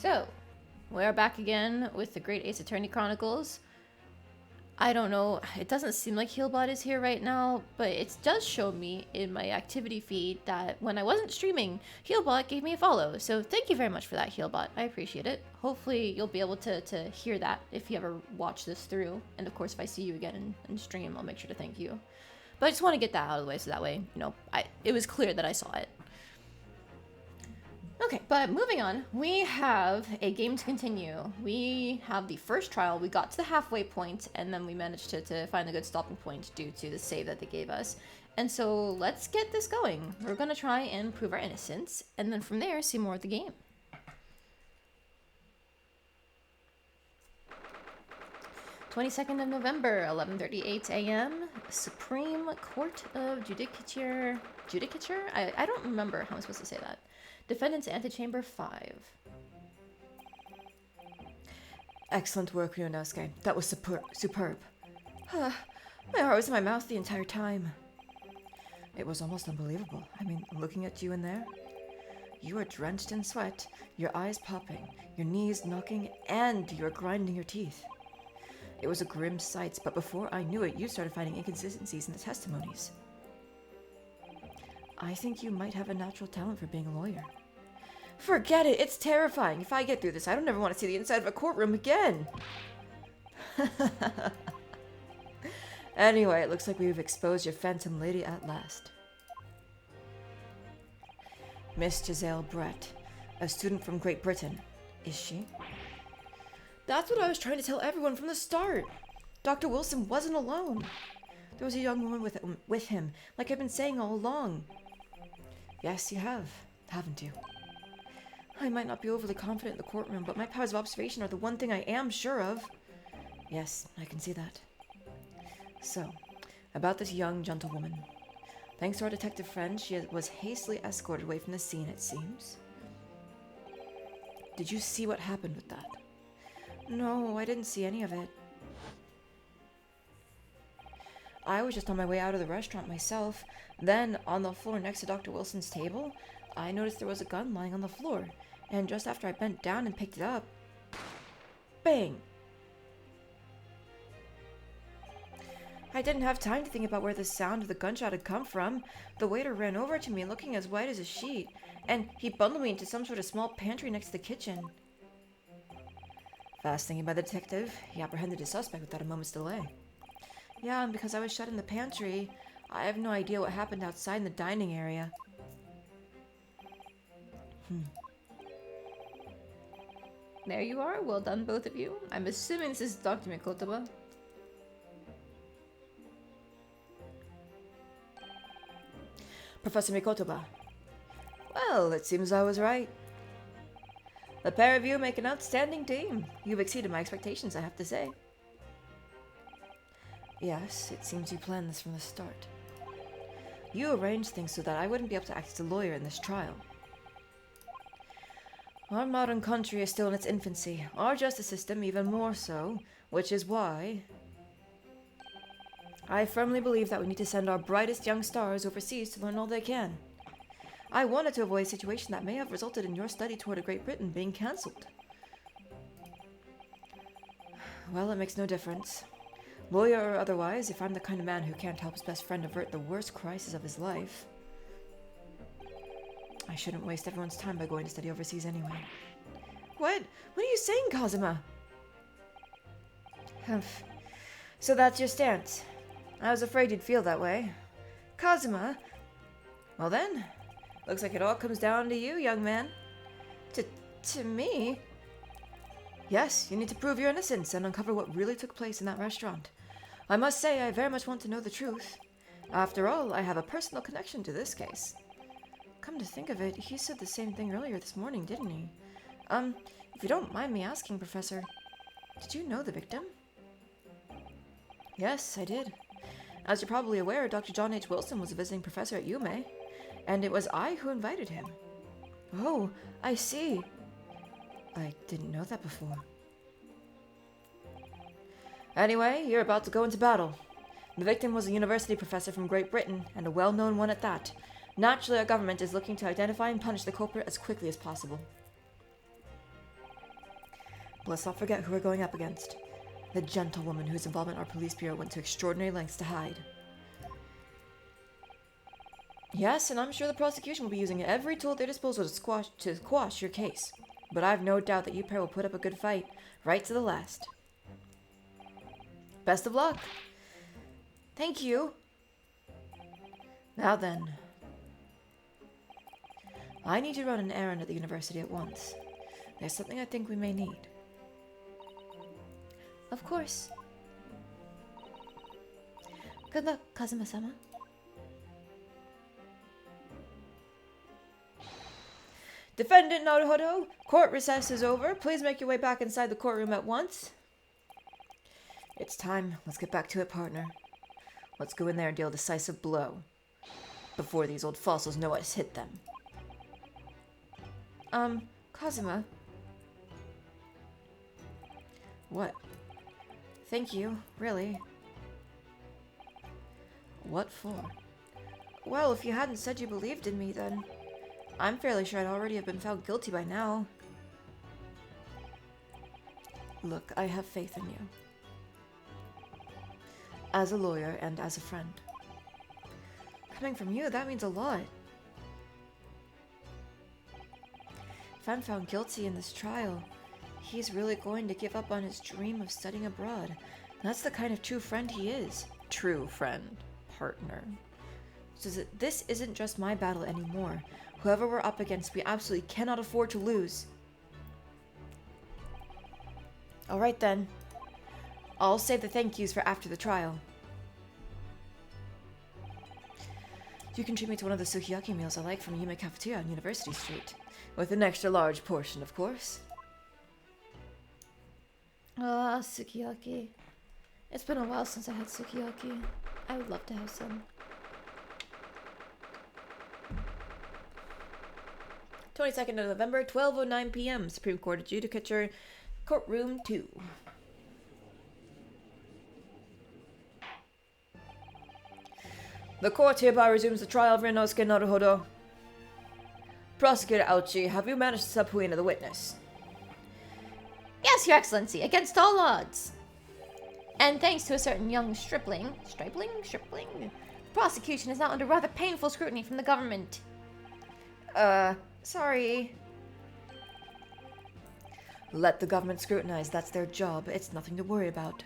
So, we're back again with the Great Ace Attorney Chronicles. I don't know, it doesn't seem like Healbot is here right now, but it does show me in my activity feed that when I wasn't streaming, Healbot gave me a follow. So thank you very much for that, Healbot. I appreciate it. Hopefully you'll be able to hear that if you ever watch this through. And of course, if I see you again in stream, I'll make sure to thank you. But I just want to get that out of the way so that way, it was clear that I saw it. Okay, but moving on, we have a game to continue. We have the first trial. We got to the halfway point, and then we managed to find a good stopping point due to the save that they gave us. And so let's get this going. We're going to try and prove our innocence, and then from there, see more of the game. (22nd of November, 11:38 a.m. Supreme Court of Judicature? I don't remember how I'm supposed to say that. Defendant's Antechamber 5. Excellent work, Ryunosuke. That was superb. My heart was in my mouth the entire time. It was almost unbelievable. I mean, looking at you in there. You are drenched in sweat, your eyes popping, your knees knocking, and you are grinding your teeth. It was a grim sight, but before I knew it, you started finding inconsistencies in the testimonies. I think you might have a natural talent for being a lawyer. Forget it! It's terrifying! If I get through this, I don't ever want to see the inside of a courtroom again! Anyway, it looks like we've exposed your phantom lady at last. Miss Giselle Brett, a student from Great Britain, is she? That's what I was trying to tell everyone from the start! Dr. Wilson wasn't alone! There was a young woman with him, like I've been saying all along. Yes, you have, haven't you? I might not be overly confident in the courtroom, but my powers of observation are the one thing I am sure of. Yes, I can see that. So, about this young gentlewoman. Thanks to our detective friend, she was hastily escorted away from the scene, it seems. Did you see what happened with that? No, I didn't see any of it. I was just on my way out of the restaurant myself. Then, on the floor next to Dr. Wilson's table, I noticed there was a gun lying on the floor. And just after I bent down and picked it up, bang! I didn't have time to think about where the sound of the gunshot had come from. The waiter ran over to me looking as white as a sheet, and he bundled me into some sort of small pantry next to the kitchen. Fast thinking by the detective, he apprehended his suspect without a moment's delay. Yeah, and because I was shut in the pantry, I have no idea what happened outside in the dining area. There you are. Well done, both of you. I'm assuming this is Dr. Mikotoba. Professor Mikotoba. Well, it seems I was right. The pair of you make an outstanding team. You've exceeded my expectations, I have to say. Yes, it seems you planned this from the start. You arranged things so that I wouldn't be able to act as a lawyer in this trial. Our modern country is still in its infancy, our justice system even more so, which is why I firmly believe that we need to send our brightest young stars overseas to learn all they can. I wanted to avoid a situation that may have resulted in your study tour to Great Britain being cancelled. Well, it makes no difference. Lawyer or otherwise, if I'm the kind of man who can't help his best friend avert the worst crisis of his life, I shouldn't waste everyone's time by going to study overseas anyway. What? What are you saying, Kazuma? Humph. So that's your stance. I was afraid you'd feel that way. Kazuma? Well then, looks like it all comes down to you, young man. To me? Yes, you need to prove your innocence and uncover what really took place in that restaurant. I must say, I very much want to know the truth. After all, I have a personal connection to this case. Come to think of it, he said the same thing earlier this morning, didn't he? If you don't mind me asking, Professor, did you know the victim? Yes, I did. As you're probably aware, Dr. John H. Wilson was a visiting professor at UME, and it was I who invited him. Oh, I see. I didn't know that before. Anyway, you're about to go into battle. The victim was a university professor from Great Britain, and a well-known one at that. Naturally, our government is looking to identify and punish the culprit as quickly as possible. But let's not forget who we're going up against. The gentlewoman whose involvement our police bureau went to extraordinary lengths to hide. Yes, and I'm sure the prosecution will be using every tool at their disposal to quash your case. But I've no doubt that you pair will put up a good fight, right to the last. Best of luck. Thank you. Now then. I need to run an errand at the university at once. There's something I think we may need. Of course. Good luck, Kazuma-sama. Defendant Naruhodo, court recess is over. Please make your way back inside the courtroom at once. It's time. Let's get back to it, partner. Let's go in there and deal a decisive blow before these old fossils know what's hit them. Kazuma. What? Thank you, really. What for? Well, if you hadn't said you believed in me, then I'm fairly sure I'd already have been found guilty by now. Look, I have faith in you. As a lawyer and as a friend. Coming from you, that means a lot. If I'm found guilty in this trial, he's really going to give up on his dream of studying abroad. That's the kind of true friend he is. True friend. Partner. So this isn't just my battle anymore. Whoever we're up against, we absolutely cannot afford to lose. Alright then. I'll save the thank yous for after the trial. You can treat me to one of the sukiyaki meals I like from Yume Cafeteria on University Street. With an extra large portion, of course. Ah, sukiyaki. It's been a while since I had sukiyaki. I would love to have some. 22nd of November, 12:09 p.m. Supreme Court Adjudicature, Courtroom 2. The court hereby resumes the trial of Ryunosuke Naruhodo. Prosecutor Auchi, have you managed to subpoena the witness? Yes, Your Excellency, against all odds. And thanks to a certain young stripling, prosecution is now under rather painful scrutiny from the government. Sorry. Let the government scrutinize, that's their job. It's nothing to worry about.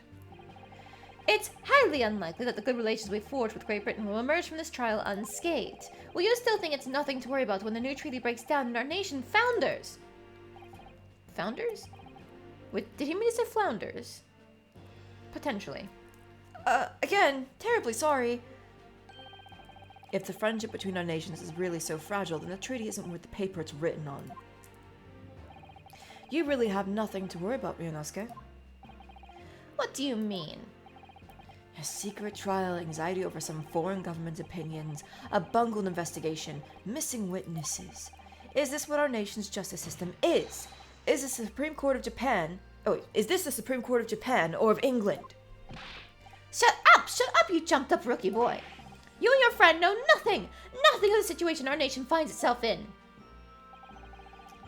It's highly unlikely that the good relations we forged with Great Britain will emerge from this trial unscathed. Will you still think it's nothing to worry about when the new treaty breaks down and our nation founders? Founders? Wait, did he mean to say flounders? Potentially. Again, terribly sorry. If the friendship between our nations is really so fragile, then the treaty isn't worth the paper it's written on. You really have nothing to worry about, Ryunosuke. What do you mean? A secret trial, anxiety over some foreign government's opinions, a bungled investigation, missing witnesses. Is this what our nation's justice system is? Is this the Supreme Court of Japan? Is this the Supreme Court of Japan or of England? Shut up, you jumped up rookie boy. You and your friend know nothing of the situation our nation finds itself in.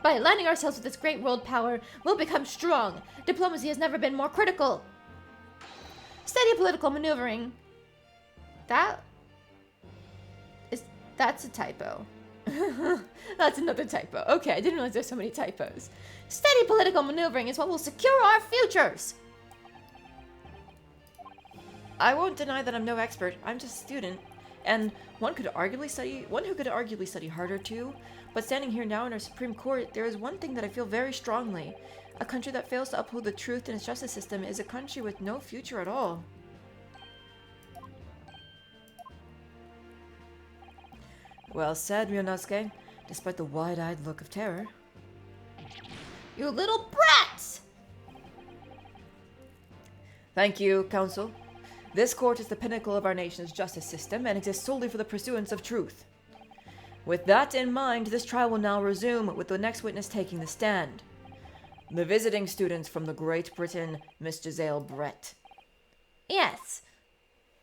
By aligning ourselves with this great world power, we'll become strong. Diplomacy has never been more critical. Steady political maneuvering. That's a typo. That's another typo. Okay, I didn't realize there's so many typos. Steady political maneuvering is what will secure our futures. I won't deny that I'm no expert. I'm just a student. And one who could arguably study harder too. But standing here now in our Supreme Court, there is one thing that I feel very strongly. A country that fails to uphold the truth in its justice system is a country with no future at all. Well said, Ryunosuke, despite the wide-eyed look of terror. You little brats! Thank you, Counsel. This court is the pinnacle of our nation's justice system and exists solely for the pursuance of truth. With that in mind, this trial will now resume with the next witness taking the stand. The visiting students from the Great Britain, Miss Giselle Brett. Yes.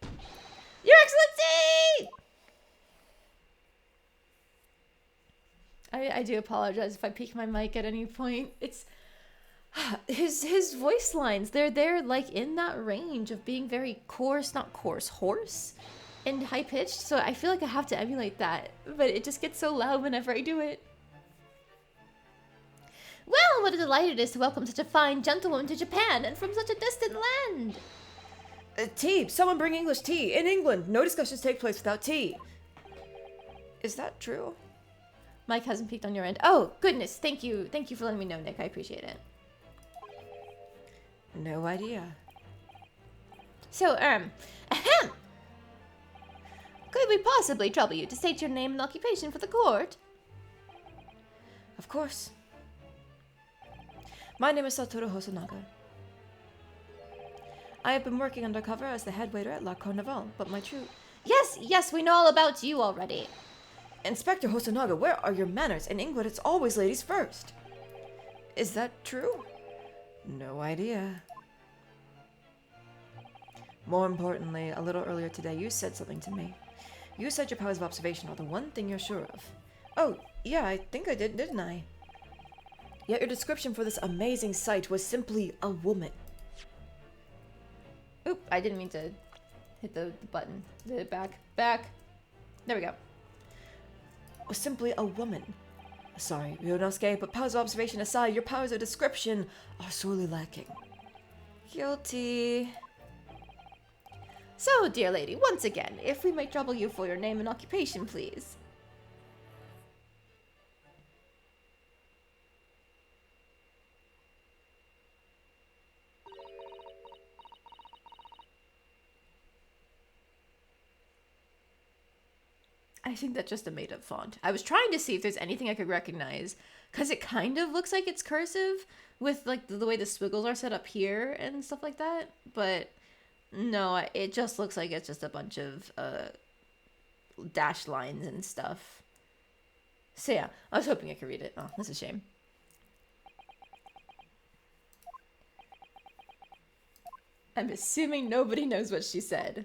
Your Excellency! I do apologize if I peek my mic at any point. His voice lines, they're like in that range of being very coarse, not coarse, hoarse and high pitched. So I feel like I have to emulate that, but it just gets so loud whenever I do it. Well, what a delight it is to welcome such a fine gentlewoman to Japan and from such a distant land. Tea! Someone bring English tea! In England, no discussions take place without tea! Is that true? Mike hasn't peeked on your end. Oh, goodness. Thank you. Thank you for letting me know, Nick. I appreciate it. No idea. So, ahem. Could we possibly trouble you to state your name and occupation for the court? Of course. My name is Satoru Hosonaga. I have been working undercover as the head waiter at La Carnival, but my true... Yes, we know all about you already. Inspector Hosonaga, where are your manners? In England, it's always ladies first. Is that true? No idea. More importantly, a little earlier today, you said something to me. You said your powers of observation are the one thing you're sure of. Oh, yeah, I think I did, didn't I? Yet your description for this amazing sight was simply a woman. Oop, I didn't mean to hit the button. The back. There we go. Was simply a woman. Sorry, Ryunosuke, but powers of observation aside, your powers of description are sorely lacking. Guilty. So, dear lady, once again, if we may trouble you for your name and occupation, please. I think that's just a made-up font. I was trying to see if there's anything I could recognize, because it kind of looks like it's cursive with like the way the squiggles are set up here and stuff like that, but no, it just looks like it's just a bunch of dash lines and stuff. So yeah, I was hoping I could read it. Oh, that's a shame. I'm assuming nobody knows what she said.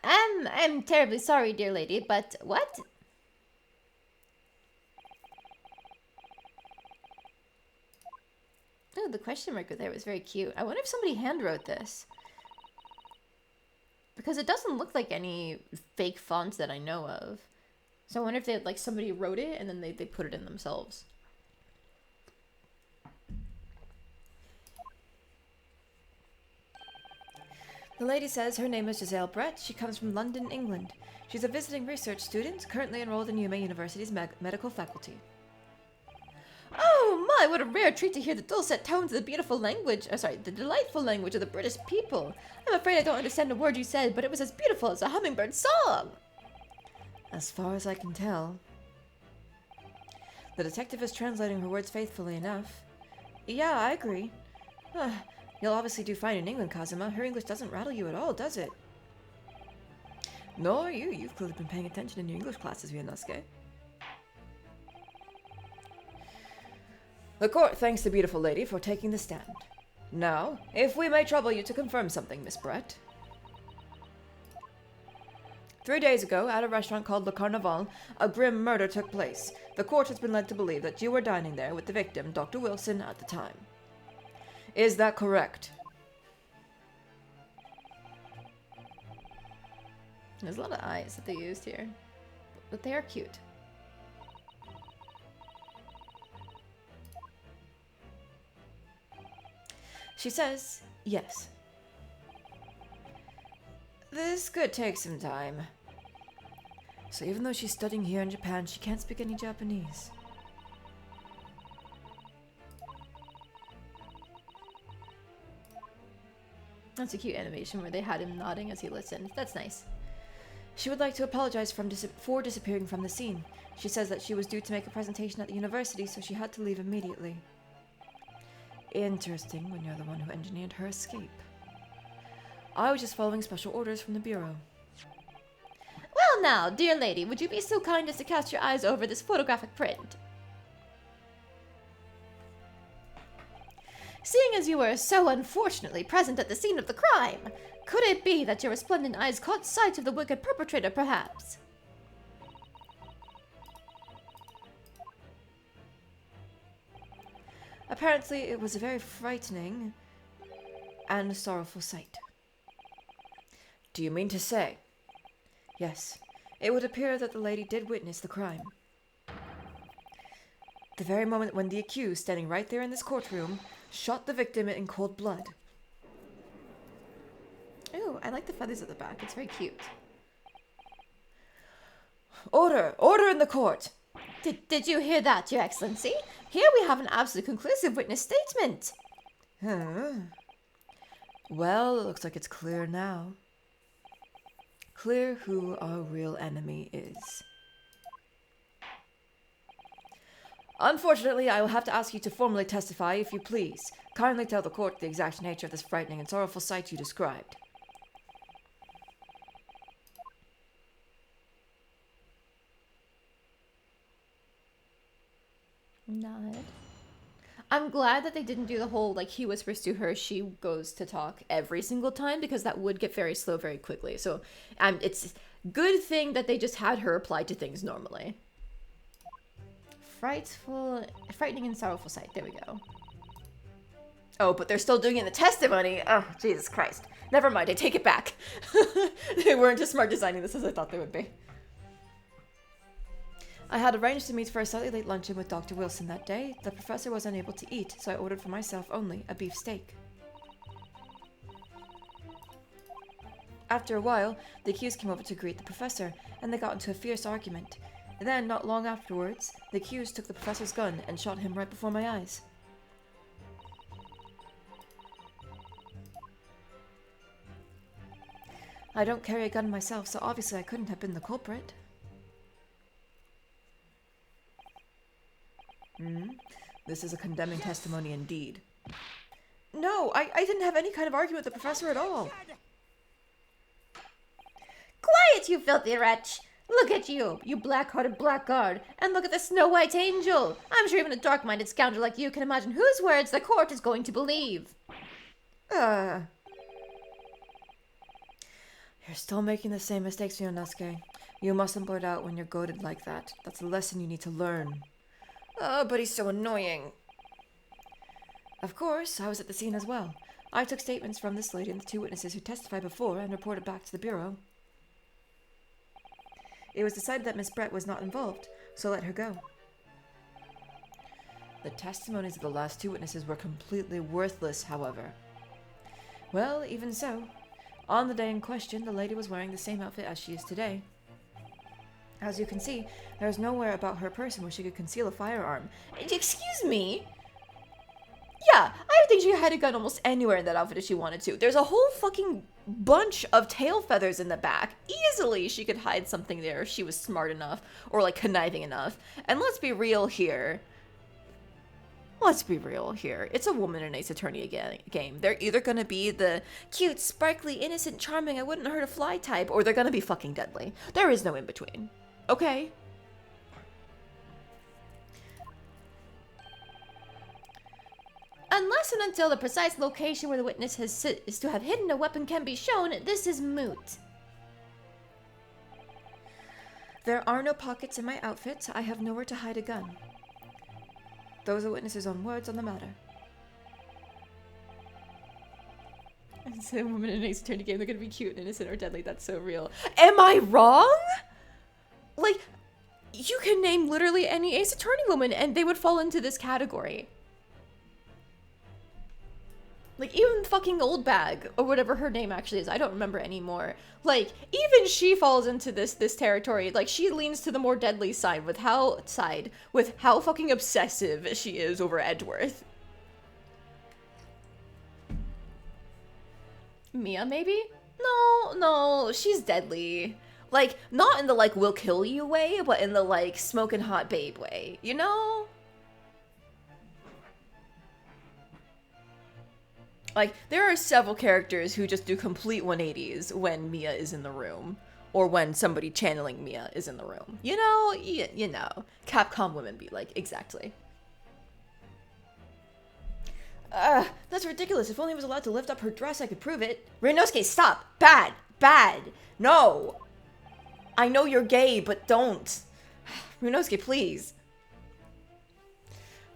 I'm terribly sorry, dear lady, but what? Oh, the question mark there was very cute. I wonder if somebody handwrote this. Because it doesn't look like any fake fonts that I know of. So I wonder if they had, like, somebody wrote it and then they put it in themselves. The lady says her name is Giselle Brett. She comes from London, England. She's a visiting research student, currently enrolled in Yume University's medical faculty. Oh my, what a rare treat to hear the dulcet tones of the beautiful language, the delightful language of the British people. I'm afraid I don't understand a word you said, but it was as beautiful as a hummingbird's song. As far as I can tell. The detective is translating her words faithfully enough. Yeah, I agree. You'll obviously do fine in England, Kazuma. Her English doesn't rattle you at all, does it? Nor you. You've clearly been paying attention in your English classes, Ryunosuke. The court thanks the beautiful lady for taking the stand. Now, if we may trouble you to confirm something, Miss Brett. 3 days ago, at a restaurant called Le Carnival, a grim murder took place. The court has been led to believe that you were dining there with the victim, Dr. Wilson, at the time. Is that correct? There's a lot of eyes that they used here, but they are cute. She says, yes. This could take some time. So even though she's studying here in Japan, she can't speak any Japanese. That's a cute animation where they had him nodding as he listened. That's nice. She would like to apologize for disappearing from the scene. She says that she was due to make a presentation at the university, so she had to leave immediately. Interesting, when you're the one who engineered her escape. I was just following special orders from the Bureau. Well now, dear lady, would you be so kind as to cast your eyes over this photographic print? Seeing as you were so unfortunately present at the scene of the crime, could it be that your resplendent eyes caught sight of the wicked perpetrator, perhaps? Apparently, it was a very frightening and sorrowful sight. Do you mean to say? Yes, it would appear that the lady did witness the crime. The very moment when the accused, standing right there in this courtroom, shot the victim in cold blood. Ooh, I like the feathers at the back. It's very cute. Order! Order in the court! Did you hear that, Your Excellency? Here we have an absolute conclusive witness statement. Well, it looks like it's clear now. Clear who our real enemy is. Unfortunately, I will have to ask you to formally testify, if you please. Kindly tell the court the exact nature of this frightening and sorrowful sight you described. Nod. I'm glad that they didn't do the whole, like, he whispers to her, she goes to talk every single time, because that would get very slow very quickly. So it's good thing that they just had her apply to things normally. Frightening and sorrowful sight. There we go. Oh, but they're still doing it in the testimony. Oh, Jesus Christ. Never mind, I take it back. They weren't as smart designing this as I thought they would be. I had arranged to meet for a slightly late luncheon with Dr. Wilson that day. The professor was unable to eat, so I ordered for myself only a beef steak. After a while, the accused came over to greet the professor, and they got into a fierce argument. Then, not long afterwards, the accused took the professor's gun and shot him right before my eyes. I don't carry a gun myself, so obviously I couldn't have been the culprit. This is a condemning testimony indeed. No, I didn't have any kind of argument with the professor at all. Quiet, you filthy wretch! Look at you, you black-hearted blackguard, and look at the Snow-White Angel! I'm sure even a dark-minded scoundrel like you can imagine whose words the court is going to believe. You're still making the same mistakes, Ryunosuke. You mustn't blurt out when you're goaded like that. That's a lesson you need to learn. But he's so annoying. Of course, I was at the scene as well. I took statements from this lady and the two witnesses who testified before and reported back to the bureau. It was decided that Miss Brett was not involved, so let her go. The testimonies of the last two witnesses were completely worthless, however. Well, even so. On the day in question, the lady was wearing the same outfit as she is today. As you can see, there is nowhere about her person where she could conceal a firearm. Excuse me? Yeah, I think she had a gun almost anywhere in that outfit if she wanted to. There's a whole fucking bunch of tail feathers in the back. Easily she could hide something there if she was smart enough or, like, conniving enough. And let's be real here. It's a woman in Ace Attorney game. They're either going to be the cute, sparkly, innocent, charming, I wouldn't hurt a fly type, or they're going to be fucking deadly. There is no in between. Okay? Unless and until the precise location where the witness is to have hidden a weapon can be shown, this is moot. There are no pockets in my outfit. I have nowhere to hide a gun. Those are witnesses' own words on the matter. It's a woman in an Ace Attorney game. They're gonna be cute, innocent, or deadly. That's so real. Am I wrong? Like, you can name literally any Ace Attorney woman and they would fall into this category. Like, even fucking Old Bag, or whatever her name actually is, I don't remember anymore. Like, even she falls into this territory. Like, she leans to the more deadly side with how fucking obsessive she is over Edgeworth. Mia, maybe? No, she's deadly. Like, not in the, like, we'll kill you way, but in the, like, smoking hot babe way, you know? Like, there are several characters who just do complete 180s when Mia is in the room. Or when somebody channeling Mia is in the room. You know? You know. Capcom women be like, exactly. That's ridiculous. If only I was allowed to lift up her dress, I could prove it. Ryunosuke, stop! Bad! No! I know you're gay, but don't. Ryunosuke, please.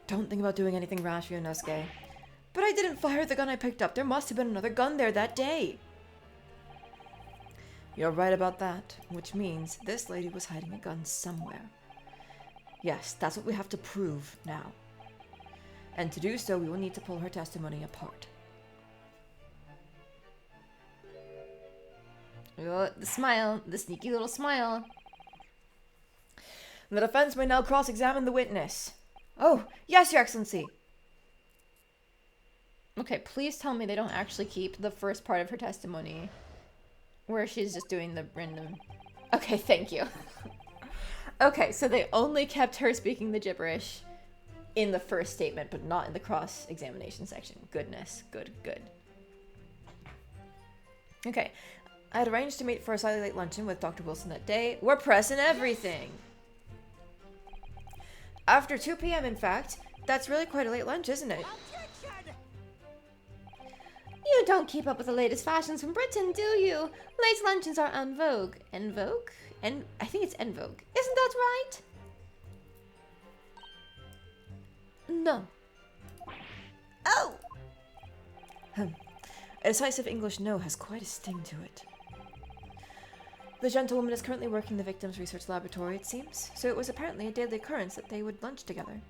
Don't think about doing anything rash, Yonosuke. But I didn't fire the gun I picked up. There must have been another gun there that day. You're right about that, which means this lady was hiding a gun somewhere. Yes, that's what we have to prove now. And to do so, we will need to pull her testimony apart. Oh, the smile, the sneaky little smile. The defense may now cross-examine the witness. Oh, yes, Your Excellency. Okay, please tell me they don't actually keep the first part of her testimony where she's just doing the random... Okay, thank you. Okay, so they only kept her speaking the gibberish in the first statement, but not in the cross-examination section. Goodness. Good. Okay, I had arranged to meet for a slightly late luncheon with Dr. Wilson that day. We're pressing everything. After 2 p.m., in fact. That's really quite a late lunch, isn't it? You don't keep up with the latest fashions from Britain, do you? Late luncheons are en vogue. En vogue? I think it's en vogue. Isn't that right? No. Oh! A decisive English no has quite a sting to it. The gentlewoman is currently working the victim's research laboratory, it seems, so it was apparently a daily occurrence that they would lunch together.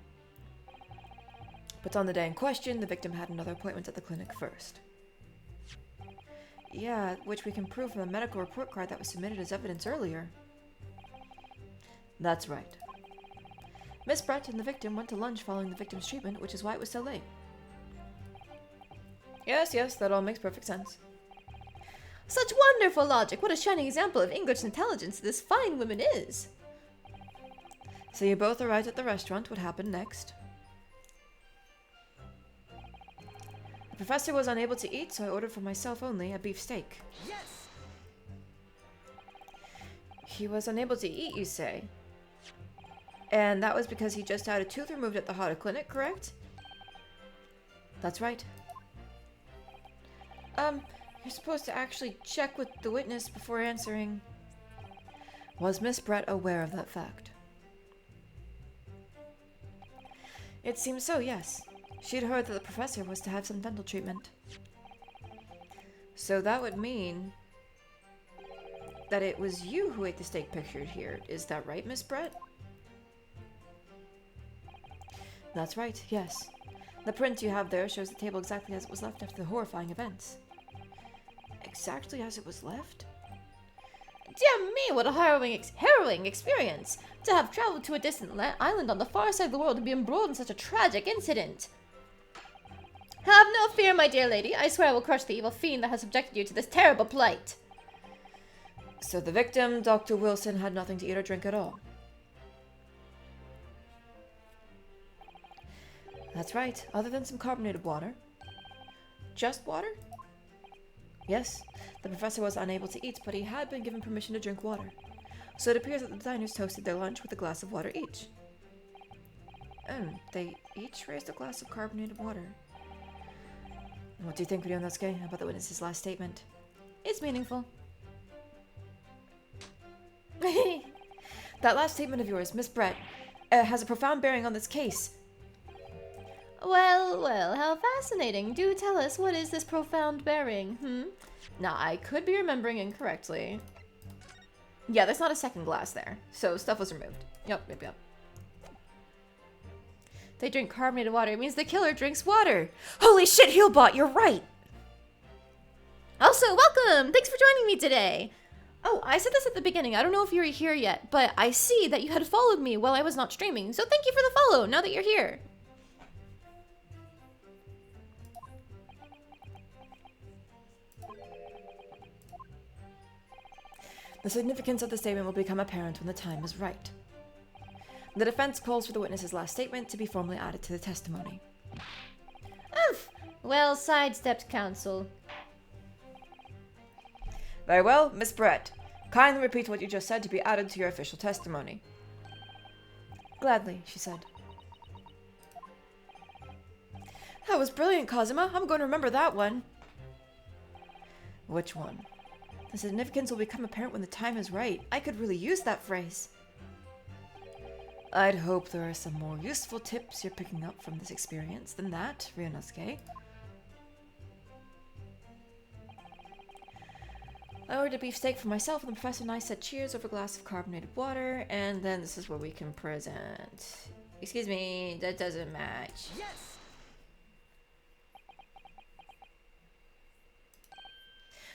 But on the day in question, the victim had another appointment at the clinic first. Yeah, which we can prove from a medical report card that was submitted as evidence earlier. That's right. Miss Brett and the victim went to lunch following the victim's treatment, which is why it was so late. Yes, that all makes perfect sense. Such wonderful logic! What a shining example of English intelligence this fine woman is! So you both arrived at the restaurant. What happened next? The professor was unable to eat, so I ordered for myself only a beef steak. Yes! He was unable to eat, you say? And that was because he just had a tooth removed at the Hada Clinic, correct? That's right. You're supposed to actually check with the witness before answering. Was Miss Brett aware of that fact? It seems so, yes. She'd heard that the professor was to have some dental treatment. So that would mean that it was you who ate the steak pictured here. Is that right, Miss Brett? That's right, yes. The print you have there shows the table exactly as it was left after the horrifying events. Exactly as it was left? Dear me, what a harrowing experience! To have traveled to a distant island on the far side of the world and be embroiled in such a tragic incident! Have no fear, my dear lady. I swear I will crush the evil fiend that has subjected you to this terrible plight. So the victim, Dr. Wilson, had nothing to eat or drink at all. That's right, other than some carbonated water. Just water? Yes, the professor was unable to eat, but he had been given permission to drink water. So it appears that the diners toasted their lunch with a glass of water each. They each raised a glass of carbonated water. What do you think, Ryunosuke, about the witness's last statement? It's meaningful. That last statement of yours, Miss Brett, has a profound bearing on this case. Well, how fascinating. Do tell us, what is this profound bearing, Now, I could be remembering incorrectly. Yeah, there's not a second glass there, so stuff was removed. Yep. They drink carbonated water. It means the killer drinks water. Holy shit, Healbot, you're right! Also, welcome! Thanks for joining me today! Oh, I said this at the beginning. I don't know if you were here yet, but I see that you had followed me while I was not streaming, so thank you for the follow, now that you're here. The significance of the statement will become apparent when the time is right. The defense calls for the witness's last statement to be formally added to the testimony. Well sidestepped, counsel. Very well, Miss Brett. Kindly repeat what you just said to be added to your official testimony. Gladly, she said. That was brilliant, Kazuma. I'm going to remember that one. Which one? The significance will become apparent when the time is right. I could really use that phrase. I'd hope there are some more useful tips you're picking up from this experience than that, Ryunosuke. I ordered a beefsteak for myself, and the professor and I said cheers over a glass of carbonated water, and then this is where we can present. Excuse me, that doesn't match. Yes!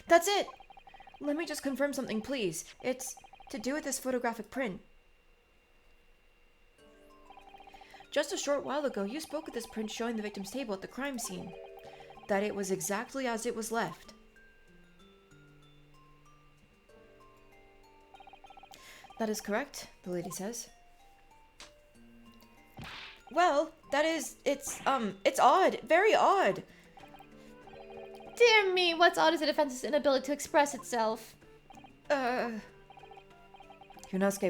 That's it! Let me just confirm something, please. It's to do with this photographic print. Just a short while ago, you spoke of this print showing the victim's table at the crime scene. That it was exactly as it was left. That is correct, the lady says. Well, it's odd. Very odd. Dear me, what's odd is a defense's inability to express itself. Ryunosuke,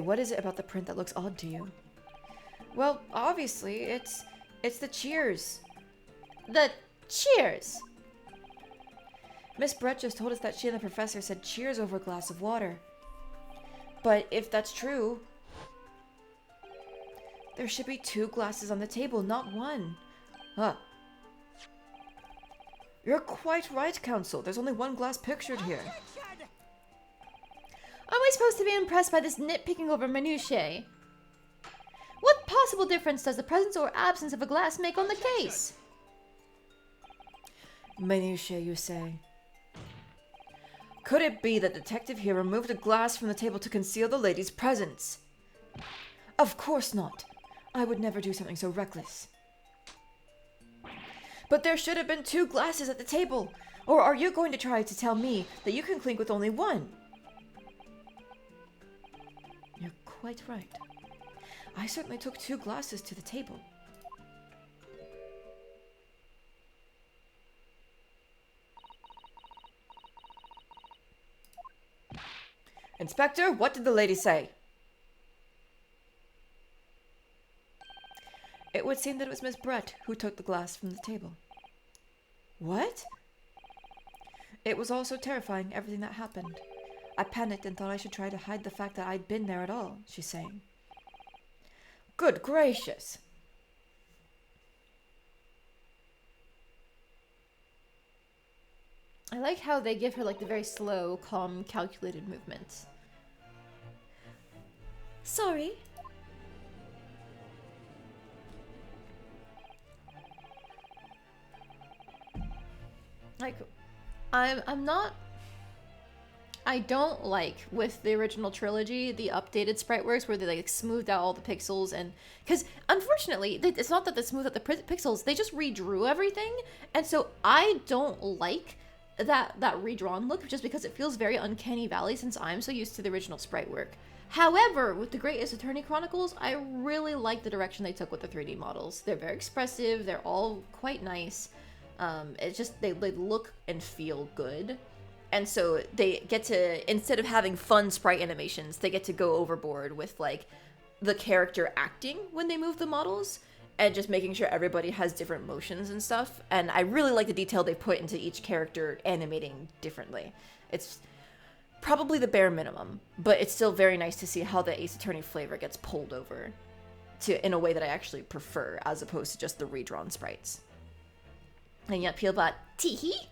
what is it about the print that looks odd to you? Well, obviously, it's the cheers. The cheers. Miss Brett just told us that she and the professor said cheers over a glass of water. But if that's true, there should be 2 glasses on the table, not 1. Huh. You're quite right, Counsel. There's only 1 glass pictured here. Are we supposed to be impressed by this nitpicking over minutiae? What possible difference does the presence or absence of a glass make on the case? Minutiae, you say? Could it be that the detective here removed a glass from the table to conceal the lady's presence? Of course not. I would never do something so reckless. But there should have been 2 glasses at the table. Or are you going to try to tell me that you can clink with only 1? You're quite right. I certainly took 2 glasses to the table. Inspector, what did the lady say? It would seem that it was Miss Brett who took the glass from the table. What? It was all so terrifying, everything that happened. I panicked and thought I should try to hide the fact that I'd been there at all, she's saying. Good gracious! I like how they give her like the very slow, calm, calculated movements. Sorry. Like, I'm not... I don't like, with the original trilogy, the updated sprite works where they like smoothed out all the pixels and... Because, unfortunately, it's not that they smoothed out the pixels, they just redrew everything. And so I don't like that redrawn look just because it feels very uncanny valley since I'm so used to the original sprite work. However, with the Great Ace Attorney Chronicles, I really like the direction they took with the 3D models. They're very expressive, they're all quite nice. It's just, they look and feel good. And so they get to, instead of having fun sprite animations, they get to go overboard with like the character acting when they move the models and just making sure everybody has different motions and stuff. And I really like the detail they put into each character animating differently. It's probably the bare minimum, but it's still very nice to see how the Ace Attorney flavor gets pulled over to in a way that I actually prefer as opposed to just the redrawn sprites. And yet Peelbot, teehee.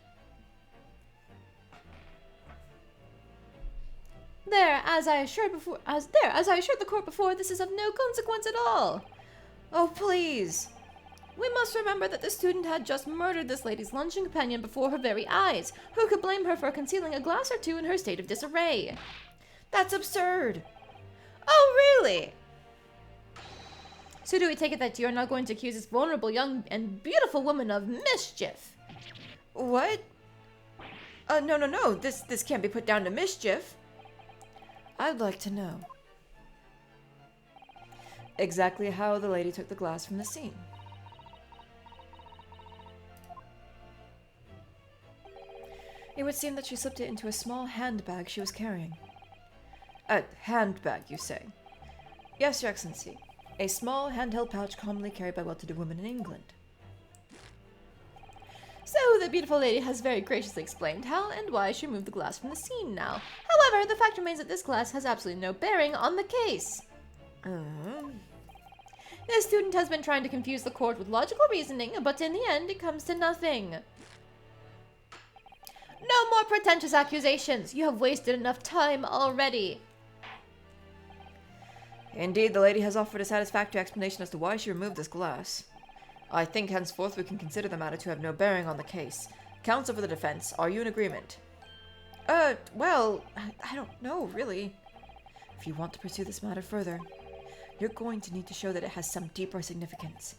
As I assured the court before, this is of no consequence at all. Oh, please. We must remember that the student had just murdered this lady's luncheon companion before her very eyes. Who could blame her for concealing a glass or 2 in her state of disarray? That's absurd. Oh, really? So do we take it that you're not going to accuse this vulnerable young and beautiful woman of mischief? What? No. This can't be put down to mischief. I'd like to know exactly how the lady took the glass from the scene. It would seem that she slipped it into a small handbag she was carrying. A handbag, you say? Yes, Your Excellency. A small handheld pouch commonly carried by well-to-do women in England. So the beautiful lady has very graciously explained how and why she removed the glass from the scene now. However, the fact remains that this glass has absolutely no bearing on the case. This student has been trying to confuse the court with logical reasoning, but in the end, it comes to nothing. No more pretentious accusations. You have wasted enough time already. Indeed, the lady has offered a satisfactory explanation as to why she removed this glass. I think henceforth we can consider the matter to have no bearing on the case. Counsel for the defense, are you in agreement? Well, I don't know, really. If you want to pursue this matter further, you're going to need to show that it has some deeper significance.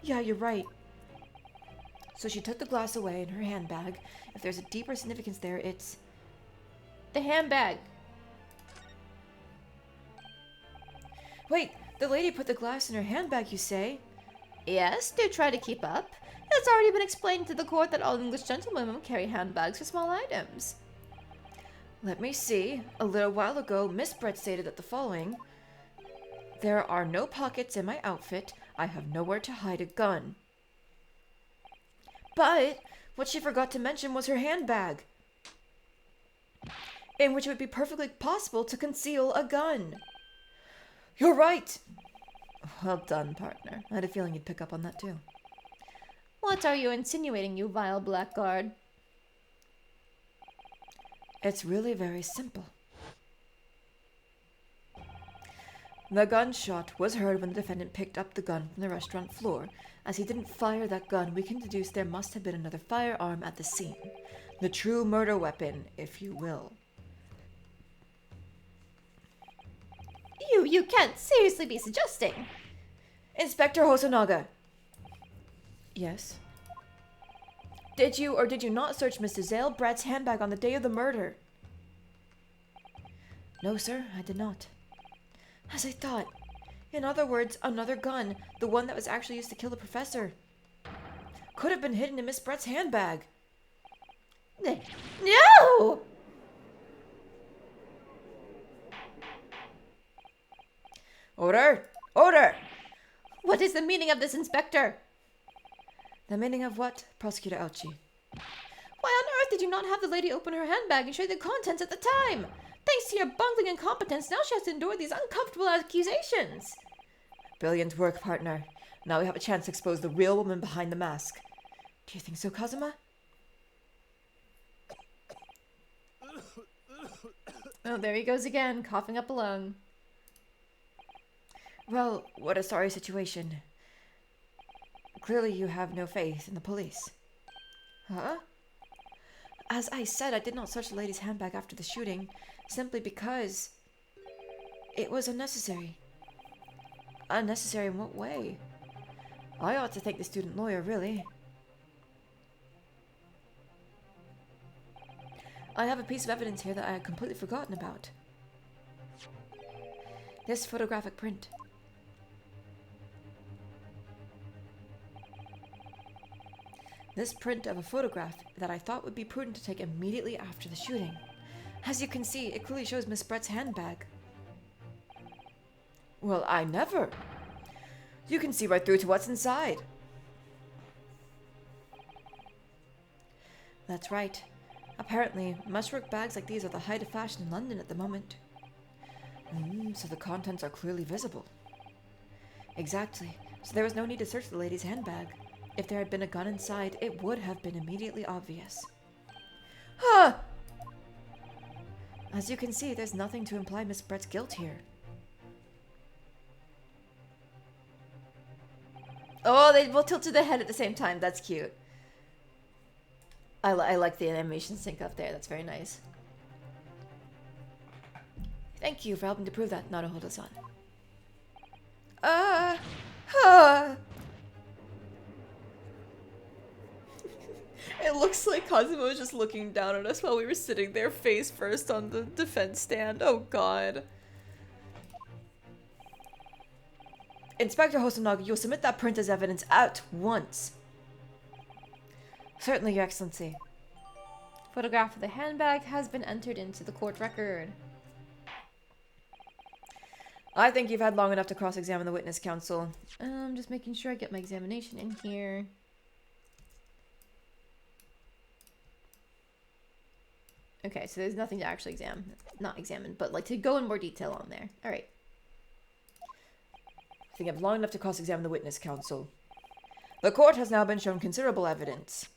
Yeah, you're right. So she took the glass away in her handbag. If there's a deeper significance there, it's... The handbag. Wait, the lady put the glass in her handbag, you say? Yes, do try to keep up. It's already been explained to the court that all English gentlewomen carry handbags for small items. Let me see. A little while ago, Miss Brett stated that the following: there are no pockets in my outfit. I have nowhere to hide a gun. But what she forgot to mention was her handbag, in which it would be perfectly possible to conceal a gun. You're right. Well done, partner. I had a feeling you'd pick up on that too. What are you insinuating, you vile blackguard? It's really very simple. The gunshot was heard when the defendant picked up the gun from the restaurant floor. As he didn't fire that gun, we can deduce there must have been another firearm at the scene. The true murder weapon, if you will. You can't seriously be suggesting. Inspector Hosonaga. Yes? Did you or did you not search Mr. Zale Brett's handbag on the day of the murder? No, sir, I did not. As I thought. In other words, another gun, the one that was actually used to kill the professor, could have been hidden in Miss Brett's handbag. No! Order! Order! What is the meaning of this, Inspector? The meaning of what, Prosecutor Elchi? Why on earth did you not have the lady open her handbag and show you the contents at the time? Thanks to your bungling incompetence, now she has to endure these uncomfortable accusations. Brilliant work, partner. Now we have a chance to expose the real woman behind the mask. Do you think so, Kazuma? Oh, there he goes again, coughing up a lung. Well, what a sorry situation. Clearly you have no faith in the police. Huh? As I said, I did not search the lady's handbag after the shooting, simply because it was unnecessary. Unnecessary in what way? I ought to thank the student lawyer, really. I have a piece of evidence here that I had completely forgotten about. This photographic print. This print of a photograph that I thought would be prudent to take immediately after the shooting. As you can see, it clearly shows Miss Brett's handbag. Well, I never. You can see right through to what's inside. That's right. Apparently, meshwork bags like these are the height of fashion in London at the moment. So the contents are clearly visible. Exactly. So there was no need to search the lady's handbag. If there had been a gun inside, it would have been immediately obvious. Huh! As you can see, there's nothing to imply Miss Brett's guilt here. Oh, they both tilted their head at the same time. That's cute. I like the animation sync up there. That's very nice. Thank you for helping to prove that, Naruhodo-san. It looks like Kazuma was just looking down at us while we were sitting there face first on the defense stand. Oh god. Inspector Hosonaga, you'll submit that print as evidence at once. Certainly, Your Excellency. Photograph of the handbag has been entered into the court record. I think you've had long enough to cross-examine the witness, counsel. Just making sure I get my examination in here. Okay, so there's nothing to actually examine. Not examine, but like to go in more detail on there. Alright. think you have long enough to cross-examine the witness, counsel. The court has now been shown considerable evidence.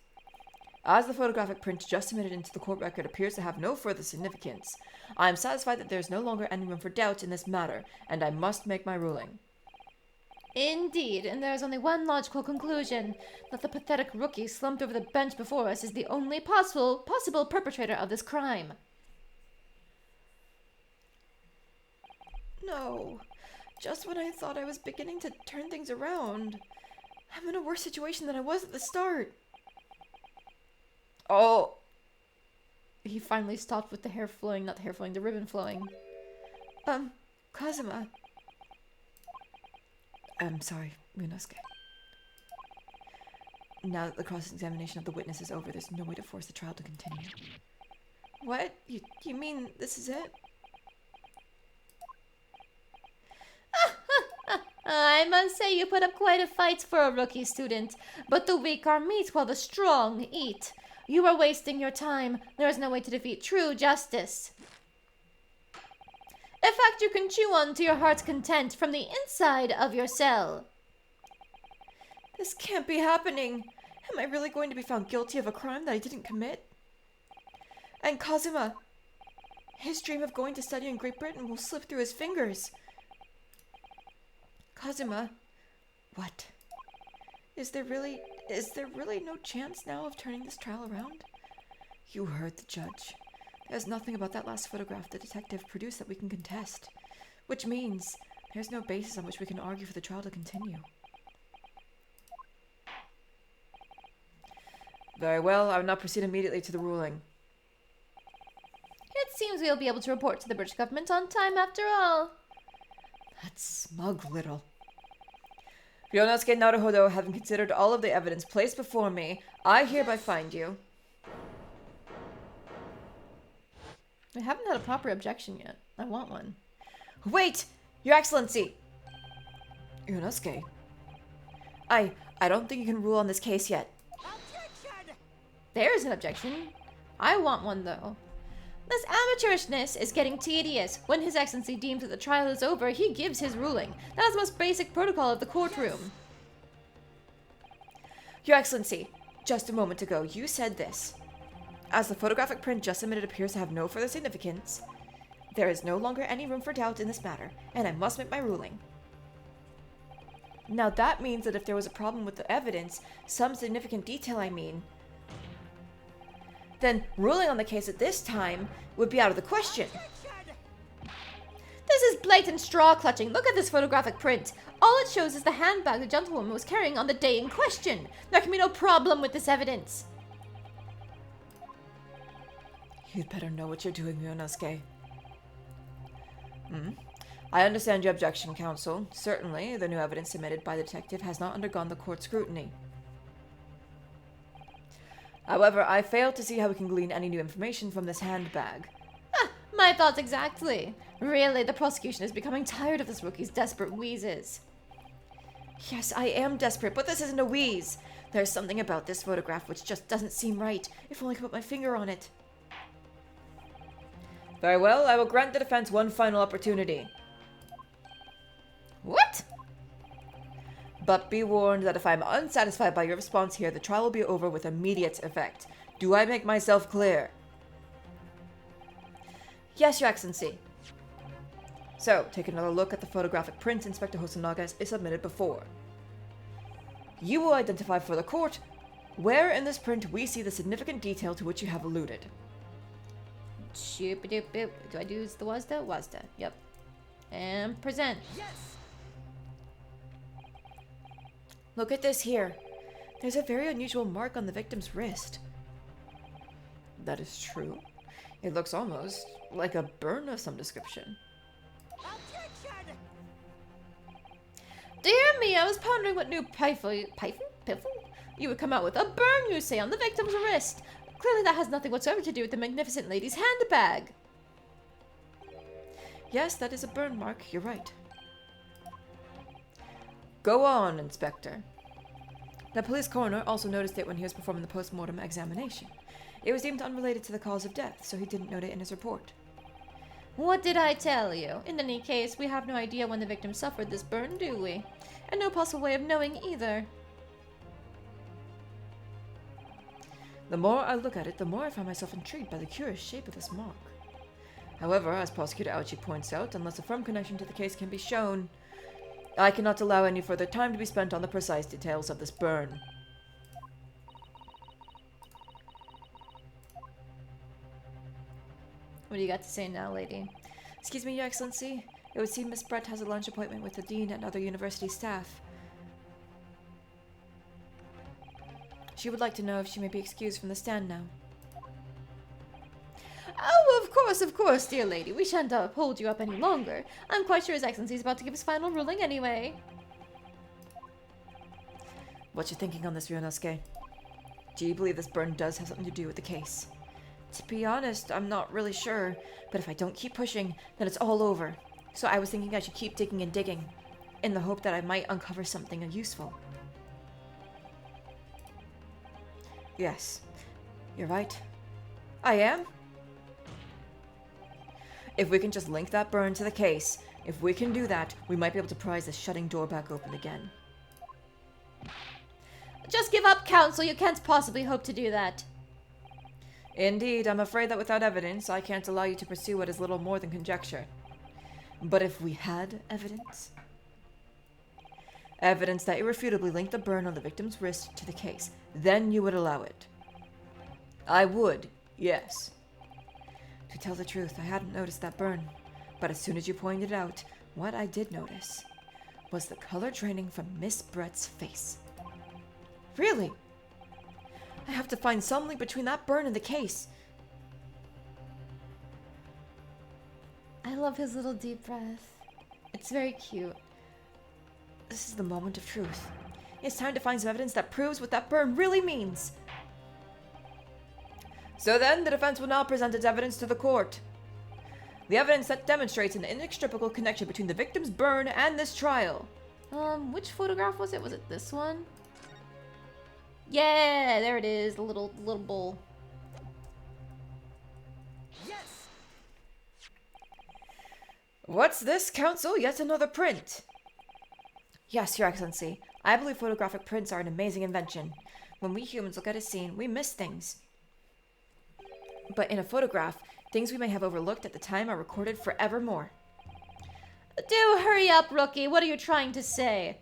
As the photographic print just submitted into the court record appears to have no further significance, I am satisfied that there is no longer any room for doubt in this matter, and I must make my ruling. Indeed, and there is only one logical conclusion, that the pathetic rookie slumped over the bench before us is the only possible perpetrator of this crime. No. Just when I thought I was beginning to turn things around. I'm in a worse situation than I was at the start. Oh, He finally stopped with the hair flowing, not the hair flowing, the ribbon flowing. Kazuma. I'm sorry, Ryunosuke. Now that the cross-examination of the witness is over, there's no way to force the trial to continue. What? You mean this is it? I must say you put up quite a fight for a rookie student, but the weak are meat while the strong eat. You are wasting your time. There is no way to defeat true justice. A fact you can chew on to your heart's content from the inside of your cell. This can't be happening. Am I really going to be found guilty of a crime that I didn't commit? And Kazuma, his dream of going to study in Great Britain will slip through his fingers. Kazuma, What? is there really no chance now of turning this trial around? You heard the judge. There's nothing about that last photograph the detective produced that we can contest, which means there's no basis on which we can argue for the trial to continue. Very well, I will now proceed immediately to the ruling. It seems we'll be able to report to the British government on time after all. That smug little. Ryunosuke Naruhodo, having considered all of the evidence placed before me, I hereby find you. I haven't had a proper objection yet. I want one. Wait! Your Excellency! Ryunosuke. I don't think you can rule on this case yet. There's an objection. I want one, though. This amateurishness is getting tedious. When His Excellency deems that the trial is over, he gives his ruling. That is the most basic protocol of the courtroom. Your Excellency, just a moment ago, you said this. As the photographic print just submitted appears to have no further significance, there is no longer any room for doubt in this matter, and I must make my ruling. Now that means that if there was a problem with the evidence, some significant detail I mean, then ruling on the case at this time would be out of the question. This is blatant straw clutching. Look at this photographic print. All it shows is the handbag the gentlewoman was carrying on the day in question. There can be no problem with this evidence. You'd better know what you're doing, Ryunosuke. I understand your objection, counsel. Certainly, the new evidence submitted by the detective has not undergone the court scrutiny. However, I fail to see how we can glean any new information from this handbag. My thoughts exactly. Really, the prosecution is becoming tired of this rookie's desperate wheezes. Yes, I am desperate, but this isn't a wheeze. There's something about this photograph which just doesn't seem right, if only I could put my finger on it. Very well, I will grant the defense one final opportunity. What? But be warned that if I am unsatisfied by your response here, the trial will be over with immediate effect. Do I make myself clear? Yes, Your Excellency. So, take another look at the photographic print Inspector Hosonaga has submitted before. You will identify for the court where in this print we see the significant detail to which you have alluded. Shoop-a-doop-boop. Do I do the WASDA? WASDA. Yep. And present. Look at this here. There's a very unusual mark on the victim's wrist. That is true. It looks almost like a burn of some description. Dear me, I was pondering what new piffle you would come out with. A burn, you say, on the victim's wrist. Clearly that has nothing whatsoever to do with the magnificent lady's handbag. Yes, that is a burn mark. You're right. Go on, Inspector. The police coroner also noticed it when he was performing the post-mortem examination. It was deemed unrelated to the cause of death, so he didn't note it in his report. What did I tell you? In any case, we have no idea when the victim suffered this burn, do we? And no possible way of knowing either. The more I look at it, the more I find myself intrigued by the curious shape of this mark. However, as Prosecutor Ouchi points out, unless a firm connection to the case can be shown, I cannot allow any further time to be spent on the precise details of this burn. What do you got to say now, lady? Excuse me, Your Excellency. It would seem Miss Brett has a lunch appointment with the Dean and other university staff. She would like to know if she may be excused from the stand now. Oh, of course, dear lady. We shan't hold you up any longer. I'm quite sure His Excellency is about to give his final ruling anyway. What's your thinking on this, Ryunosuke? Do you believe this burn does have something to do with the case? To be honest, I'm not really sure, but if I don't keep pushing, then it's all over. So I was thinking I should keep digging and digging, in the hope that I might uncover something useful. Yes, you're right. I am. If we can just link that burn to the case, if we can do that, we might be able to prise the shutting door back open again. Just give up, Counsel. You can't possibly hope to do that. Indeed, I'm afraid that without evidence, I can't allow you to pursue what is little more than conjecture. But if we had evidence? Evidence that irrefutably linked the burn on the victim's wrist to the case, then you would allow it. I would, yes. To tell the truth, I hadn't noticed that burn, but as soon as you pointed it out, what I did notice was the color draining from Miss Brett's face. Really? I have to find some link between that burn and the case. I love his little deep breath. It's very cute. This is the moment of truth. It's time to find some evidence that proves what that burn really means. So then, the defense will now present its evidence to the court. The evidence that demonstrates an inextricable connection between the victim's burn and this trial. Which photograph was it? Was it this one? Yeah, there it is, the little bowl. Yes! What's this, Counsel? Yet another print. Yes, Your Excellency. I believe photographic prints are an amazing invention. When we humans look at a scene, we miss things. But in a photograph, things we may have overlooked at the time are recorded forevermore. Do hurry up, Rookie. What are you trying to say?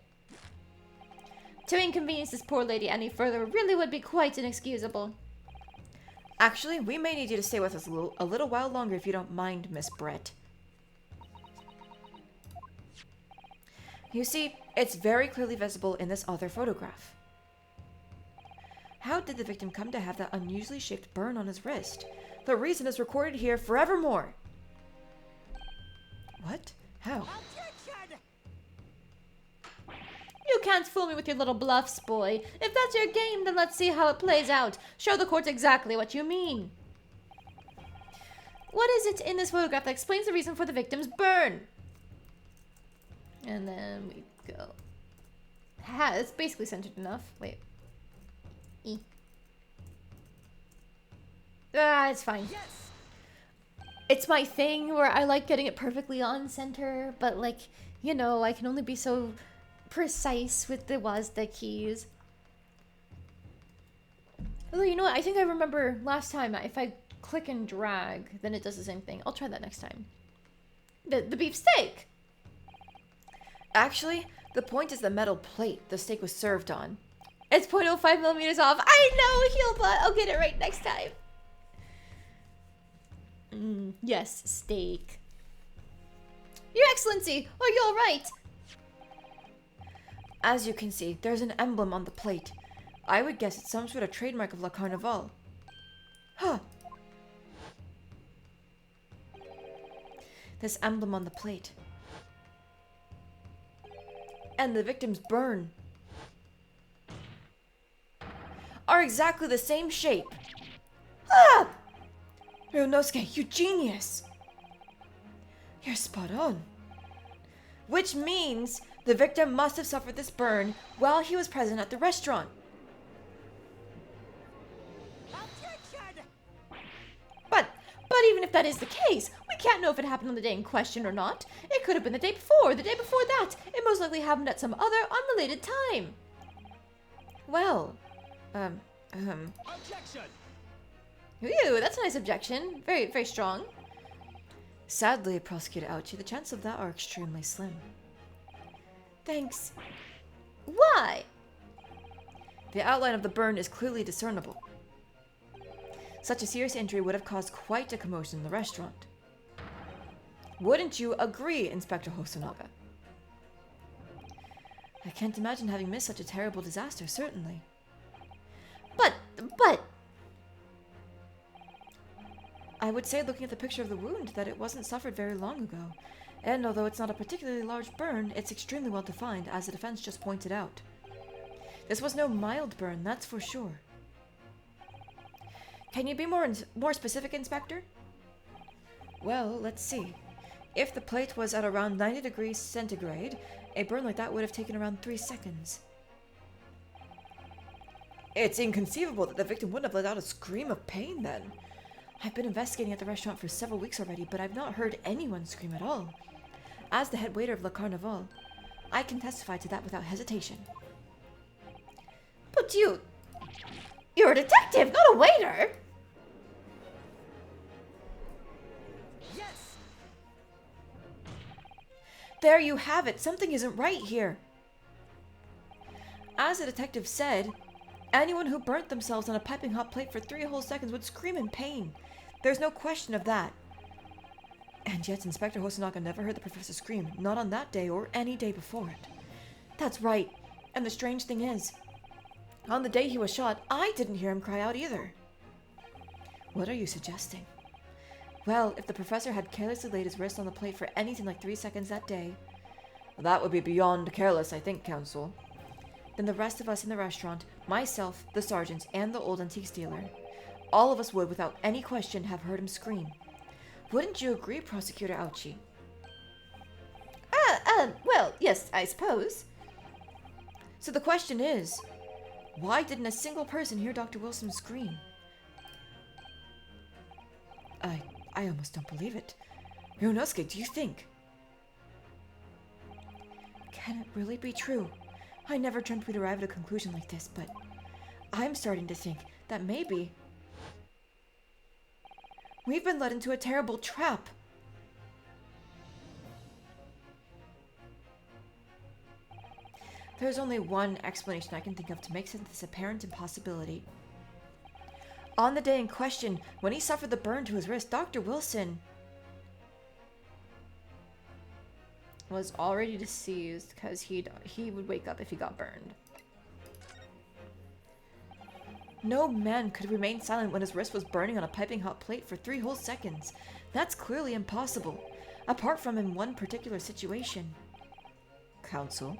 To inconvenience this poor lady any further really would be quite inexcusable. Actually, we may need you to stay with us a little while longer if you don't mind, Miss Brett. You see, it's very clearly visible in this other photograph. How did the victim come to have that unusually shaped burn on his wrist? The reason is recorded here forevermore. What? How? You can't fool me with your little bluffs, boy. If that's your game, then let's see how it plays out. Show the court exactly what you mean. What is it in this photograph that explains the reason for the victim's burn? And then we go. Ha, it's basically centered enough. Wait. It's fine. Yes. It's my thing where I like getting it perfectly on center, but like, you know, I can only be so precise with the WASD keys. Although, you know what? I think I remember last time if I click and drag, then it does the same thing. I'll try that next time. The beef steak! Actually, the point is the metal plate the steak was served on. It's 0.05 millimeters off. I know, Heelbot. I'll get it right next time. Yes, steak. Your Excellency, are you all right? As you can see, there's an emblem on the plate. I would guess it's some sort of trademark of La Carnival. Huh. This emblem on the plate. And the victim's burn are exactly the same shape. Ah! Ryunosuke, you genius! You're spot on. Which means the victim must have suffered this burn while he was present at the restaurant. But even if that is the case, we can't know if it happened on the day in question or not. It could have been the day before, the day before that. It most likely happened at some other unrelated time. Well, Objection! Ooh, that's a nice objection. Very, very strong. sadly, Prosecutor Ouchie, the chances of that are extremely slim. Thanks. Why? The outline of the burn is clearly discernible. Such a serious injury would have caused quite a commotion in the restaurant. Wouldn't you agree, Inspector Hosonaga? I can't imagine having missed such a terrible disaster, certainly. But... I would say, looking at the picture of the wound, that it wasn't suffered very long ago. And although it's not a particularly large burn, it's extremely well defined, as the defense just pointed out. This was no mild burn, that's for sure. Can you be more specific, Inspector? Well, let's see. If the plate was at around 90 degrees centigrade, a burn like that would have taken around 3 seconds. It's inconceivable that the victim wouldn't have let out a scream of pain then. I've been investigating at the restaurant for several weeks already, but I've not heard anyone scream at all. As the head waiter of Le Carnaval, I can testify to that without hesitation. But you're a detective, not a waiter! Yes! There you have it. Something isn't right here. As the detective said, anyone who burnt themselves on a piping hot plate for 3 whole seconds would scream in pain. There's no question of that. And yet Inspector Hosonaga never heard the professor scream, not on that day or any day before it. That's right. And the strange thing is, on the day he was shot, I didn't hear him cry out either. What are you suggesting? Well, if the professor had carelessly laid his wrist on the plate for anything like 3 seconds that day... That would be beyond careless, I think, Counsel. Then the rest of us in the restaurant, myself, the sergeant, and the old antiques dealer, all of us would, without any question, have heard him scream. Wouldn't you agree, Prosecutor Ouchie? Well, yes, I suppose. So the question is, why didn't a single person hear Dr. Wilson scream? I almost don't believe it. Ryunosuke, do you think? Can it really be true? I never dreamt we'd arrive at a conclusion like this, but I'm starting to think that maybe we've been led into a terrible trap. There's only one explanation I can think of to make sense of this apparent impossibility. On the day in question, when he suffered the burn to his wrist, Dr. Wilson Was already deceased because he would wake up if he got burned. No man could remain silent when his wrist was burning on a piping hot plate for 3 whole seconds. That's clearly impossible, apart from in one particular situation. Counsel,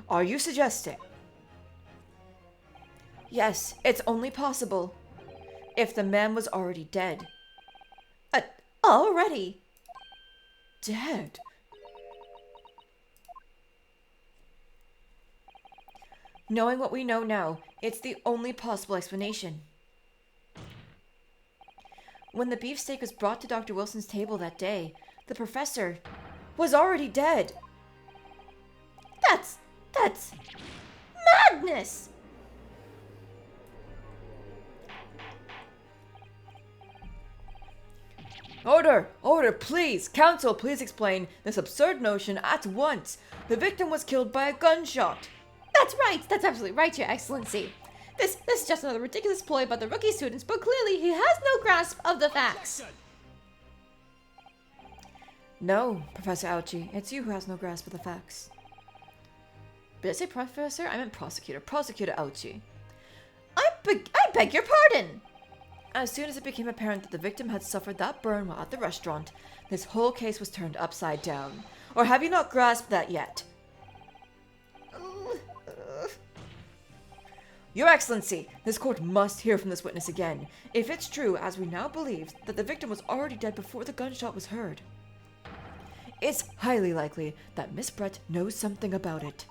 are you suggesting? Yes, it's only possible if the man was already dead. Already? Dead? Knowing what we know now, it's the only possible explanation. When the beefsteak was brought to Dr. Wilson's table that day, the professor was already dead. That's madness! Order! Order, please! Counsel, please explain this absurd notion at once. The victim was killed by a gunshot. That's right! That's absolutely right, Your Excellency. This is just another ridiculous ploy by the rookie students, but clearly he has no grasp of the facts. No, Professor Ouchie, it's you who has no grasp of the facts. Did I say professor? I meant prosecutor. Prosecutor Ouchie. I beg your pardon! As soon as it became apparent that the victim had suffered that burn while at the restaurant, this whole case was turned upside down. Or have you not grasped that yet? Your Excellency, this court must hear from this witness again. If it's true, as we now believe, that the victim was already dead before the gunshot was heard, it's highly likely that Miss Brett knows something about it.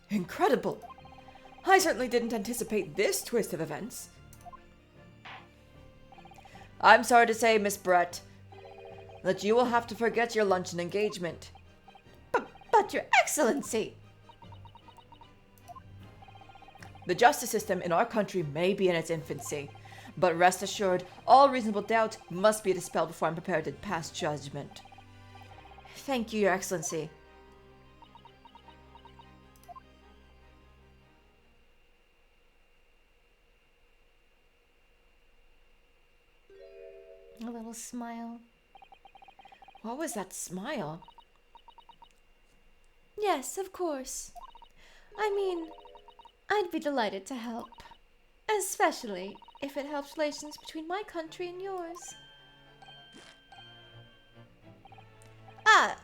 Incredible! I certainly didn't anticipate this twist of events. I'm sorry to say, Miss Brett, that you will have to forget your luncheon engagement. But Your Excellency! The justice system in our country may be in its infancy, but rest assured, all reasonable doubt must be dispelled before I'm prepared to pass judgment. Thank you, Your Excellency. A little smile. What was that smile? Yes, of course. I mean, I'd be delighted to help. Especially if it helps relations between my country and yours. Ah,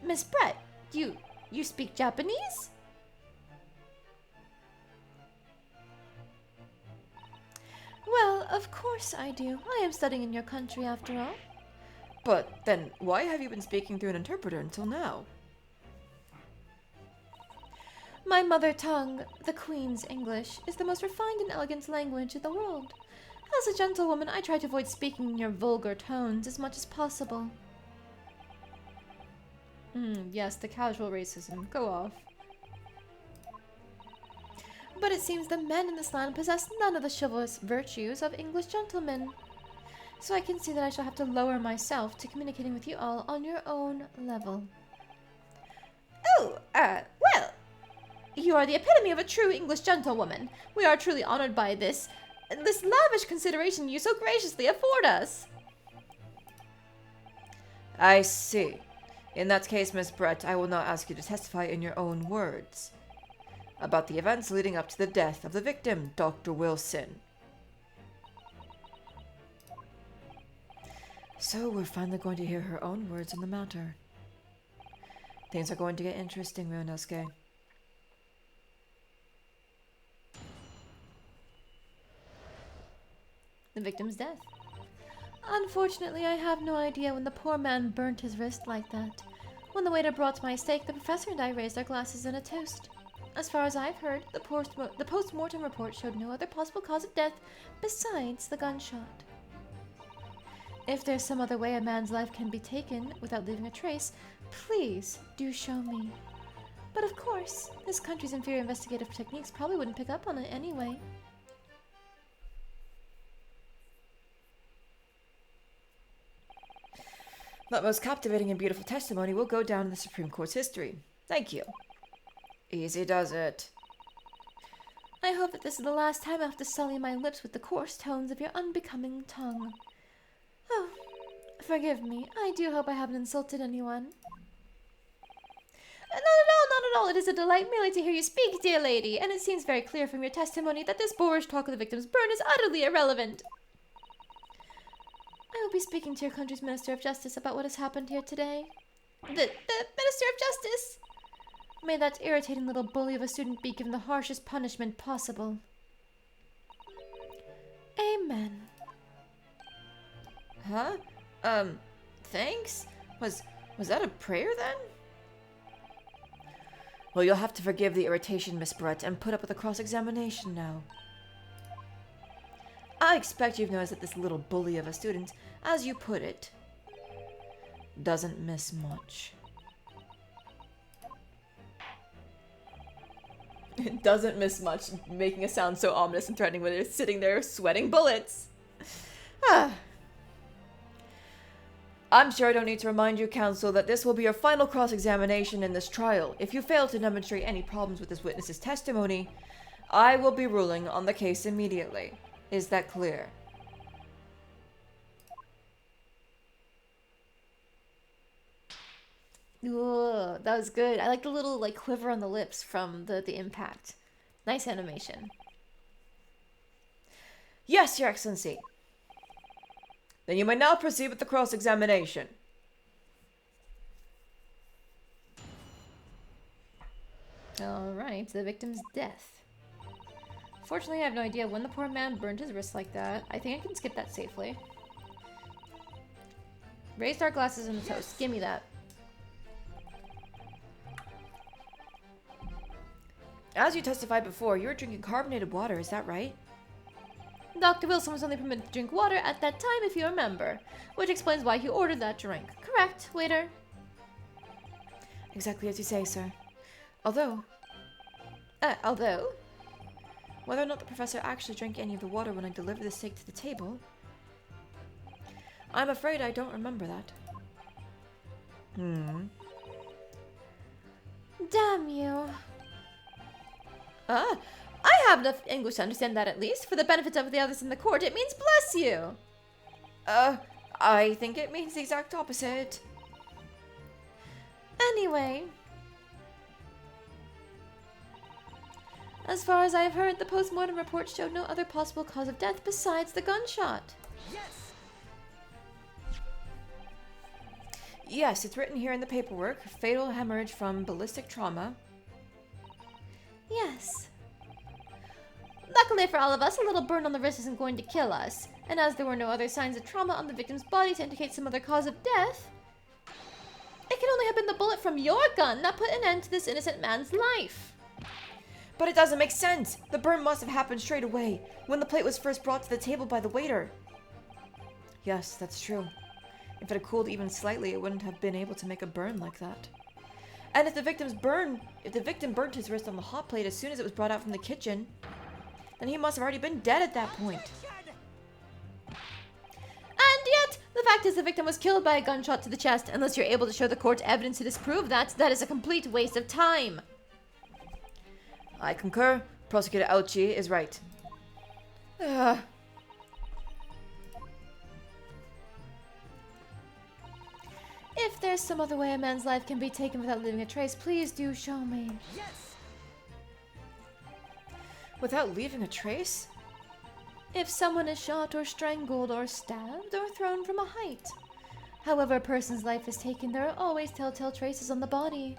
Miss Brett, you speak Japanese? Well, of course I do. I am studying in your country after all. But then, why have you been speaking through an interpreter until now? My mother tongue, the Queen's English, is the most refined and elegant language in the world. As a gentlewoman, I try to avoid speaking in your vulgar tones as much as possible. Yes, the casual racism. Go off. But it seems the men in this land possess none of the chivalrous virtues of English gentlemen. So I can see that I shall have to lower myself to communicating with you all on your own level. Oh, well, you are the epitome of a true English gentlewoman. We are truly honored by this lavish consideration you so graciously afford us. I see. In that case, Miss Brett, I will now ask you to testify in your own words about the events leading up to the death of the victim, Dr. Wilson. So we're finally going to hear her own words on the matter. Things are going to get interesting, Ryunosuke. The victim's death. Unfortunately, I have no idea when the poor man burnt his wrist like that. When the waiter brought my steak, the professor and I raised our glasses in a toast. As far as I've heard, the post-mortem report showed no other possible cause of death besides the gunshot. If there's some other way a man's life can be taken without leaving a trace, please do show me. But of course, this country's inferior investigative techniques probably wouldn't pick up on it anyway. That most captivating and beautiful testimony will go down in the Supreme Court's history. Thank you. Easy does it. I hope that this is the last time I have to sully my lips with the coarse tones of your unbecoming tongue. Oh, forgive me. I do hope I haven't insulted anyone. Not at all, not at all. It is a delight merely to hear you speak, dear lady, and it seems very clear from your testimony that this boorish talk of the victim's burn is utterly irrelevant. I will be speaking to your country's Minister of Justice about what has happened here today. The Minister of Justice? May that irritating little bully of a student be given the harshest punishment possible. Amen. Huh? Thanks? Was that a prayer then? Well, you'll have to forgive the irritation, Miss Brett, and put up with a cross-examination now. I expect you've noticed that this little bully of a student, as you put it, doesn't miss much. It doesn't miss much, making it sound so ominous and threatening when they're sitting there sweating bullets. I'm sure I don't need to remind you, counsel, that this will be your final cross-examination in this trial. If you fail to demonstrate any problems with this witness's testimony, I will be ruling on the case immediately. Is that clear? Ooh, that was good. I like the little quiver on the lips from the impact. Nice animation. Yes, Your Excellency. Then you may now proceed with the cross-examination. Alright, the victim's death. Fortunately, I have no idea when the poor man burned his wrist like that. I think I can skip that safely. Raised our glasses in the toast. Give me that. As you testified before, you were drinking carbonated water, is that right? Dr. Wilson was only permitted to drink water at that time, if you remember, which explains why he ordered that drink. Correct, waiter? Exactly as you say, sir. Although, Although? whether or not the professor actually drank any of the water when I delivered the steak to the table, I'm afraid I don't remember that. Damn you. I have enough English to understand that at least. For the benefit of the others in the court, it means bless you. I think it means the exact opposite. Anyway. As far as I've heard, the post-mortem report showed no other possible cause of death besides the gunshot. Yes! Yes, it's written here in the paperwork. Fatal hemorrhage from ballistic trauma. Yes. Luckily for all of us, a little burn on the wrist isn't going to kill us. And as there were no other signs of trauma on the victim's body to indicate some other cause of death, it can only have been the bullet from your gun that put an end to this innocent man's life. But it doesn't make sense! The burn must have happened straight away, when the plate was first brought to the table by the waiter. Yes, that's true. If it had cooled even slightly, it wouldn't have been able to make a burn like that. And if the victim burnt his wrist on the hot plate as soon as it was brought out from the kitchen, then he must have already been dead at that point. And yet, the fact is the victim was killed by a gunshot to the chest. Unless you're able to show the court evidence to disprove that, that is a complete waste of time. I concur. Prosecutor Alchi is right. If there's some other way a man's life can be taken without leaving a trace, please do show me. Yes! Without leaving a trace? If someone is shot or strangled or stabbed or thrown from a height. However a person's life is taken, there are always telltale traces on the body.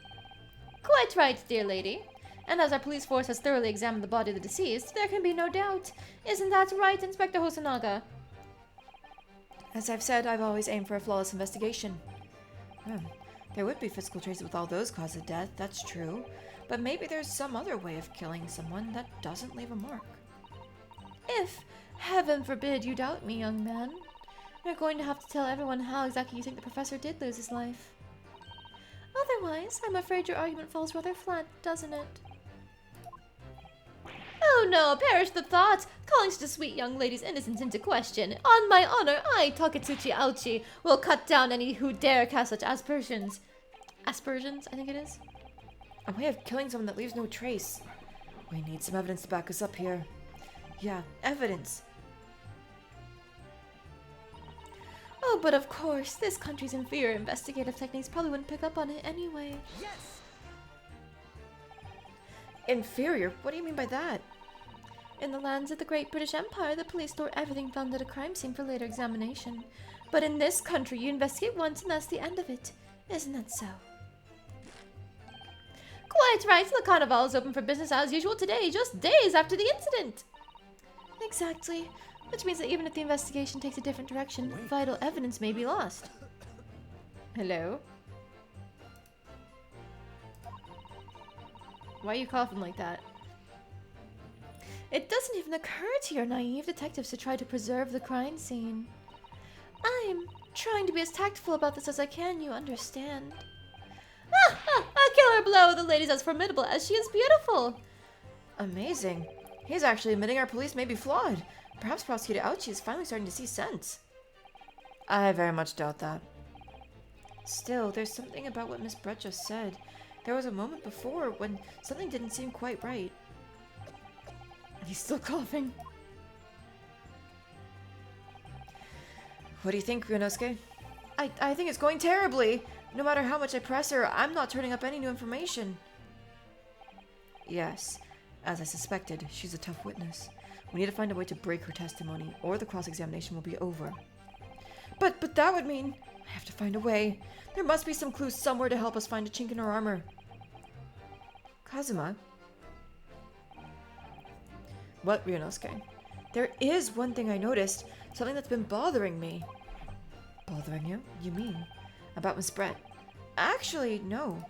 Quite right, dear lady. And as our police force has thoroughly examined the body of the deceased, there can be no doubt. Isn't that right, Inspector Hosonaga? As I've said, I've always aimed for a flawless investigation. There would be physical traces with all those causes of death, that's true. But maybe there's some other way of killing someone that doesn't leave a mark. If, heaven forbid, you doubt me, young man, you're going to have to tell everyone how exactly you think the professor did lose his life. Otherwise, I'm afraid your argument falls rather flat, doesn't it? Oh no, perish the thought! Calling such a sweet young lady's innocence into question. On my honor, I, Takatsuchi Auchi, will cut down any who dare cast such aspersions. Aspersions, I think it is. A way of killing someone that leaves no trace. We need some evidence to back us up here. Yeah, evidence. Oh, but of course, this country's inferior investigative techniques probably wouldn't pick up on it anyway. Yes! Inferior? What do you mean by that? In the lands of the Great British Empire, the police store everything found at a crime scene for later examination. But in this country, you investigate once and that's the end of it. Isn't that so? Quite right. The carnival is open for business as usual today, just days after the incident. Exactly. Which means that even if the investigation takes a different direction, vital evidence may be lost. Hello? Why are you coughing like that? It doesn't even occur to your naive detectives to try to preserve the crime scene. I'm trying to be as tactful about this as I can, you understand. A killer blow! The lady's as formidable as she is beautiful! Amazing. He's actually admitting our police may be flawed. Perhaps Prosecutor Auchi is finally starting to see sense. I very much doubt that. Still, there's something about what Miss Brett just said. There was a moment before when something didn't seem quite right. He's still coughing. What do you think, Ryunosuke? I think it's going terribly. No matter how much I press her, I'm not turning up any new information. Yes, as I suspected, she's a tough witness. We need to find a way to break her testimony, or the cross-examination will be over. But that would mean I have to find a way. There must be some clue somewhere to help us find a chink in her armor. Kazuma? What, Ryunosuke? There is one thing I noticed. Something that's been bothering me. Bothering you? You mean? About Miss Brett? Actually, no.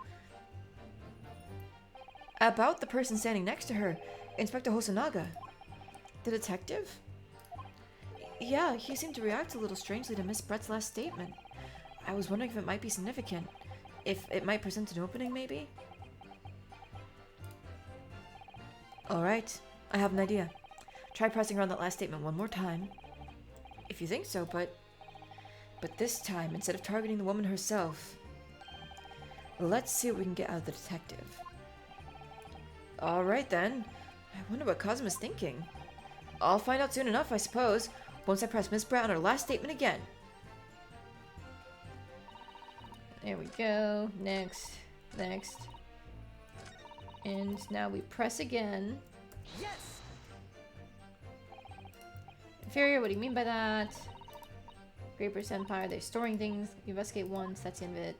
About the person standing next to her. Inspector Hosonaga. The detective? Yeah, he seemed to react a little strangely to Miss Brett's last statement. I was wondering if it might be significant. If it might present an opening, maybe? Alright, I have an idea. Try pressing around that last statement one more time. If you think so, but this time, instead of targeting the woman herself, let's see what we can get out of the detective. Alright then. I wonder what Cosmo's thinking. I'll find out soon enough, I suppose, once I press Miss Brett on her last statement again. There we go. Next. Next. And now we press again. Yes! Inferior, what do you mean by that? Great British Empire, they're storing things. You investigate once, that's the end of it.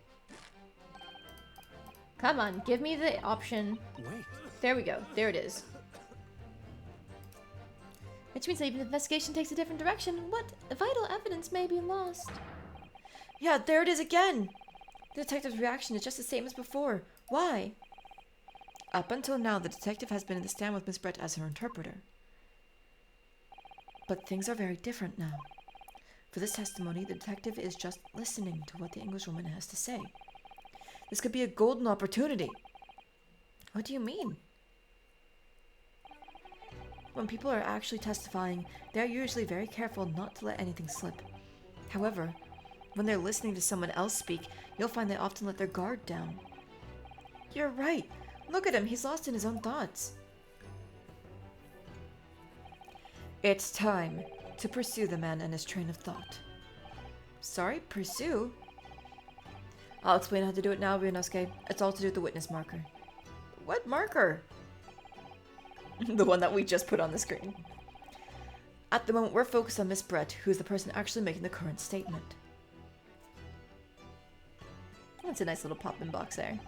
Come on, give me the option. Wait. There we go. There it is. Which means that even if the investigation takes a different direction, what vital evidence may be lost? Yeah, there it is again! The detective's reaction is just the same as before. Why? Up until now, the detective has been in the stand with Miss Brett as her interpreter. But things are very different now. For this testimony, the detective is just listening to what the Englishwoman has to say. This could be a golden opportunity. What do you mean? When people are actually testifying, they're usually very careful not to let anything slip. However, when they're listening to someone else speak, you'll find they often let their guard down. You're right. Look at him. He's lost in his own thoughts. It's time to pursue the man and his train of thought. Sorry, pursue? I'll explain how to do it now, Ryunosuke. It's all to do with the witness marker. What marker? The one that we just put on the screen. At the moment, we're focused on Miss Brett, who is the person actually making the current statement. That's a nice little pop-in box there.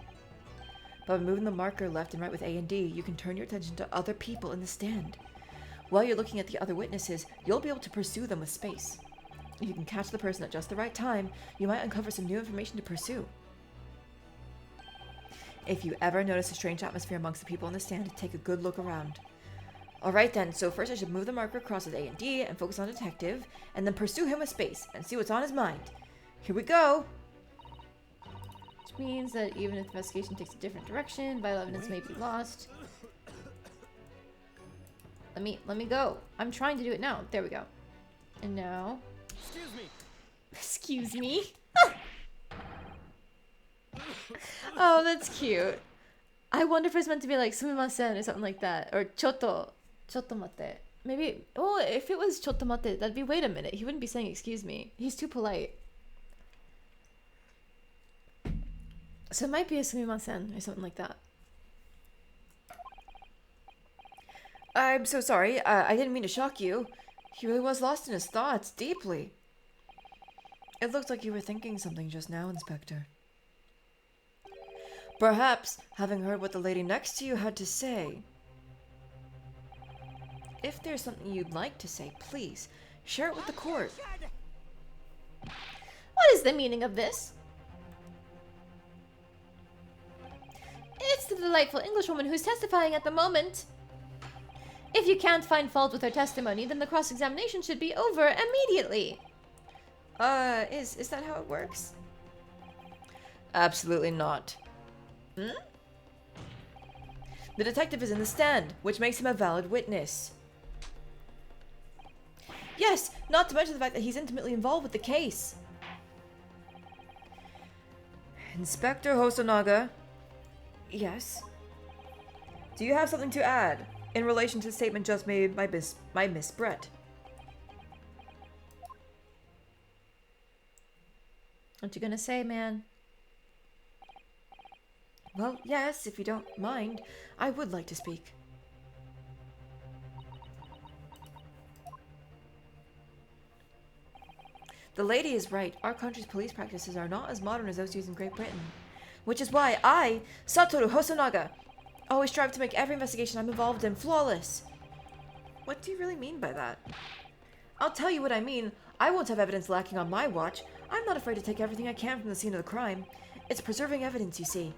By moving the marker left and right with A and D, you can turn your attention to other people in the stand. While you're looking at the other witnesses, you'll be able to pursue them with space. If you can catch the person at just the right time, you might uncover some new information to pursue. If you ever notice a strange atmosphere amongst the people in the stand, take a good look around. Alright then, so first I should move the marker across with A and D and focus on detective, and then pursue him with space and see what's on his mind. Here we go! Which means that even if the investigation takes a different direction, vital evidence may be lost. Let me go. I'm trying to do it now. There we go. And now... Excuse me. Excuse me? Oh, that's cute. I wonder if it's meant to be like sumimasen or something like that. Or chotto mate. Maybe, oh, if it was chotto mate, that'd be wait a minute. He wouldn't be saying excuse me. He's too polite. So it might be a sumimasen or something like that. I'm so sorry. I didn't mean to shock you. He really was lost in his thoughts, deeply. It looked like you were thinking something just now, Inspector. Perhaps, having heard what the lady next to you had to say. If there's something you'd like to say, please, share it with the court. What is the meaning of this? It's the delightful Englishwoman who's testifying at the moment. If you can't find fault with her testimony, then the cross-examination should be over immediately. Is that how it works? Absolutely not. Hmm? The detective is in the stand, which makes him a valid witness. Yes, not to mention the fact that he's intimately involved with the case. Inspector Hosonaga. Yes? Do you have something to add in relation to the statement just made by Miss Brett? What you gonna say, man? Well, yes, if you don't mind. I would like to speak. The lady is right. Our country's police practices are not as modern as those used in Great Britain. Which is why I, Satoru Hosonaga, always strive to make every investigation I'm involved in flawless. What do you really mean by that? I'll tell you what I mean. I won't have evidence lacking on my watch. I'm not afraid to take everything I can from the scene of the crime. It's preserving evidence, you see.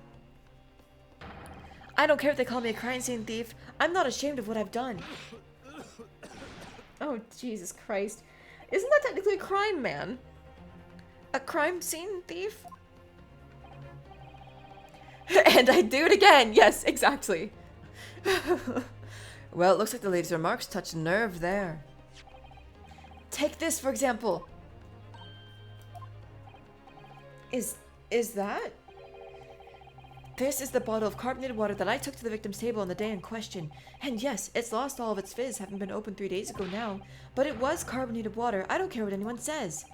I don't care if they call me a crime scene thief. I'm not ashamed of what I've done. Oh, Jesus Christ. Isn't that technically a crime, man? A crime scene thief? And I do it again. Yes, exactly. Well, it looks like the lady's remarks touched a nerve there. Take this, for example. Is that? This is the bottle of carbonated water that I took to the victim's table on the day in question. And yes, it's lost all of its fizz, having been opened 3 days ago now. But it was carbonated water. I don't care what anyone says.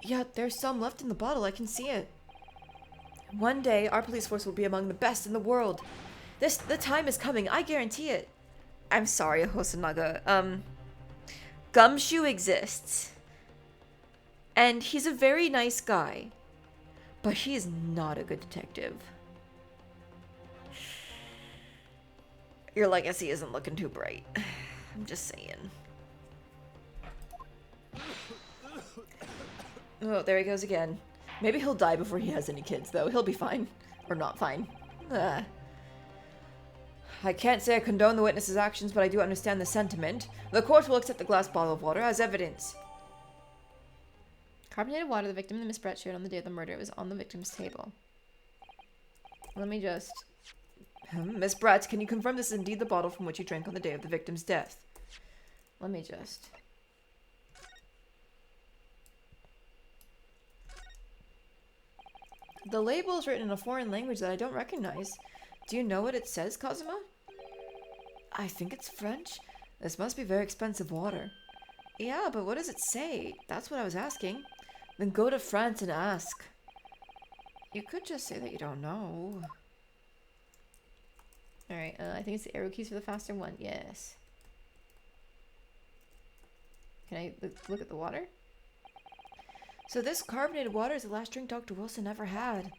Yeah, there's some left in the bottle. I can see it. One day, our police force will be among the best in the world. The time is coming. I guarantee it. I'm sorry, Hosonaga. Gumshoe exists. And he's a very nice guy. But he is not a good detective. Your legacy isn't looking too bright. I'm just saying. Oh, there he goes again. Maybe he'll die before he has any kids, though. He'll be fine. Or not fine. I can't say I condone the witness's actions, but I do understand the sentiment. The court will accept the glass bottle of water as evidence. Carbonated water the victim and Miss Brett shared on the day of the murder. It was on the victim's table. Let me just... Miss Brett, can you confirm this is indeed the bottle from which you drank on the day of the victim's death? Let me just... The label is written in a foreign language that I don't recognize. Do you know what it says, Kazuma? I think it's French. This must be very expensive water. Yeah, but what does it say? That's what I was asking. Then go to France and ask. You could just say that you don't know. Alright, I think it's the arrow keys for the faster one. Yes. Can I look at the water? So this carbonated water is the last drink Dr. Wilson ever had.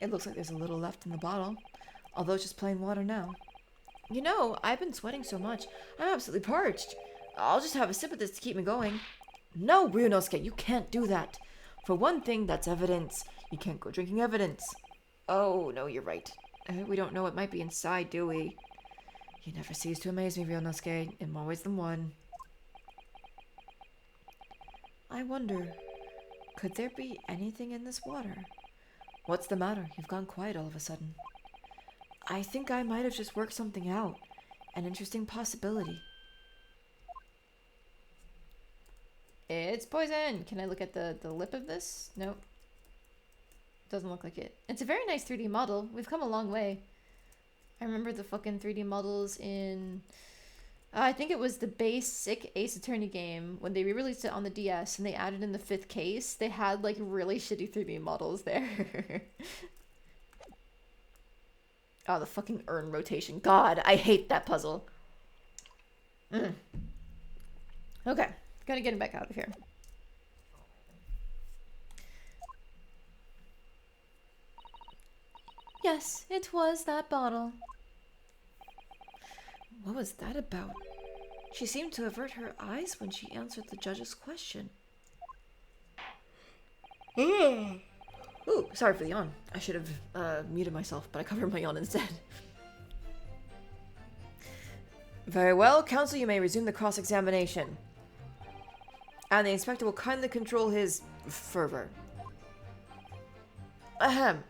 It looks like there's a little left in the bottle. Although it's just plain water now. You know, I've been sweating so much. I'm absolutely parched. I'll just have a sip of this to keep me going. No, Ryunosuke, you can't do that. For one thing, that's evidence. You can't go drinking evidence. Oh, no, you're right. We don't know what might be inside, do we? You never cease to amaze me, Ryunosuke, in more ways than one. I wonder, could there be anything in this water? What's the matter? You've gone quiet all of a sudden. I think I might have just worked something out. An interesting possibility. It's poison! Can I look at the lip of this? Nope. Doesn't look like it. It's a very nice 3D model. We've come a long way. I remember the fucking 3D models in... I think it was the basic Ace Attorney game. When they re-released it on the DS and they added in the 5th case, they had like really shitty 3D models there. Oh, the fucking urn rotation. God, I hate that puzzle. Okay. Gotta get him back out of here. Yes, it was that bottle. What was that about? She seemed to avert her eyes when she answered the judge's question. Ooh, sorry for the yawn. I should have muted myself, but I covered my yawn instead. Very well, counsel, you may resume the cross-examination. And the inspector will kindly control his fervor. Ahem.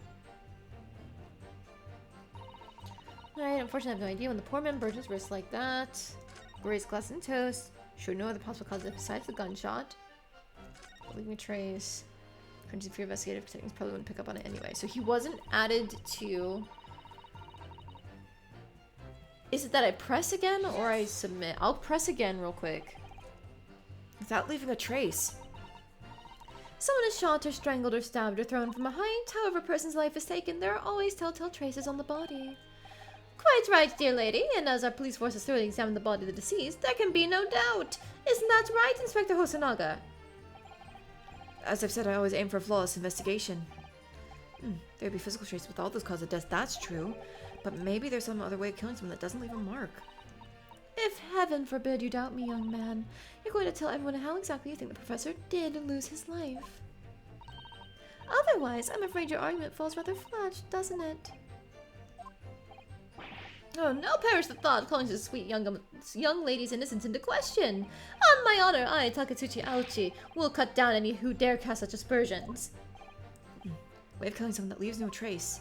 Alright, unfortunately I have no idea when the poor man burned his wrist like that. Grazed glass and toast. Showed no other possible cause besides the gunshot. Leaving a trace. Printed for your investigative techniques probably wouldn't pick up on it anyway. So he wasn't added to... Is it that I press again or I submit? I'll press again real quick. Without leaving a trace. Someone is shot or strangled or stabbed or thrown from behind. However a person's life is taken, there are always telltale traces on the body. Quite right, dear lady, and as our police force has thoroughly examined the body of the deceased, there can be no doubt. Isn't that right, Inspector Hosonaga? As I've said, I always aim for a flawless investigation. There'd be physical traces with all those causes of death, that's true. But maybe there's some other way of killing someone that doesn't leave a mark. If heaven forbid you doubt me, young man, you're going to tell everyone how exactly you think the professor did lose his life. Otherwise, I'm afraid your argument falls rather flat, doesn't it? Oh, now perish the thought of calling this sweet young lady's innocence into question. On my honor, I, Takatsuchi Aochi, will cut down any who dare cast such aspersions. Way of killing someone that leaves no trace.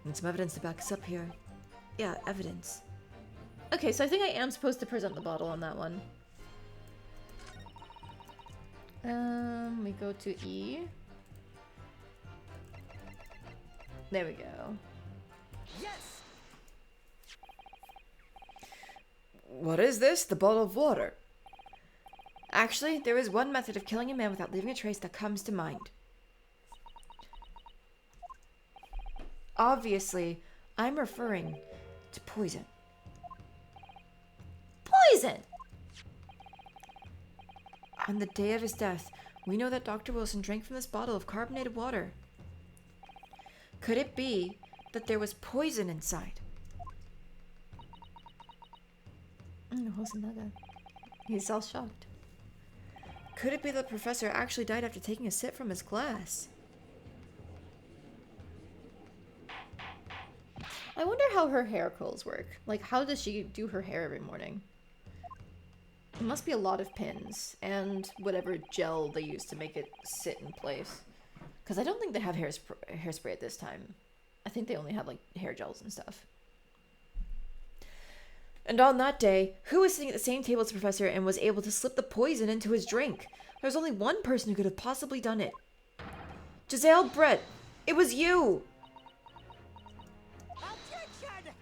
Need some evidence to back us up here. Yeah, evidence. Okay, so I think I am supposed to present the bottle on that one. We go to E. There we go. Yes! What is this? The bottle of water. Actually, there is one method of killing a man without leaving a trace that comes to mind. Obviously, I'm referring to poison. Poison! On the day of his death, we know that Dr. Wilson drank from this bottle of carbonated water. Could it be that there was poison inside? He's all shocked. Could it be that the professor actually died after taking a sip from his glass? I wonder how her hair curls work. Like, how does she do her hair every morning? It must be a lot of pins and whatever gel they use to make it sit in place. Because I don't think they have hairspray at this time. I think they only have, like, hair gels and stuff. And on that day, who was sitting at the same table as the professor and was able to slip the poison into his drink? There was only one person who could have possibly done it. Giselle Brett, it was you! Objection!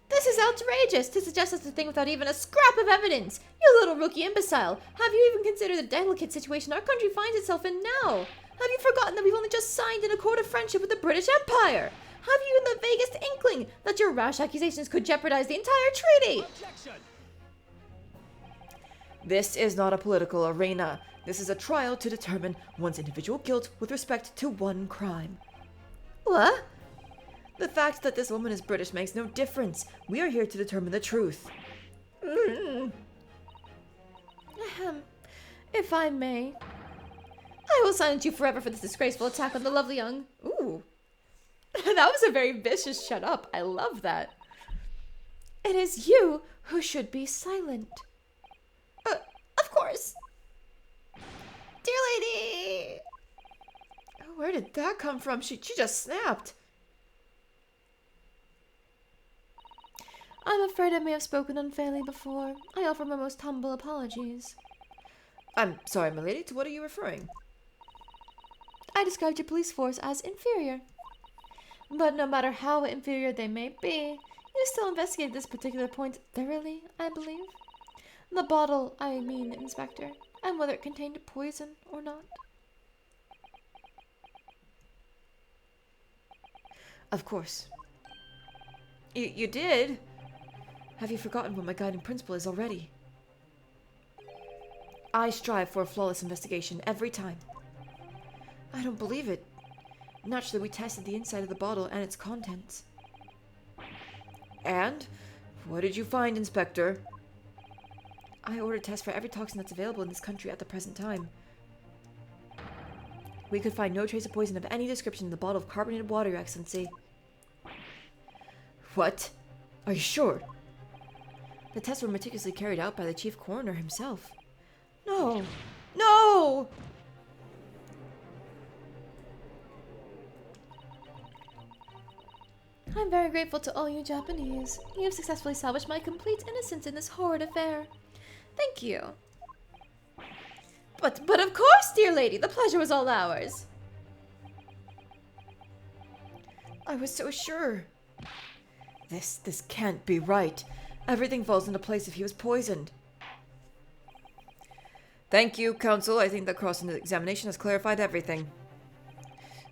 This is outrageous to suggest such a thing without even a scrap of evidence! You little rookie imbecile! Have you even considered the delicate situation our country finds itself in now? Have you forgotten that we've only just signed an accord of friendship with the British Empire? Have you the vaguest inkling that your rash accusations could jeopardize the entire treaty? Objection! This is not a political arena. This is a trial to determine one's individual guilt with respect to one crime. What? The fact that this woman is British makes no difference. We are here to determine the truth. If I may, I will silence you forever for this disgraceful attack on the lovely young. Ooh. That was a very vicious shut up. I love that. It is you who should be silent. Of course. Dear lady! Oh, where did that come from? She just snapped. I'm afraid I may have spoken unfairly before. I offer my most humble apologies. I'm sorry, milady, to what are you referring? I described your police force as inferior. But no matter how inferior they may be, you still investigated this particular point thoroughly, I believe. The bottle, I mean, Inspector, and whether it contained poison or not. Of course. You did? Have you forgotten what my guiding principle is already? I strive for a flawless investigation every time. I don't believe it. Naturally, we tested the inside of the bottle and its contents. And? What did you find, Inspector? I ordered tests for every toxin that's available in this country at the present time. We could find no trace of poison of any description in the bottle of carbonated water, Your Excellency. What? Are you sure? The tests were meticulously carried out by the chief coroner himself. No! No! I'm very grateful to all you Japanese. You have successfully salvaged my complete innocence in this horrid affair. Thank you. But of course, dear lady, the pleasure was all ours. I was so sure. This can't be right. Everything falls into place if he was poisoned. Thank you, counsel. I think that cross-examination has clarified everything.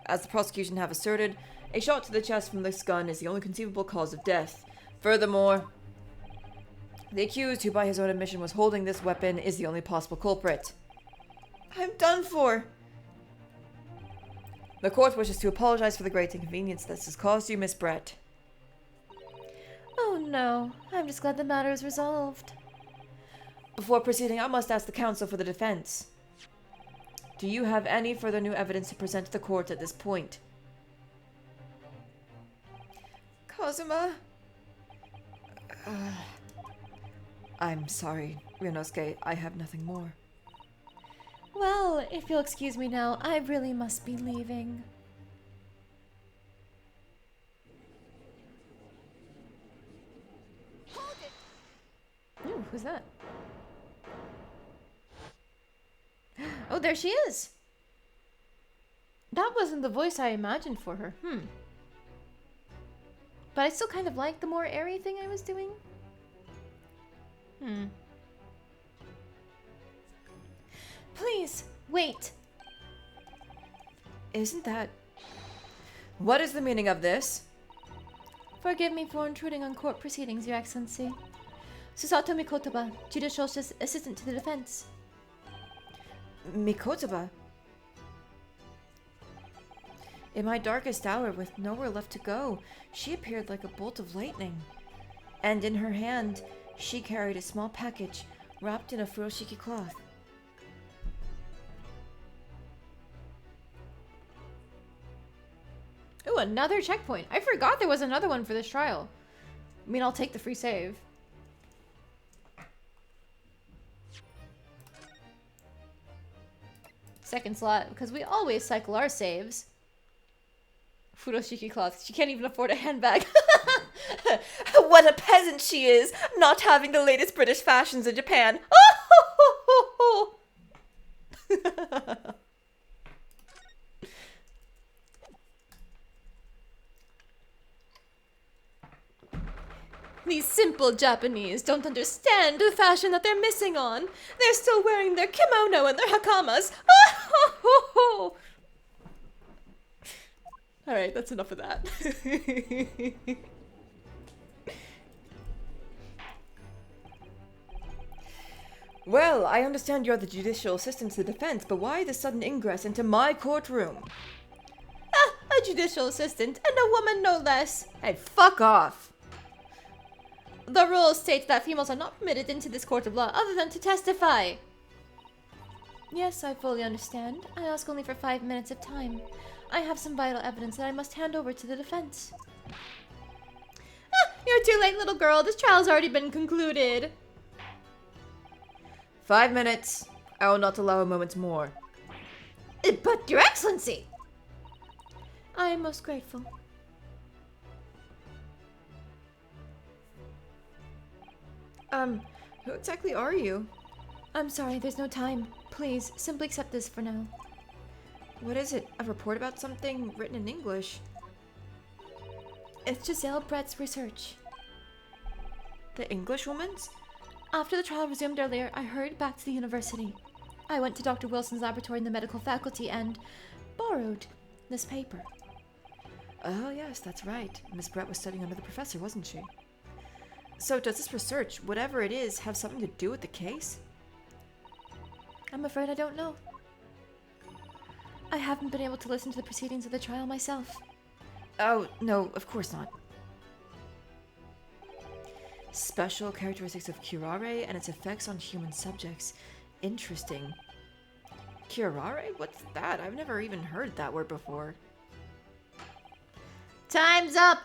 As the prosecution have asserted, a shot to the chest from this gun is the only conceivable cause of death. Furthermore, the accused, who by his own admission was holding this weapon, is the only possible culprit. I'm done for. The court wishes to apologize for the great inconvenience this has caused you, Miss Brett. Oh no, I'm just glad the matter is resolved. Before proceeding, I must ask the counsel for the defense. Do you have any further new evidence to present to the court at this point? Kazuma, I'm sorry, Ryunosuke. I have nothing more. Well, if you'll excuse me now, I really must be leaving. Hold it! Ooh, who's that? Oh, there she is! That wasn't the voice I imagined for her. But I still kind of like the more airy thing I was doing. Please, wait. Isn't that... What is the meaning of this? Forgive me for intruding on court proceedings, Your Excellency. Susato Mikotoba, Judicial Assistant to the Defense. Mikotoba? In my darkest hour, with nowhere left to go, she appeared like a bolt of lightning. And in her hand, she carried a small package wrapped in a furoshiki cloth. Ooh, another checkpoint. I forgot there was another one for this trial. I mean, I'll take the free save. Second slot, because we always cycle our saves. Furoshiki cloth. She can't even afford a handbag. What a peasant she is, not having the latest British fashions in Japan. These simple Japanese don't understand the fashion that they're missing on. They're still wearing their kimono and their hakamas. Alright, that's enough of that. Well, I understand you're the judicial assistant to the defense, but why the sudden ingress into my courtroom? A judicial assistant, and a woman no less. Hey, fuck off! The rules state that females are not permitted into this court of law other than to testify. Yes, I fully understand. I ask only for 5 minutes of time. I have some vital evidence that I must hand over to the defense. You're too late, little girl. This trial's already been concluded. 5 minutes. I will not allow a moment more. But, Your Excellency! I am most grateful. Who exactly are you? I'm sorry, there's no time. Please, simply accept this for now. What is it? A report about something written in English? It's Giselle Brett's research. The Englishwoman's? After the trial resumed earlier, I hurried back to the university. I went to Dr. Wilson's laboratory in the medical faculty and borrowed this paper. Oh yes, that's right. Miss Brett was studying under the professor, wasn't she? So does this research, whatever it is, have something to do with the case? I'm afraid I don't know. I haven't been able to listen to the proceedings of the trial myself. Oh, no, of course not. Special characteristics of curare and its effects on human subjects. Interesting. Curare? What's that? I've never even heard that word before. Time's up!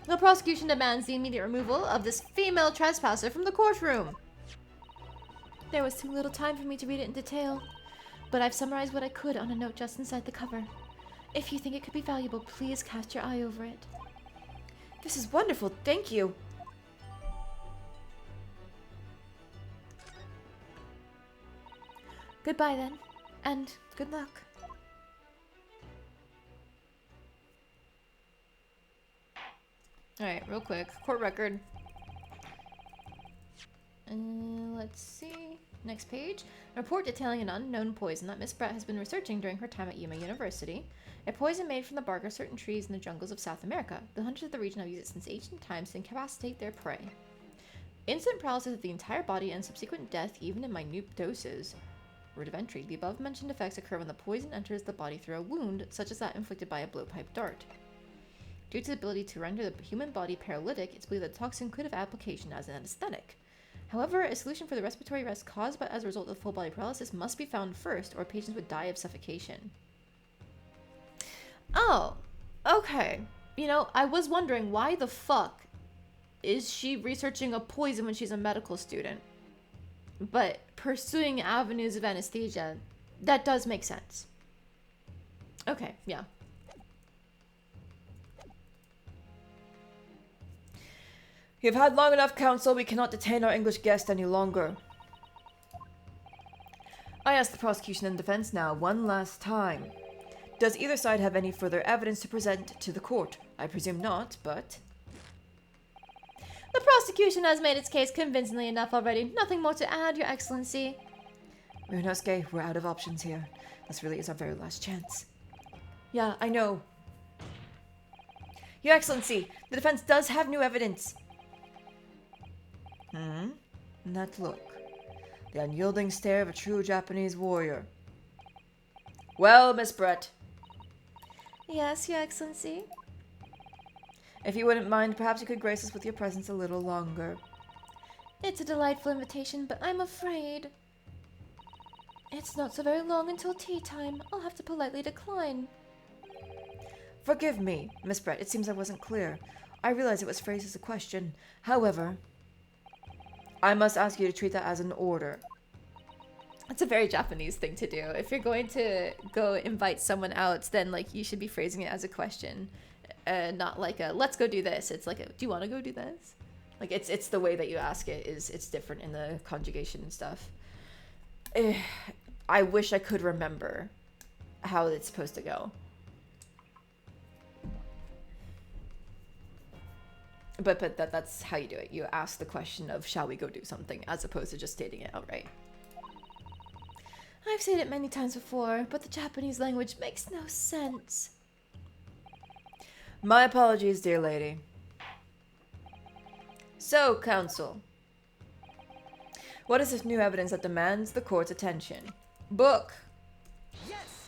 The prosecution demands the immediate removal of this female trespasser from the courtroom. There was too little time for me to read it in detail, but I've summarized what I could on a note just inside the cover. If you think it could be valuable, please cast your eye over it. This is wonderful, thank you. Goodbye then, and good luck. Alright, real quick. Court record. Let's see. Next page. A report detailing an unknown poison that Miss Brett has been researching during her time at Yuma University. A poison made from the bark of certain trees in the jungles of South America. The hunters of the region have used it since ancient times to incapacitate their prey. Instant paralysis of the entire body and subsequent death even in minute doses. Word of entry. The above-mentioned effects occur when the poison enters the body through a wound, such as that inflicted by a blowpipe dart. Due to the ability to render the human body paralytic, it's believed that the toxin could have application as an anesthetic. However, a solution for the respiratory arrest caused as a result of full body paralysis must be found first, or patients would die of suffocation. Oh, okay. You know, I was wondering why the fuck is she researching a poison when she's a medical student? But pursuing avenues of anesthesia, that does make sense. Okay, yeah. You've had long enough, Counsel. We cannot detain our English guest any longer. I ask the prosecution and defense now one last time. Does either side have any further evidence to present to the court? I presume not, but... The prosecution has made its case convincingly enough already. Nothing more to add, Your Excellency. Ryunosuke, we're out of options here. This really is our very last chance. Yeah, I know. Your Excellency, the defense does have new evidence. That look. The unyielding stare of a true Japanese warrior. Well, Miss Brett. Yes, Your Excellency. If you wouldn't mind, perhaps you could grace us with your presence a little longer. It's a delightful invitation, but I'm afraid it's not so very long until tea time. I'll have to politely decline. Forgive me, Miss Brett. It seems I wasn't clear. I realize it was phrased as a question. However, I must ask you to treat that as an order. It's a very Japanese thing to do. If you're going to go invite someone out, then like you should be phrasing it as a question, not like a "let's go do this." It's like a "do you want to go do this?" Like it's the way that you ask it is it's different in the conjugation and stuff. I wish I could remember how it's supposed to go. But that's how you do it. You ask the question of "shall we go do something?" as opposed to just stating it outright. I've said it many times before, but the Japanese language makes no sense. My apologies, dear lady. So, counsel, what is this new evidence that demands the court's attention? Book. Yes!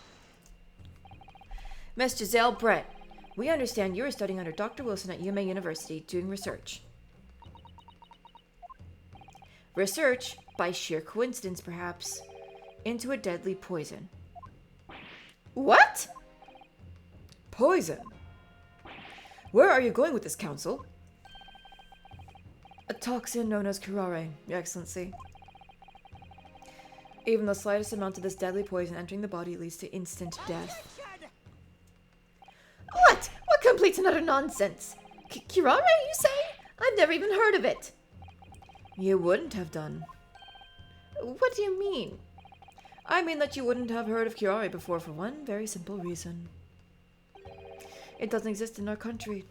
Miss Giselle Brett, we understand you are studying under Dr. Wilson at UMA University doing research. Research, by sheer coincidence perhaps, into a deadly poison. What? Poison? Where are you going with this, counsel? A toxin known as curare, Your Excellency. Even the slightest amount of this deadly poison entering the body leads to instant death. What? What complete and utter nonsense? Kirare, you say? I've never even heard of it. You wouldn't have done. What do you mean? I mean that you wouldn't have heard of curare before for one very simple reason. It doesn't exist in our country.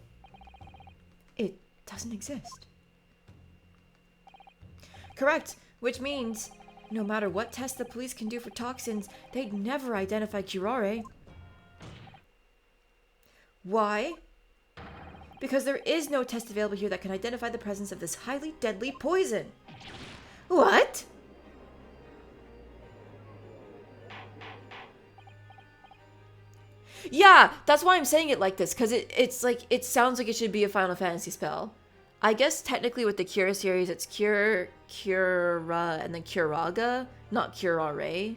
It doesn't exist. Correct, which means no matter what test the police can do for toxins, they'd never identify curare. Why? Because there is no test available here that can identify the presence of this highly deadly poison. What? Yeah, that's why I'm saying it like this, because it's like, it sounds like it should be a Final Fantasy spell. I guess technically with the Cura series, it's Cura, and then Curaga, not Curare.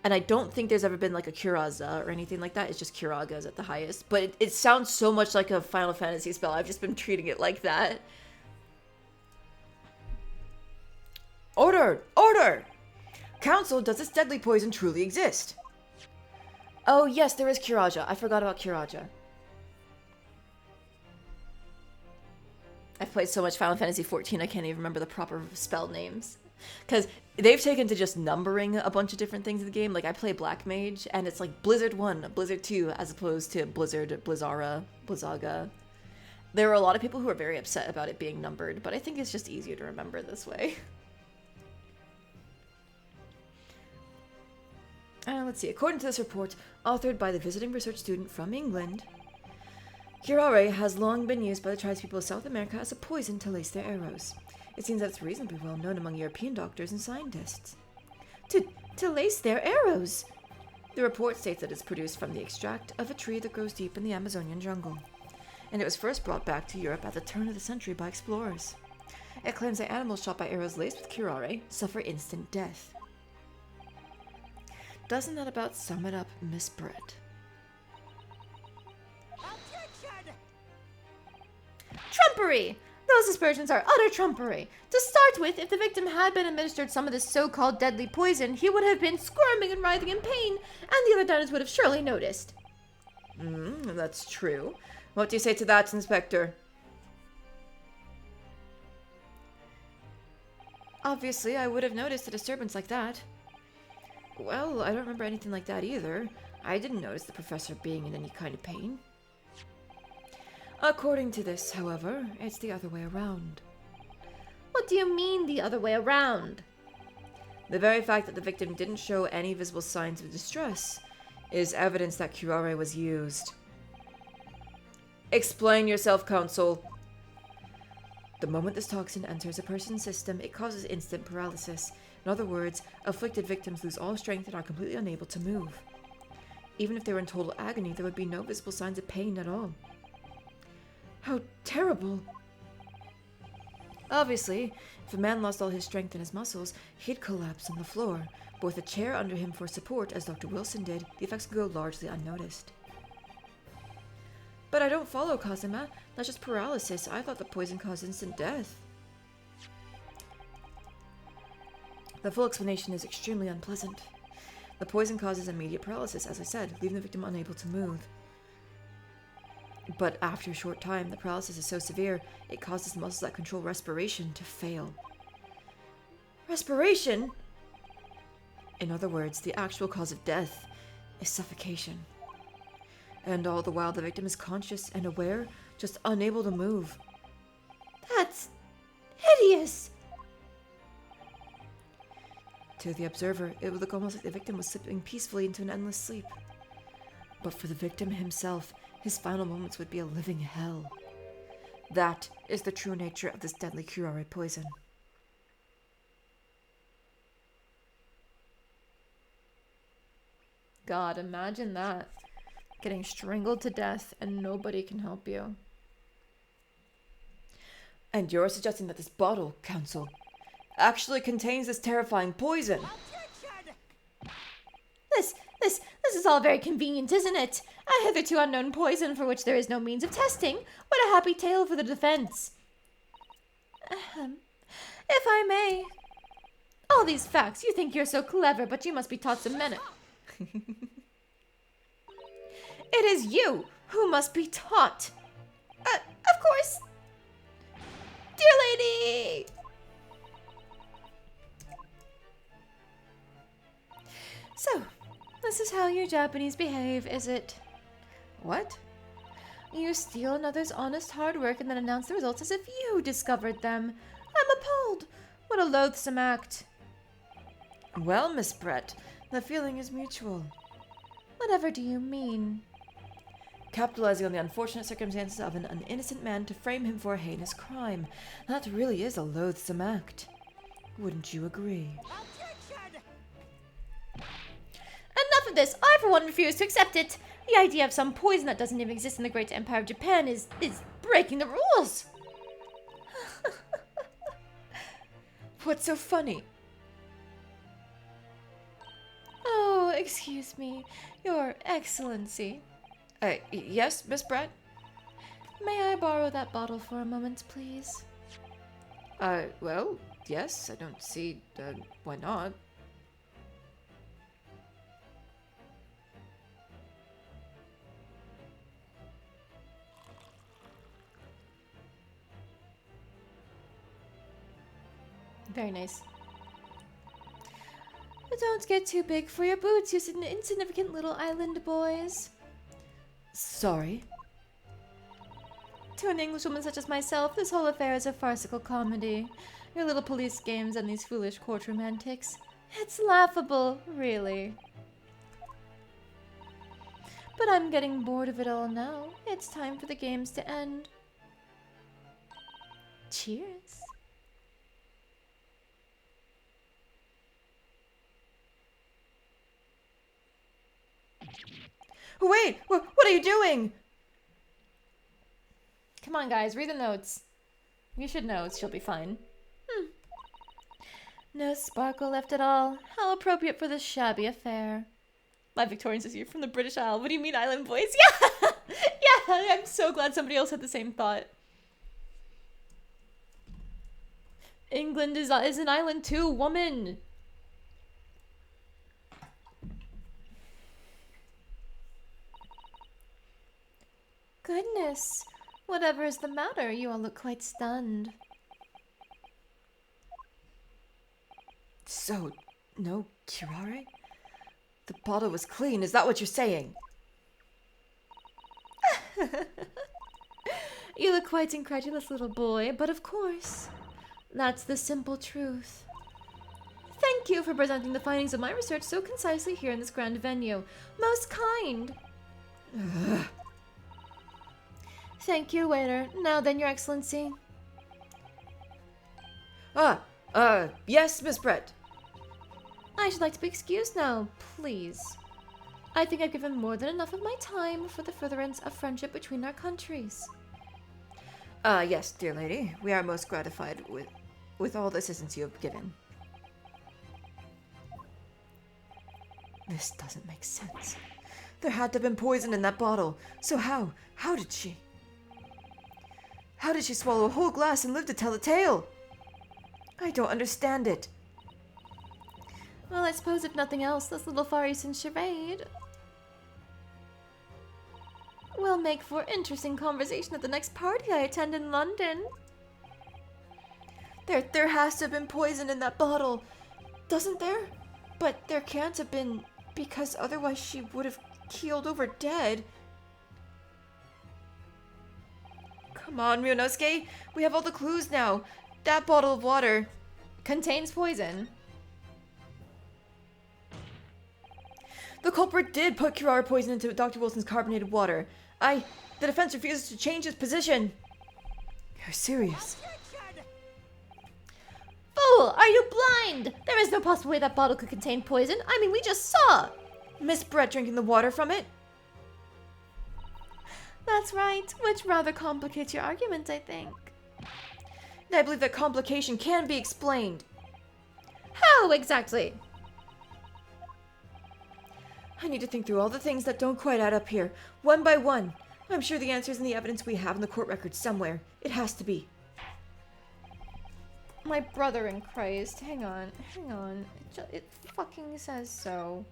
And I don't think there's ever been like a Curaza or anything like that. It's just Curaga's at the highest. But it sounds so much like a Final Fantasy spell. I've just been treating it like that. Order! Order! Counsel, does this deadly poison truly exist? Oh yes, there is Curaja. I forgot about Curaja. I've played so much Final Fantasy XIV, I can't even remember the proper spell names. Because they've taken to just numbering a bunch of different things in the game. Like, I play Black Mage, and it's like Blizzard 1, Blizzard 2, as opposed to Blizzard, Blizzara, Blizzaga. There are a lot of people who are very upset about it being numbered, but I think it's just easier to remember this way. Let's see. According to this report, authored by the visiting research student from England, curare has long been used by the tribespeople of South America as a poison to lace their arrows. It seems that it's reasonably well known among European doctors and scientists. To lace their arrows! The report states that it's produced from the extract of a tree that grows deep in the Amazonian jungle, and it was first brought back to Europe at the turn of the century by explorers. It claims that animals shot by arrows laced with curare suffer instant death. Doesn't that about sum it up, Miss Brett? Trumpery! Those aspersions are utter trumpery. To start with, if the victim had been administered some of this so-called deadly poison, he would have been squirming and writhing in pain, and the other diners would have surely noticed. That's true. What do you say to that, Inspector? Obviously, I would have noticed a disturbance like that. Well, I don't remember anything like that either. I didn't notice the professor being in any kind of pain. According to this, however, it's the other way around. What do you mean the other way around? The very fact that the victim didn't show any visible signs of distress is evidence that curare was used. Explain yourself, counsel. The moment this toxin enters a person's system, it causes instant paralysis. In other words, afflicted victims lose all strength and are completely unable to move. Even if they were in total agony, there would be no visible signs of pain at all. How terrible! Obviously, if a man lost all his strength in his muscles, he'd collapse on the floor. But with a chair under him for support, as Dr. Wilson did, the effects could go largely unnoticed. But I don't follow, Kazuma. That's just paralysis. I thought the poison caused instant death. The full explanation is extremely unpleasant. The poison causes immediate paralysis, as I said, leaving the victim unable to move. But after a short time, the paralysis is so severe, it causes the muscles that control respiration to fail. Respiration? In other words, the actual cause of death is suffocation. And all the while, the victim is conscious and aware, just unable to move. That's hideous! To the observer, it would look almost like the victim was slipping peacefully into an endless sleep. But for the victim himself, his final moments would be a living hell. That is the true nature of this deadly curare poison. God, imagine that. Getting strangled to death and nobody can help you. And you're suggesting that this bottle, counsel, actually contains this terrifying poison? This is all very convenient, isn't it? A hitherto unknown poison for which there is no means of testing. What a happy tale for the defense. If I may. All these facts, you think you're so clever, but you must be taught some manners. It is you who must be taught. Of course. Dear lady! So, this is how you Japanese behave, is it? What? You steal another's honest hard work and then announce the results as if you discovered them. I'm appalled. What a loathsome act. Well, Miss Brett, the feeling is mutual. Whatever do you mean? Capitalizing on the unfortunate circumstances of an innocent man to frame him for a heinous crime. That really is a loathsome act. Wouldn't you agree? Enough of this! I, for one, refuse to accept it! The idea of some poison that doesn't even exist in the great empire of Japan is breaking the rules! What's so funny? Oh, excuse me, Your Excellency. Yes, Miss Brett? May I borrow that bottle for a moment, please? Well, yes, I don't see, why not? Very nice. But don't get too big for your boots, you insignificant little island boys. Sorry? To an Englishwoman such as myself, this whole affair is a farcical comedy. Your little police games and these foolish courtroom antics. It's laughable, really. But I'm getting bored of it all now. It's time for the games to end. Cheers. Wait! What are you doing? Come on, guys, read the notes. You should know, she'll be fine. No sparkle left at all. How appropriate for this shabby affair. My Victorian says you're from the British Isle. What do you mean, island boys? Yeah! Yeah, I'm so glad somebody else had the same thought. England is an island too, woman. Goodness, whatever is the matter? You all look quite stunned. So, no curare? The bottle was clean, is that what you're saying? You look quite incredulous, little boy, but of course, that's the simple truth. Thank you for presenting the findings of my research so concisely here in this grand venue. Most kind. Thank you, waiter. Now then, Your Excellency. Yes, Miss Brett. I should like to be excused now, please. I think I've given more than enough of my time for the furtherance of friendship between our countries. Yes, dear lady. We are most gratified with all the assistance you have given. This doesn't make sense. There had to have been poison in that bottle. So how? How did she? How did she swallow a whole glass and live to tell the tale? I don't understand it. Well, I suppose if nothing else, this little Far Eastern charade will make for interesting conversation at the next party I attend in London. There has to have been poison in that bottle, doesn't there? But there can't have been, because otherwise she would have keeled over dead. Come on, Ryunosuke. We have all the clues now. That bottle of water Contains poison. The culprit did put curare poison into Dr. Wilson's carbonated water. The defense refuses to change its position. You're serious. Fool! Are you blind? There is no possible way that bottle could contain poison. I mean, we just saw. Miss Brett drinking the water from it? That's right, which rather complicates your argument, I think. And I believe that complication can be explained. How exactly? I need to think through all the things that don't quite add up here, one by one. I'm sure the answer's in the evidence we have in the court records somewhere. It has to be. My brother in Christ. Hang on. It fucking says so.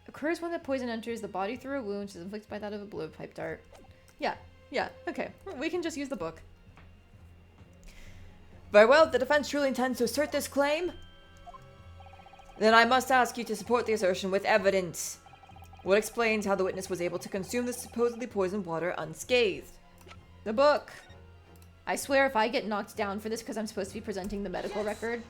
Occurs when the poison enters the body through a wound, which is inflicted by that of a blowpipe dart. Yeah, okay. We can just use the book. Very well, the defense truly intends to assert this claim. Then I must ask you to support the assertion with evidence. What explains how the witness was able to consume the supposedly poisoned water unscathed? The book. I swear if I get knocked down for this because I'm supposed to be presenting the medical record.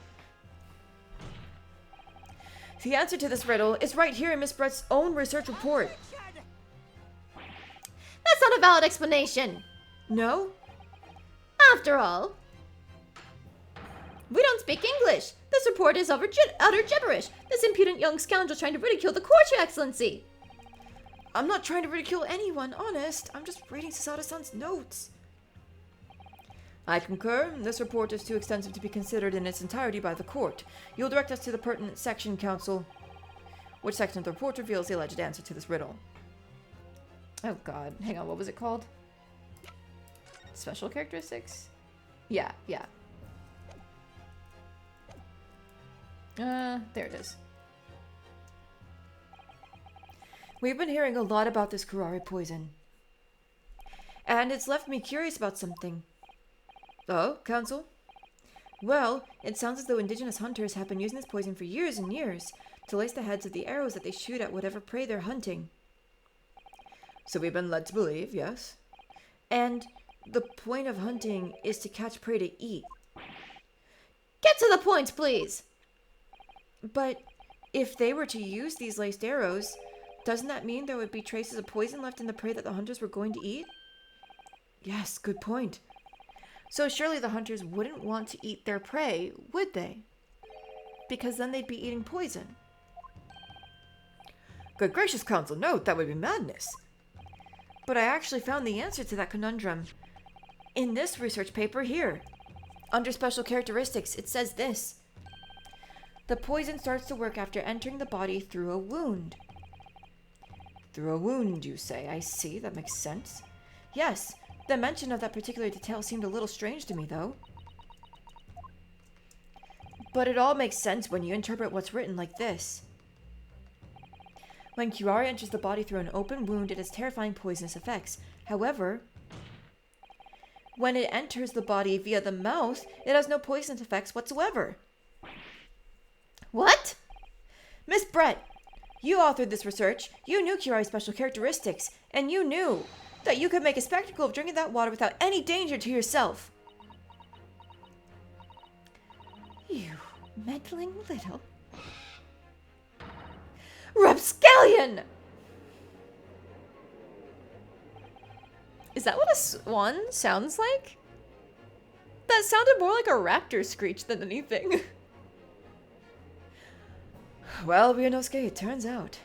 The answer to this riddle is right here in Miss Brett's own research report. That's not a valid explanation. No? After all, we don't speak English. This report is utter gibberish. This impudent young scoundrel trying to ridicule the court, Your Excellency. I'm not trying to ridicule anyone, honest. I'm just reading Sasada-san's notes. I concur. This report is too extensive to be considered in its entirety by the court. You'll direct us to the pertinent section, counsel. Which section of the report reveals the alleged answer to this riddle? Oh god, hang on, what was it called? Special characteristics? Yeah. There it is. We've been hearing a lot about this curare poison. And it's left me curious about something. Oh, counsel? Well, it sounds as though indigenous hunters have been using this poison for years and years to lace the heads of the arrows that they shoot at whatever prey they're hunting. So we've been led to believe, yes. And the point of hunting is to catch prey to eat. Get to the point, please! But if they were to use these laced arrows, doesn't that mean there would be traces of poison left in the prey that the hunters were going to eat? Yes, good point. So surely the hunters wouldn't want to eat their prey, would they? Because then they'd be eating poison. Good gracious, counsel, no, that would be madness. But I actually found the answer to that conundrum in this research paper here. Under special characteristics, it says this. The poison starts to work after entering the body through a wound. Through a wound, you say? I see, that makes sense. Yes, The mention of that particular detail seemed a little strange to me, though. But it all makes sense when you interpret what's written like this. When curare enters the body through an open wound, it has terrifying poisonous effects. However, when it enters the body via the mouth, it has no poisonous effects whatsoever. What? Miss Brett, you authored this research. You knew curare's special characteristics, and you knew that you could make a spectacle of drinking that water without any danger to yourself. You meddling little rapscallion! Is that what a swan sounds like? That sounded more like a raptor screech than anything. Well, Ryunosuke, it turns out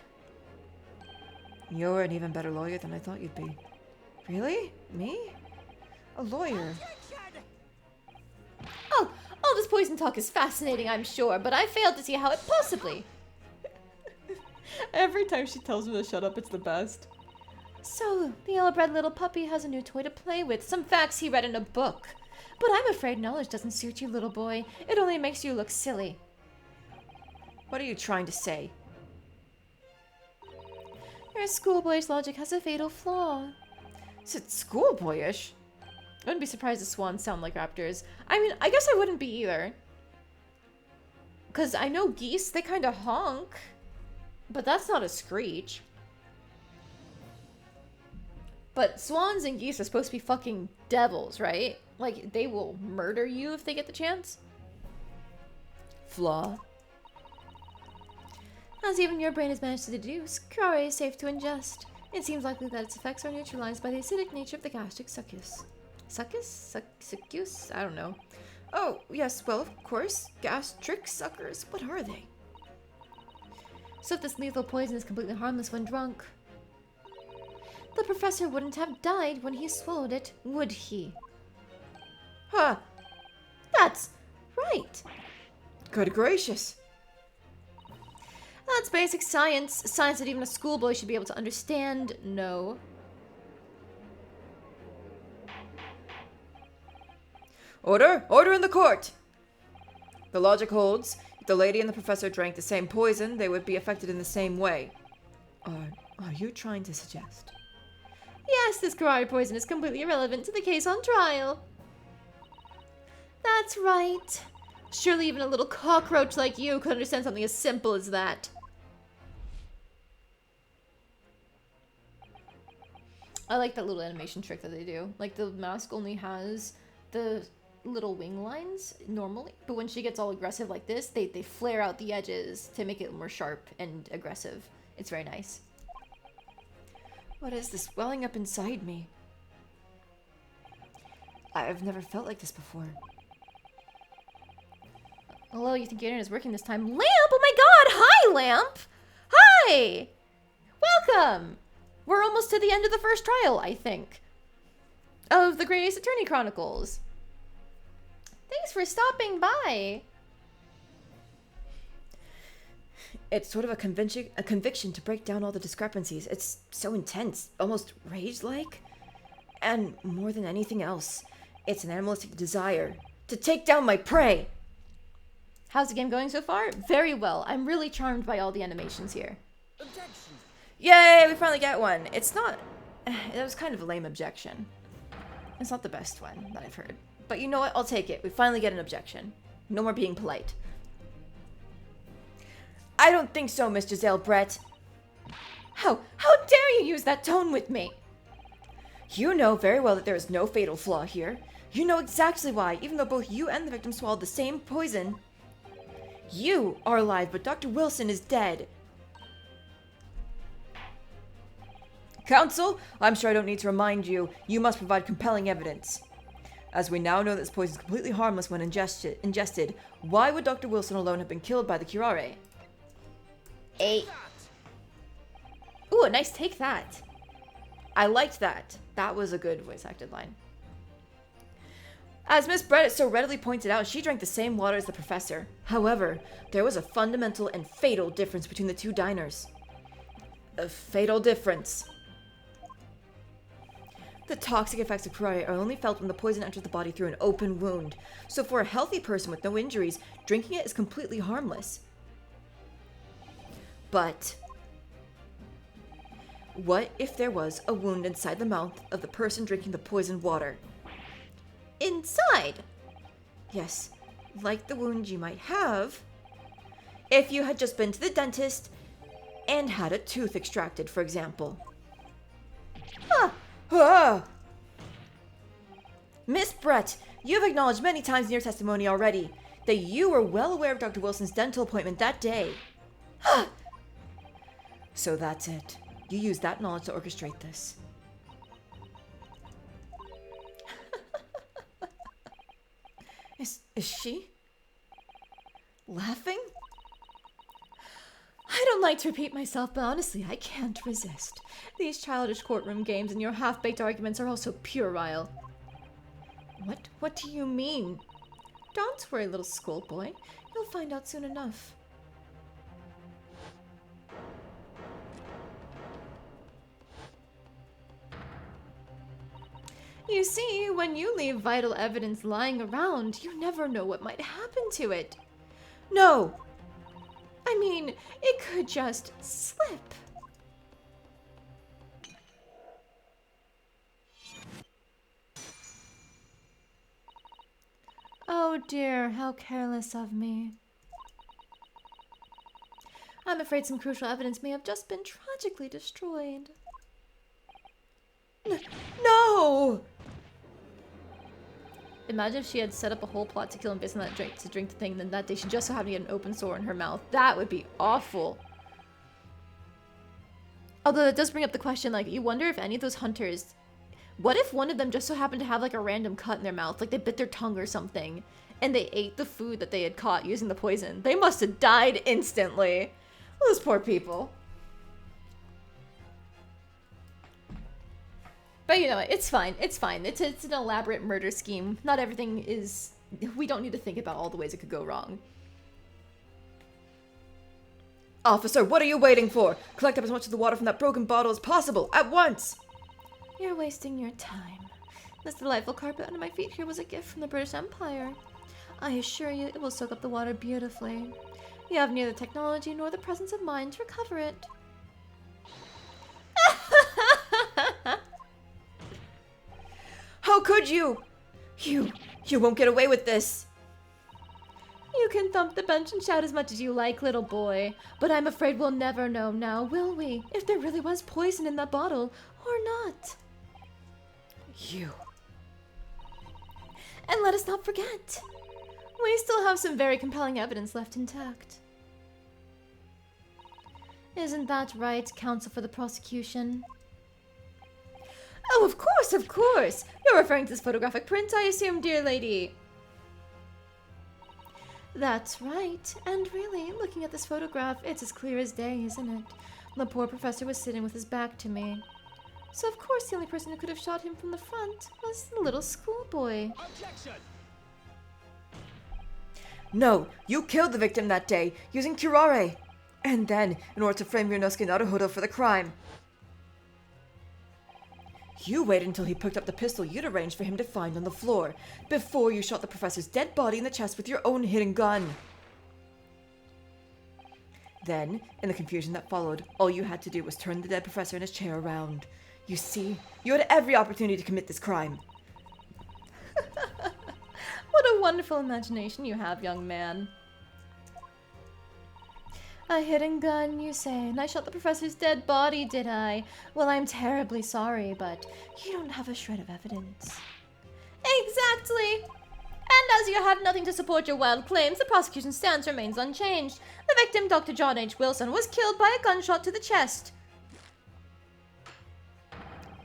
you're an even better lawyer than I thought you'd be. Really? Me? A lawyer? Oh, all this poison talk is fascinating, I'm sure, but I failed to see how it possibly... Every time she tells me to shut up, it's the best. So, the yellow-bred little puppy has a new toy to play with, some facts he read in a book. But I'm afraid knowledge doesn't suit you, little boy. It only makes you look silly. What are you trying to say? Your schoolboy's logic has a fatal flaw. Is it schoolboyish? I wouldn't be surprised if swans sound like raptors. I mean, I guess I wouldn't be either. Because I know geese, they kind of honk. But that's not a screech. But swans and geese are supposed to be fucking devils, right? Like, they will murder you if they get the chance. Flaw? As even your brain has managed to deduce, curare is safe to ingest. It seems likely that its effects are neutralized by the acidic nature of the gastric succus. Succus? I don't know. Oh, yes, well, of course. Gastric suckers. What are they? So if this lethal poison is completely harmless when drunk, the professor wouldn't have died when he swallowed it, would he? Huh. That's right. Good gracious. That's basic science. Science that even a schoolboy should be able to understand. No. Order! Order in the court! The logic holds. If the lady and the professor drank the same poison, they would be affected in the same way. Are you trying to suggest? Yes, this curare poison is completely irrelevant to the case on trial. That's right. Surely even a little cockroach like you could understand something as simple as that. I like that little animation trick that they do. Like, the mask only has the little wing lines normally, but when she gets all aggressive like this, they flare out the edges to make it more sharp and aggressive. It's very nice. What is this welling up inside me? I've never felt like this before. Hello, you think your internet is working this time? Lamp? Oh my god! Hi, Lamp! Hi! Welcome! We're almost to the end of the first trial, I think. Of the Great Ace Attorney Chronicles. Thanks for stopping by. It's sort of a conviction to break down all the discrepancies. It's so intense, almost rage-like. And more than anything else, it's an animalistic desire to take down my prey. How's the game going so far? Very well. I'm really charmed by all the animations here. Objection. Yay, we finally get one. It's not... It was kind of a lame objection. It's not the best one that I've heard. But you know what? I'll take it. We finally get an objection. No more being polite. I don't think so, Miss Giselle Brett. How dare you use that tone with me? You know very well that there is no fatal flaw here. You know exactly why, even though both you and the victim swallowed the same poison. You are alive, but Dr. Wilson is dead. Counsel, I'm sure I don't need to remind you, you must provide compelling evidence. As we now know that this poison is completely harmless when ingested, why would Dr. Wilson alone have been killed by the curare? Ooh, a nice take that. I liked that. That was a good voice-acted line. As Miss Brett so readily pointed out, she drank the same water as the professor. However, there was a fundamental and fatal difference between the two diners. A fatal difference. The toxic effects of curare are only felt when the poison enters the body through an open wound. So for a healthy person with no injuries, drinking it is completely harmless. But what if there was a wound inside the mouth of the person drinking the poisoned water? Inside? Yes, like the wound you might have if you had just been to the dentist and had a tooth extracted, for example. Miss Brett, you have acknowledged many times in your testimony already that you were well aware of Dr. Wilson's dental appointment that day. So that's it. You used that knowledge to orchestrate this. Is she laughing? I don't like to repeat myself, but honestly, I can't resist. These childish courtroom games and your half-baked arguments are also puerile. What do you mean? Don't worry, little schoolboy. You'll find out soon enough. You see, when you leave vital evidence lying around, you never know what might happen to it. No! I mean, it could just slip. Oh dear, how careless of me. I'm afraid some crucial evidence may have just been tragically destroyed. No! Imagine if she had set up a whole plot to kill him based on that drink the thing, and then that day she just so happened to get an open sore in her mouth. That would be awful. Although that does bring up the question, like, you wonder if any of those hunters... What if one of them just so happened to have, like, a random cut in their mouth? Like, they bit their tongue or something, and they ate the food that they had caught using the poison. They must have died instantly. Those poor people. But you know, it's fine. It's fine. It's an elaborate murder scheme. Not everything is... We don't need to think about all the ways it could go wrong. Officer, what are you waiting for? Collect up as much of the water from that broken bottle as possible, at once! You're wasting your time. This delightful carpet under my feet here was a gift from the British Empire. I assure you, it will soak up the water beautifully. You have neither the technology nor the presence of mind to recover it. How could you? You won't get away with this. You can thump the bench and shout as much as you like, little boy. But I'm afraid we'll never know now, will we? If there really was poison in that bottle, or not. You. And let us not forget, we still have some very compelling evidence left intact. Isn't that right, counsel for the prosecution? Oh, of course, of course! You're referring to this photographic print, I assume, dear lady. That's right. And really, looking at this photograph, it's as clear as day, isn't it? The poor professor was sitting with his back to me. So of course the only person who could have shot him from the front was the little schoolboy. Objection! No, you killed the victim that day, using curare. And then, in order to frame Ryunosuke Naruhodo for the crime. You waited until he picked up the pistol you'd arranged for him to find on the floor, before you shot the professor's dead body in the chest with your own hidden gun. Then, in the confusion that followed, all you had to do was turn the dead professor in his chair around. You see, you had every opportunity to commit this crime. What a wonderful imagination you have, young man. A hidden gun, you say, and I shot the professor's dead body, did I? Well, I'm terribly sorry, but you don't have a shred of evidence. Exactly! And as you have nothing to support your wild claims, the prosecution's stance remains unchanged. The victim, Dr. John H. Wilson, was killed by a gunshot to the chest.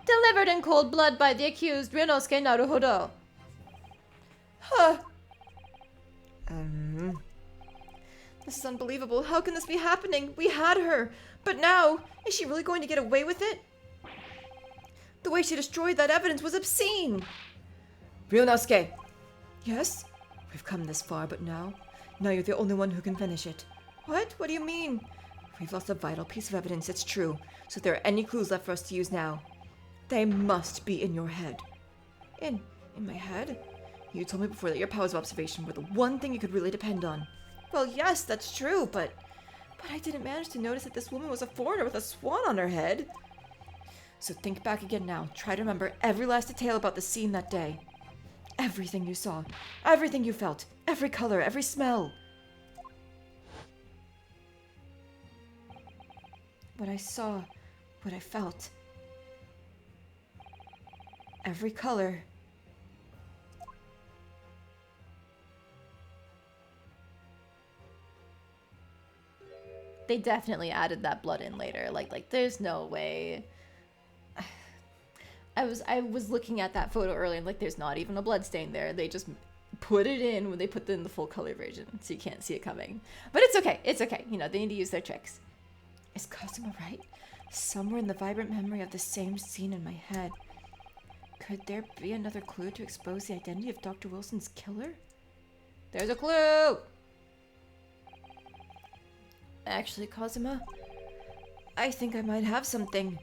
Delivered in cold blood by the accused, Ryunosuke Naruhodo. Huh. This is unbelievable. How can this be happening? We had her. But now, is she really going to get away with it? The way she destroyed that evidence was obscene. Ryunosuke. Yes? We've come this far, but now you're the only one who can finish it. What? What do you mean? We've lost a vital piece of evidence, it's true. So if there are any clues left for us to use now, They must be in your head. In my head? You told me before that your powers of observation were the one thing you could really depend on. Well, yes, that's true, but I didn't manage to notice that this woman was a foreigner with a swan on her head. So think back again now. Try to remember every last detail about the scene that day. Everything you saw, everything you felt, every color, every smell. What I saw, what I felt. Every color. They definitely added that blood in later. Like there's no way. I was looking at that photo earlier and like there's not even a blood stain there. They just put it in when they put it in the full color version, so you can't see it coming. But it's okay. It's okay. You know, they need to use their tricks. Is Cosima right? Somewhere in the vibrant memory of the same scene in my head. Could there be another clue to expose the identity of Dr. Wilson's killer? There's a clue! Actually, Cosima, I think I might have something.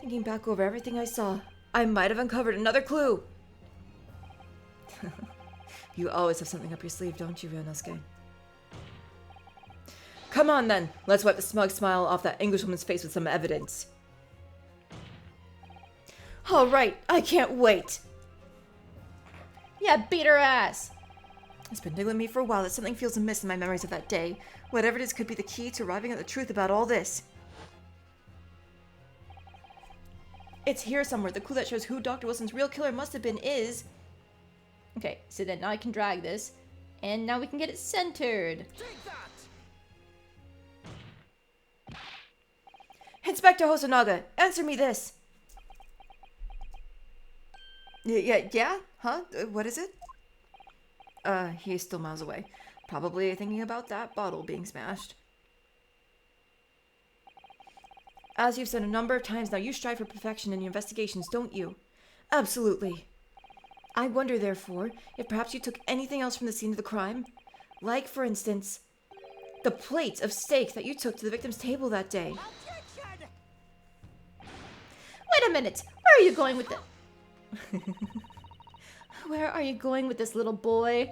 Thinking back over everything I saw, I might have uncovered another clue. You always have something up your sleeve, don't you, Ryunosuke? Come on then, let's wipe the smug smile off that Englishwoman's face with some evidence. All right, I can't wait. Yeah, beat her ass! It's been niggling me for a while that something feels amiss in my memories of that day. Whatever it is could be the key to arriving at the truth about all this. It's here somewhere. The clue that shows who Dr. Wilson's real killer must have been is... Okay, so then now I can drag this, and now we can get it centered. Inspector Hosonaga, answer me this. Yeah? Huh? What is it? He's still miles away. Probably thinking about that bottle being smashed. As you've said a number of times now, you strive for perfection in your investigations, don't you? Absolutely. I wonder, therefore, if perhaps you took anything else from the scene of the crime? Like, for instance, the plate of steak that you took to the victim's table that day. Wait a minute! Where are you going with this? Where are you going with this, little boy?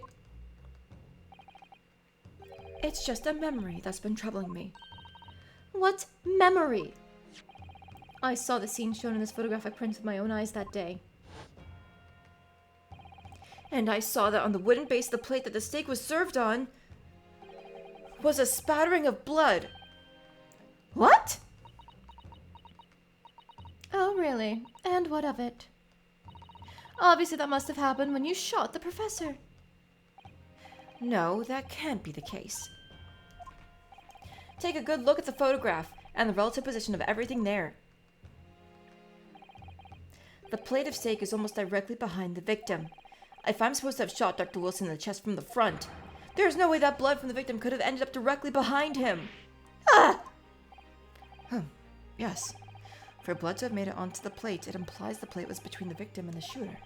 It's just a memory that's been troubling me. What memory? I saw the scene shown in this photographic print with my own eyes that day. And I saw that on the wooden base of the plate that the steak was served on was a spattering of blood. What? Oh, really? And what of it? Obviously that must have happened when you shot the professor. No, that can't be the case. Take a good look at the photograph and the relative position of everything there. The plate of steak is almost directly behind the victim. If I'm supposed to have shot Dr. Wilson in the chest from the front, there's no way that blood from the victim could have ended up directly behind him. Ah! Yes. For blood to have made it onto the plate, it implies the plate was between the victim and the shooter.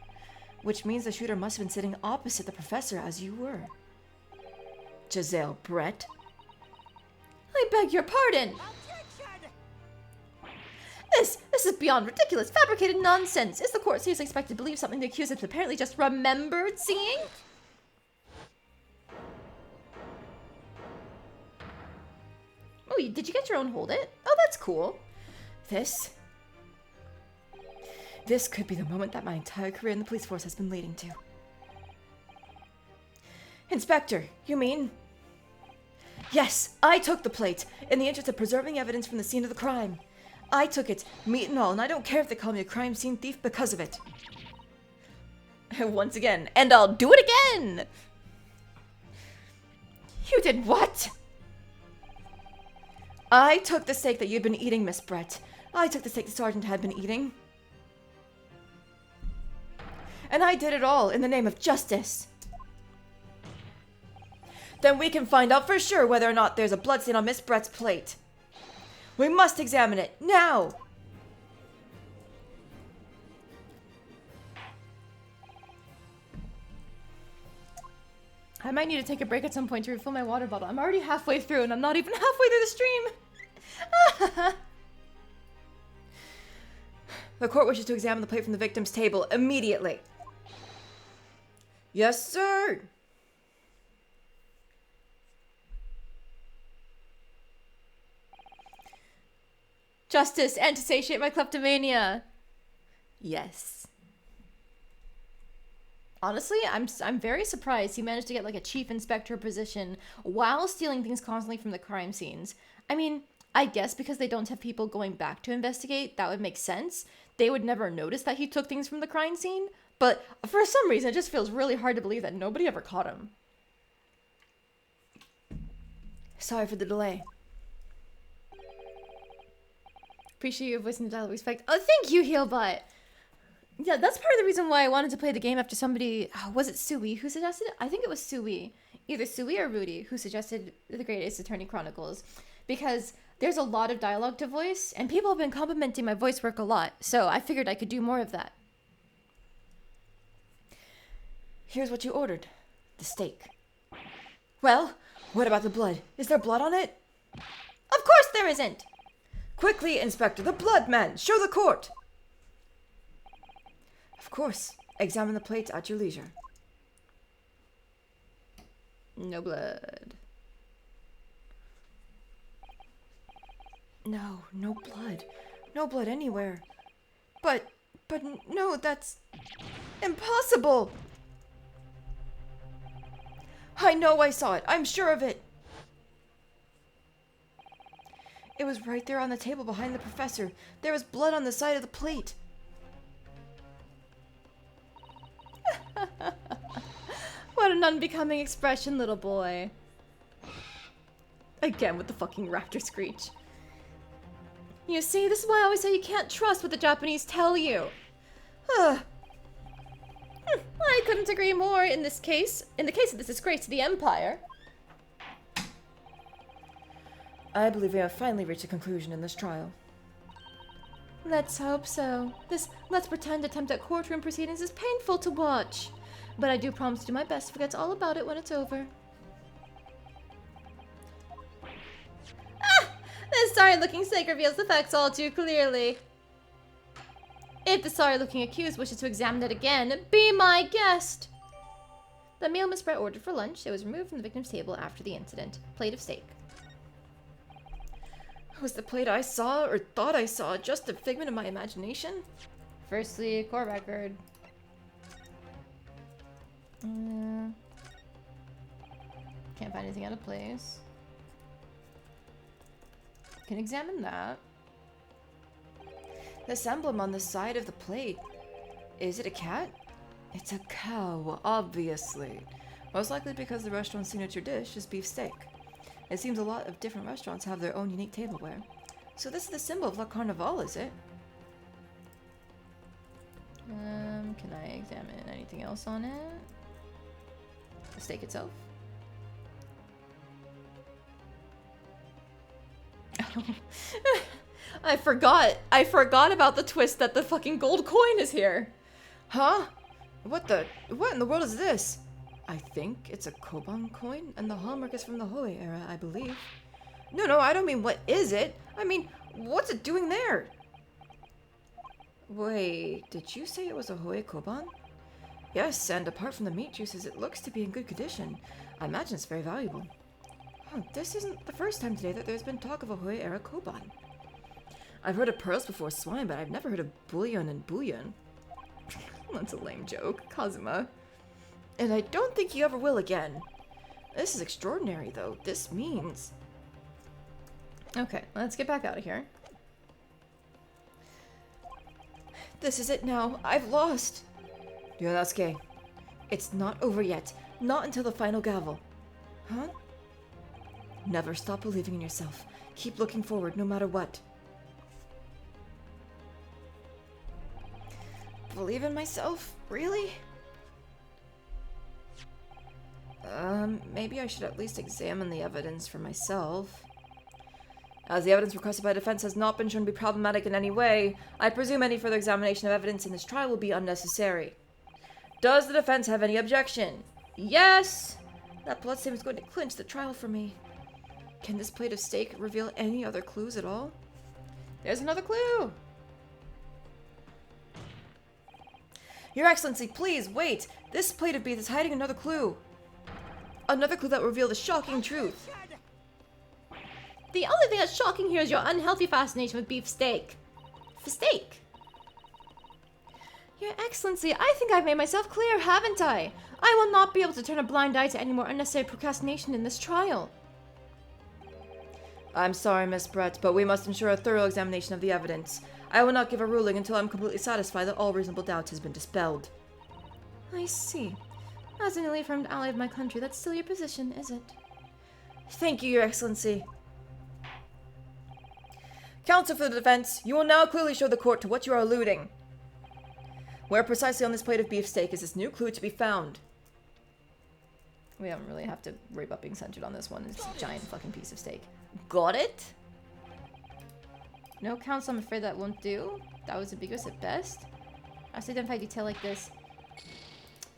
Which means the shooter must have been sitting opposite the professor as you were. Giselle Brett? I beg your pardon! This is beyond ridiculous, fabricated nonsense. Is the court seriously expected to believe something the accused has apparently just remembered seeing? Oh, did you get your own hold it? Oh, that's cool. This could be the moment that my entire career in the police force has been leading to. Inspector, you mean? Yes, I took the plate, in the interest of preserving evidence from the scene of the crime. I took it, meat and all, and I don't care if they call me a crime scene thief because of it. Once again, and I'll do it again! You did what? I took the steak that you'd been eating, Miss Brett. I took the steak the sergeant had been eating. And I did it all in the name of justice. Then we can find out for sure whether or not there's a bloodstain on Miss Brett's plate. We must examine it, now! I might need to take a break at some point to refill my water bottle. I'm already halfway through and I'm not even halfway through the stream! The court wishes to examine the plate from the victim's table immediately. Yes, sir. Justice, and to satiate my kleptomania. Yes. Honestly, I'm very surprised he managed to get like a chief inspector position while stealing things constantly from the crime scenes. I mean, I guess because they don't have people going back to investigate, that would make sense. They would never notice that he took things from the crime scene. But for some reason, it just feels really hard to believe that nobody ever caught him. Sorry for the delay. Appreciate your voice and dialogue respect. Oh, thank you, Healbot. Yeah, that's part of the reason why I wanted to play the game after somebody... was it Sui who suggested it? I think it was Sui. Either Sui or Rudy who suggested The Great Ace Attorney Chronicles. Because there's a lot of dialogue to voice, and people have been complimenting my voice work a lot, so I figured I could do more of that. Here's what you ordered. The steak. Well, what about the blood? Is there blood on it? Of course there isn't! Quickly, Inspector, the blood man! Show the court! Of course. Examine the plates at your leisure. No blood. No, no blood. No blood anywhere. But no, that's impossible! I know I saw it. I'm sure of it. It was right there on the table behind the professor. There was blood on the side of the plate. What an unbecoming expression, little boy. Again with the fucking raptor screech. You see, this is why I always say you can't trust what the Japanese tell you. I couldn't agree more in this case. In the case of this disgrace to the Empire. I believe we have finally reached a conclusion in this trial. Let's hope so. This let's pretend attempt at courtroom proceedings is painful to watch. But I do promise to do my best to forget all about it when it's over. This sorry-looking snake reveals the facts all too clearly. If the sorry-looking accused wishes to examine it again, be my guest. The meal Miss Brett ordered for lunch. It was removed from the victim's table after the incident. Plate of steak. Was the plate I saw, or thought I saw, just a figment of my imagination? Firstly, court record. Can't find anything out of place. Can examine that. This emblem on the side of the plate. Is it a cat? It's a cow, obviously. Most likely because the restaurant's signature dish is beef steak. It seems a lot of different restaurants have their own unique tableware. So this is the symbol of La Carnival, is it? Can I examine anything else on it? The steak itself? I forgot about the twist that the fucking gold coin is here. Huh? What in the world is this? I think it's a Koban coin, and the hallmark is from the Hoi era, I believe. No, I don't mean what is it? I mean, what's it doing there? Wait, did you say it was a Hoi Koban? Yes, and apart from the meat juices, it looks to be in good condition. I imagine it's very valuable. Oh, this isn't the first time today that there's been talk of a Hoi era Koban. I've heard of pearls before swine, but I've never heard of bullion and bouillon. That's a lame joke, Kazuma. And I don't think you ever will again. This is extraordinary, though. This means... Okay, let's get back out of here. This is it now. I've lost. Ryonasuke, it's not over yet. Not until the final gavel. Huh? Never stop believing in yourself. Keep looking forward, no matter what. Believe in myself? Really? Maybe I should at least examine the evidence for myself. As the evidence requested by defense has not been shown to be problematic in any way, I presume any further examination of evidence in this trial will be unnecessary. Does the defense have any objection? Yes! That bloodstain is going to clinch the trial for me. Can this plate of steak reveal any other clues at all? There's another clue! Your Excellency, please, wait! This plate of beef is hiding another clue. Another clue that will reveal the shocking truth. The only thing that's shocking here is your unhealthy fascination with beef steak. Steak. Your Excellency, I think I've made myself clear, haven't I? I will not be able to turn a blind eye to any more unnecessary procrastination in this trial. I'm sorry, Miss Brett, but we must ensure a thorough examination of the evidence. I will not give a ruling until I'm completely satisfied that all reasonable doubt has been dispelled. I see. As a newly affirmed ally of my country, that's still your position, is it? Thank you, Your Excellency. Counsel for the defense, you will now clearly show the court to what you are alluding. Where precisely on this plate of beefsteak is this new clue to be found? We don't really have to worry about being centered on this one. It's a giant fucking piece of steak. Got it? No, counsel, I'm afraid that won't do. That was ambiguous at best. I should identify detail like this.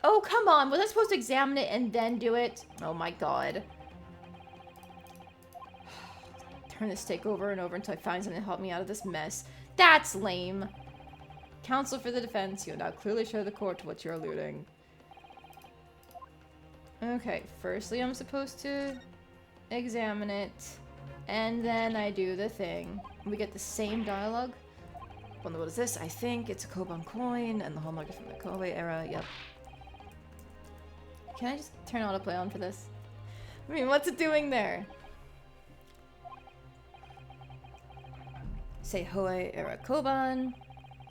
Oh, come on. Was I supposed to examine it and then do it? Oh my god. Turn this steak over and over until I find something to help me out of this mess. That's lame. Counsel for the defense, you'll now clearly show the court to what you're alluding. Okay, firstly I'm supposed to examine it, and then I do the thing. We get the same dialogue. Well, what is this? I think it's a Koban coin, and the hallmark is from the Kobe era. Yep. Can I just turn autoplay on for this? I mean, what's it doing there? Say Hoei era Koban.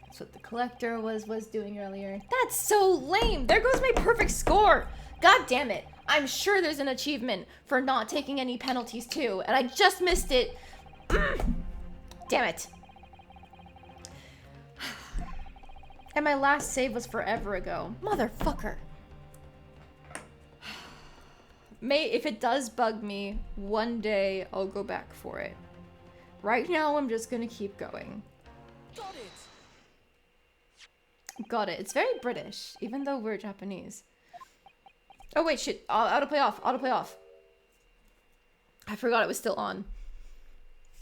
That's what the collector was doing earlier. That's so lame! There goes my perfect score! God damn it! I'm sure there's an achievement for not taking any penalties too, and I just missed it. Damn it. And my last save was forever ago. Motherfucker. If it does bug me, one day I'll go back for it. Right now, I'm just gonna keep going. Got it. Got it. It's very British, even though we're Japanese. Oh wait, shit. Autoplay off. Autoplay off. I forgot it was still on.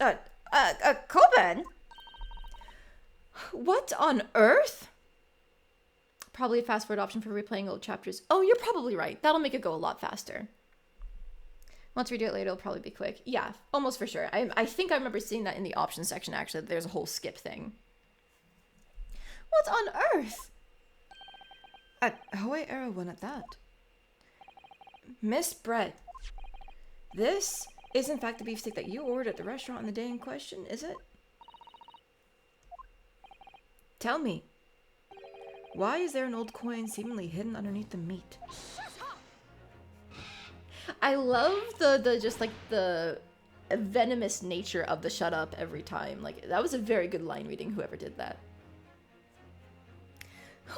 Koban? What on earth? Probably a fast forward option for replaying old chapters. Oh, you're probably right. That'll make it go a lot faster. Once we do it later, it'll probably be quick. Yeah, almost for sure. I think I remember seeing that in the options section, actually. There's a whole skip thing. What on earth? A Hoei era one at that. Miss Brett, this is in fact the beefsteak that you ordered at the restaurant on the day in question, is it? Tell me, why is there an old coin seemingly hidden underneath the meat? I love the venomous nature of the shut up every time. Like, that was a very good line reading, whoever did that.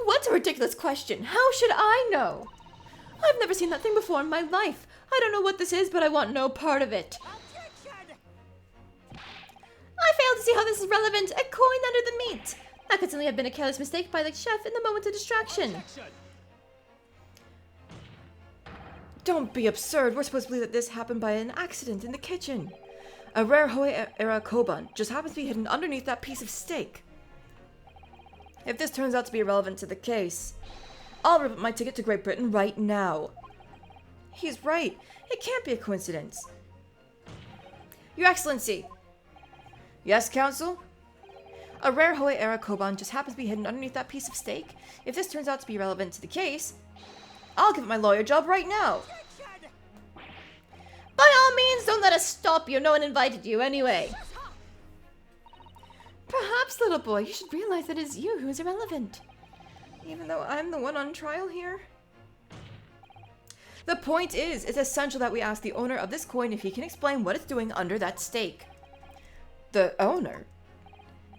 What's a ridiculous question? How should I know? I've never seen that thing before in my life. I don't know what this is, but I want no part of it. I fail to see how this is relevant. A coin under the meat. That could simply have been a careless mistake by the chef in the moment of distraction. Don't be absurd. We're supposed to believe that this happened by an accident in the kitchen. A rare Hoei era Koban just happens to be hidden underneath that piece of steak. If this turns out to be irrelevant to the case, I'll rip up my ticket to Great Britain right now. He's right. It can't be a coincidence. Your Excellency. Yes, Counsel? A rare Hoei era Koban just happens to be hidden underneath that piece of steak. If this turns out to be relevant to the case, I'll give it my lawyer job right now. By all means, don't let us stop you. No one invited you anyway. Perhaps, little boy, you should realize that it's you who's irrelevant. Even though I'm the one on trial here. The point is, it's essential that we ask the owner of this coin if he can explain what it's doing under that steak. The owner?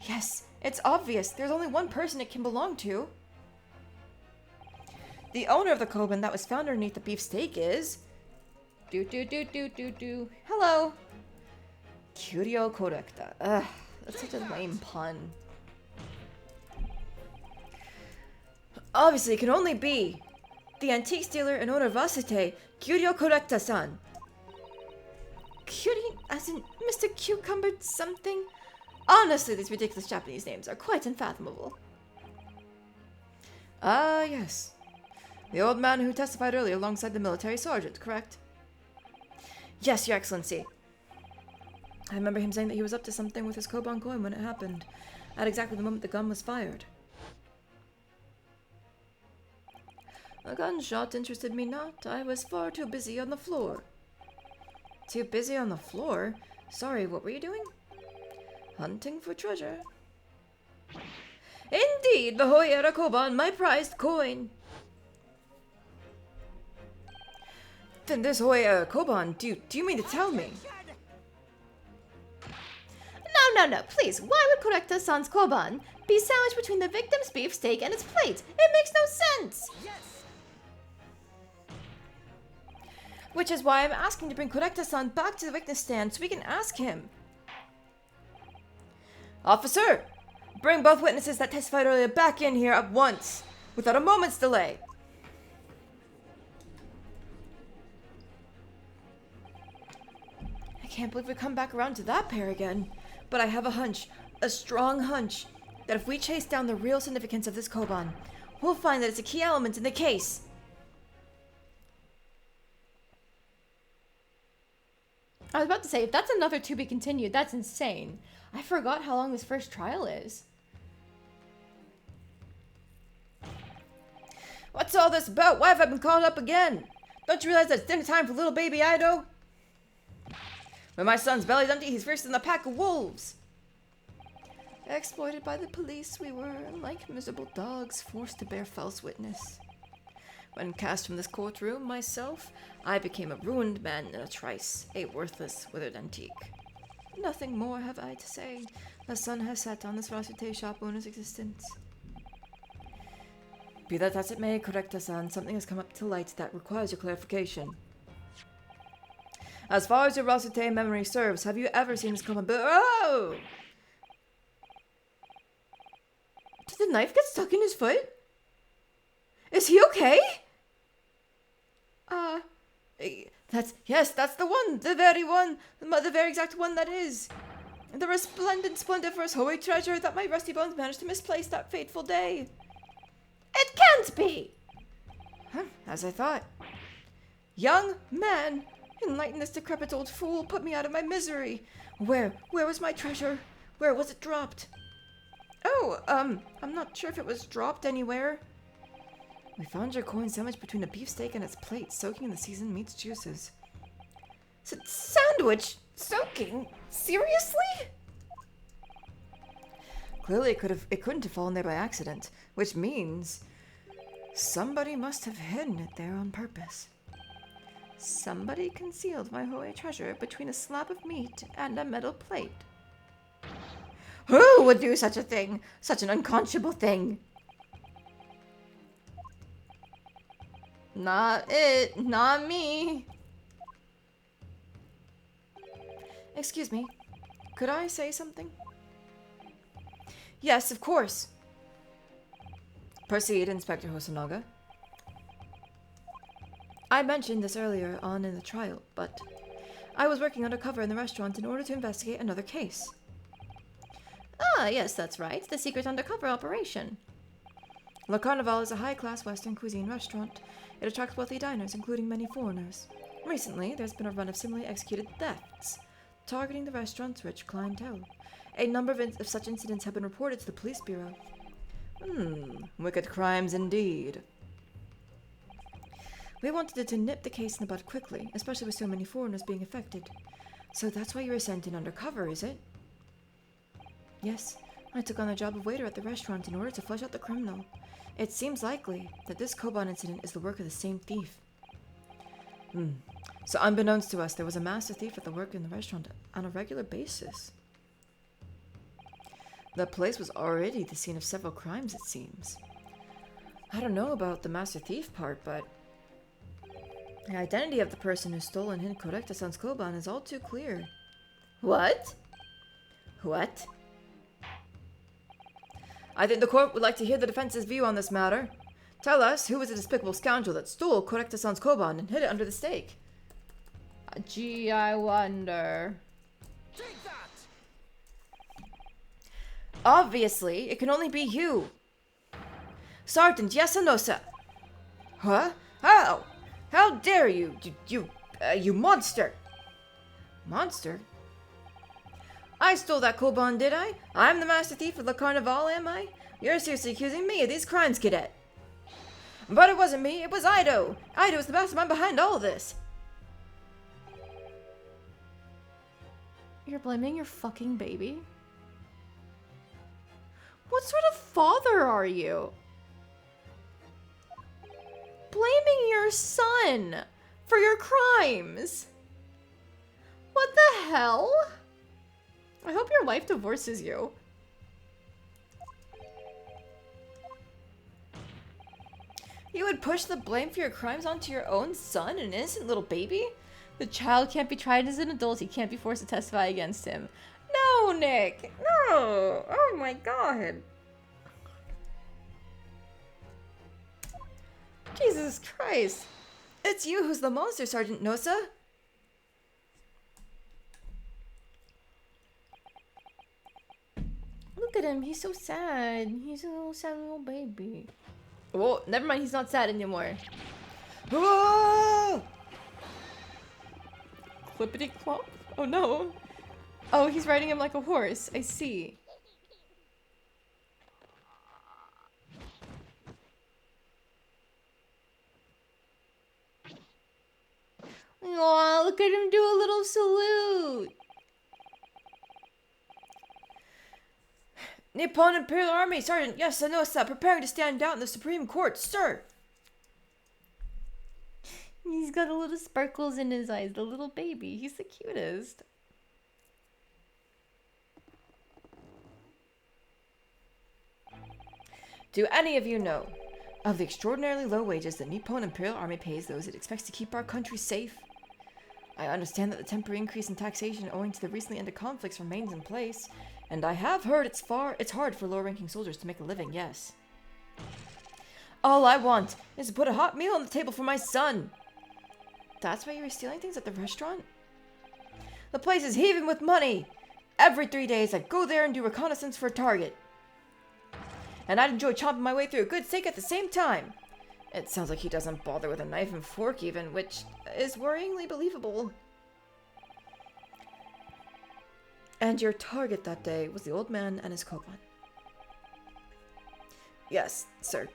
Yes, it's obvious. There's only one person it can belong to. The owner of the Koban that was found underneath the beef steak is... Hello. Kyuryo Korekta. Ugh, that's such a lame pun. Obviously, it can only be the antique dealer and owner of Asite, Kyuryo Korekta-san. Cutie, as in Mr. Cucumber something? Honestly, these ridiculous Japanese names are quite unfathomable. Ah, yes. The old man who testified earlier alongside the military sergeant, correct? Yes, Your Excellency. I remember him saying that he was up to something with his Koban coin when it happened, at exactly the moment the gun was fired. A gunshot interested me not. I was far too busy on the floor. Too busy on the floor? Sorry, what were you doing? Hunting for treasure. Indeed, the Hoyera Koban, my prized coin. Then this Hoyera Koban, do you mean to tell me? No, please. Why would Correcta-san's Koban be sandwiched between the victim's beefsteak and its plate? It makes no sense. Which is why I'm asking to bring Correcta-san back to the witness stand so we can ask him. Officer, bring both witnesses that testified earlier back in here at once, without a moment's delay. I can't believe we come back around to that pair again. But I have a hunch, a strong hunch, that if we chase down the real significance of this Koban, we'll find that it's a key element in the case. I was about to say, if that's another to be continued, that's insane. I forgot how long this first trial is. What's all this about? Why have I been called up again? Don't you realize that it's dinner time for little baby Ido? When my son's belly's empty, he's fiercer than a pack of wolves. Exploited by the police, we were, like miserable dogs, forced to bear false witness. When cast from this courtroom, myself, I became a ruined man in a trice, a worthless, withered antique. Nothing more have I to say. The sun has set on this Rasute shop owner's existence. Be that as it may, Correcta-san, something has come up to light that requires your clarification. As far as your Rasute memory serves, have you ever seen this common Oh! Did the knife get stuck in his foot? Is he okay? That's the one, the very exact one that is. The resplendent, splendiferous holy treasure that my rusty bones managed to misplace that fateful day. It can't be! As I thought. Young man, enlighten this decrepit old fool, put me out of my misery. Where was my treasure? Where was it dropped? Oh, I'm not sure if it was dropped anywhere. We found your coin sandwiched between a beefsteak and its plate, soaking in the seasoned meat's juices. Sandwich? Soaking? Seriously? Clearly it couldn't have fallen there by accident, which means somebody must have hidden it there on purpose. Somebody concealed my holy treasure between a slab of meat and a metal plate. Who would do such a thing? Such an unconscionable thing? Not it. Not me. Excuse me. Could I say something? Yes, of course. Proceed, Inspector Hosonaga. I mentioned this earlier on in the trial, but I was working undercover in the restaurant in order to investigate another case. Ah, yes, that's right. The secret undercover operation. Le Carnival is a high-class Western cuisine restaurant. It attracts wealthy diners, including many foreigners. Recently, there's been a run of similarly executed thefts, targeting the restaurant's rich clientele. A number of such incidents have been reported to the police bureau. Wicked crimes indeed. We wanted to nip the case in the bud quickly, especially with so many foreigners being affected. So that's why you were sent in undercover, is it? Yes, I took on the job of waiter at the restaurant in order to flush out the criminal. It seems likely that this Koban incident is the work of the same thief. So unbeknownst to us, there was a master thief at the work in the restaurant on a regular basis. The place was already the scene of several crimes, it seems. I don't know about the master thief part, but the identity of the person who stole and hid Correcta-san's Koban is all too clear. What? What? I think the court would like to hear the defense's view on this matter. Tell us, who was the despicable scoundrel that stole Correcta-san's Koban and hid it under the steak? Gee, I wonder. Obviously, it can only be you. Sergeant, yes or no, sir? Huh? How? How dare you? You monster! Monster? I stole that koban, did I? I'm the master thief of the carnival, am I? You're seriously accusing me of these crimes, cadet. But it wasn't me, it was Ido. Ido is the mastermind behind all this. You're blaming your fucking baby? What sort of father are you? Blaming your son for your crimes? What the hell? I hope your wife divorces you. You would push the blame for your crimes onto your own son, an innocent little baby? The child can't be tried as an adult. He can't be forced to testify against him. No, Nick. No. Oh my god. Jesus Christ. It's you who's the monster, Sergeant Nosa. Look at him. He's so sad. He's a little sad little baby. Well, never mind. He's not sad anymore. Whoa! Clippity clop. Oh no. Oh, he's riding him like a horse. I see. Aw, look at him do a little salute. Nippon Imperial Army, Sergeant Yasunosa, preparing to stand out in the Supreme Court, sir. He's got a little sparkles in his eyes, the little baby. He's the cutest. Do any of you know of the extraordinarily low wages the Nippon Imperial Army pays those it expects to keep our country safe? I understand that the temporary increase in taxation owing to the recently ended conflicts remains in place, and I have heard it's hard for lower-ranking soldiers to make a living, yes. All I want is to put a hot meal on the table for my son. That's why you were stealing things at the restaurant? The place is heaving with money. Every 3 days, I'd go there and do reconnaissance for a target. And I'd enjoy chomping my way through a good steak at the same time. It sounds like he doesn't bother with a knife and fork even, which is worryingly believable. And your target that day was the old man and his koban. Yes, sir.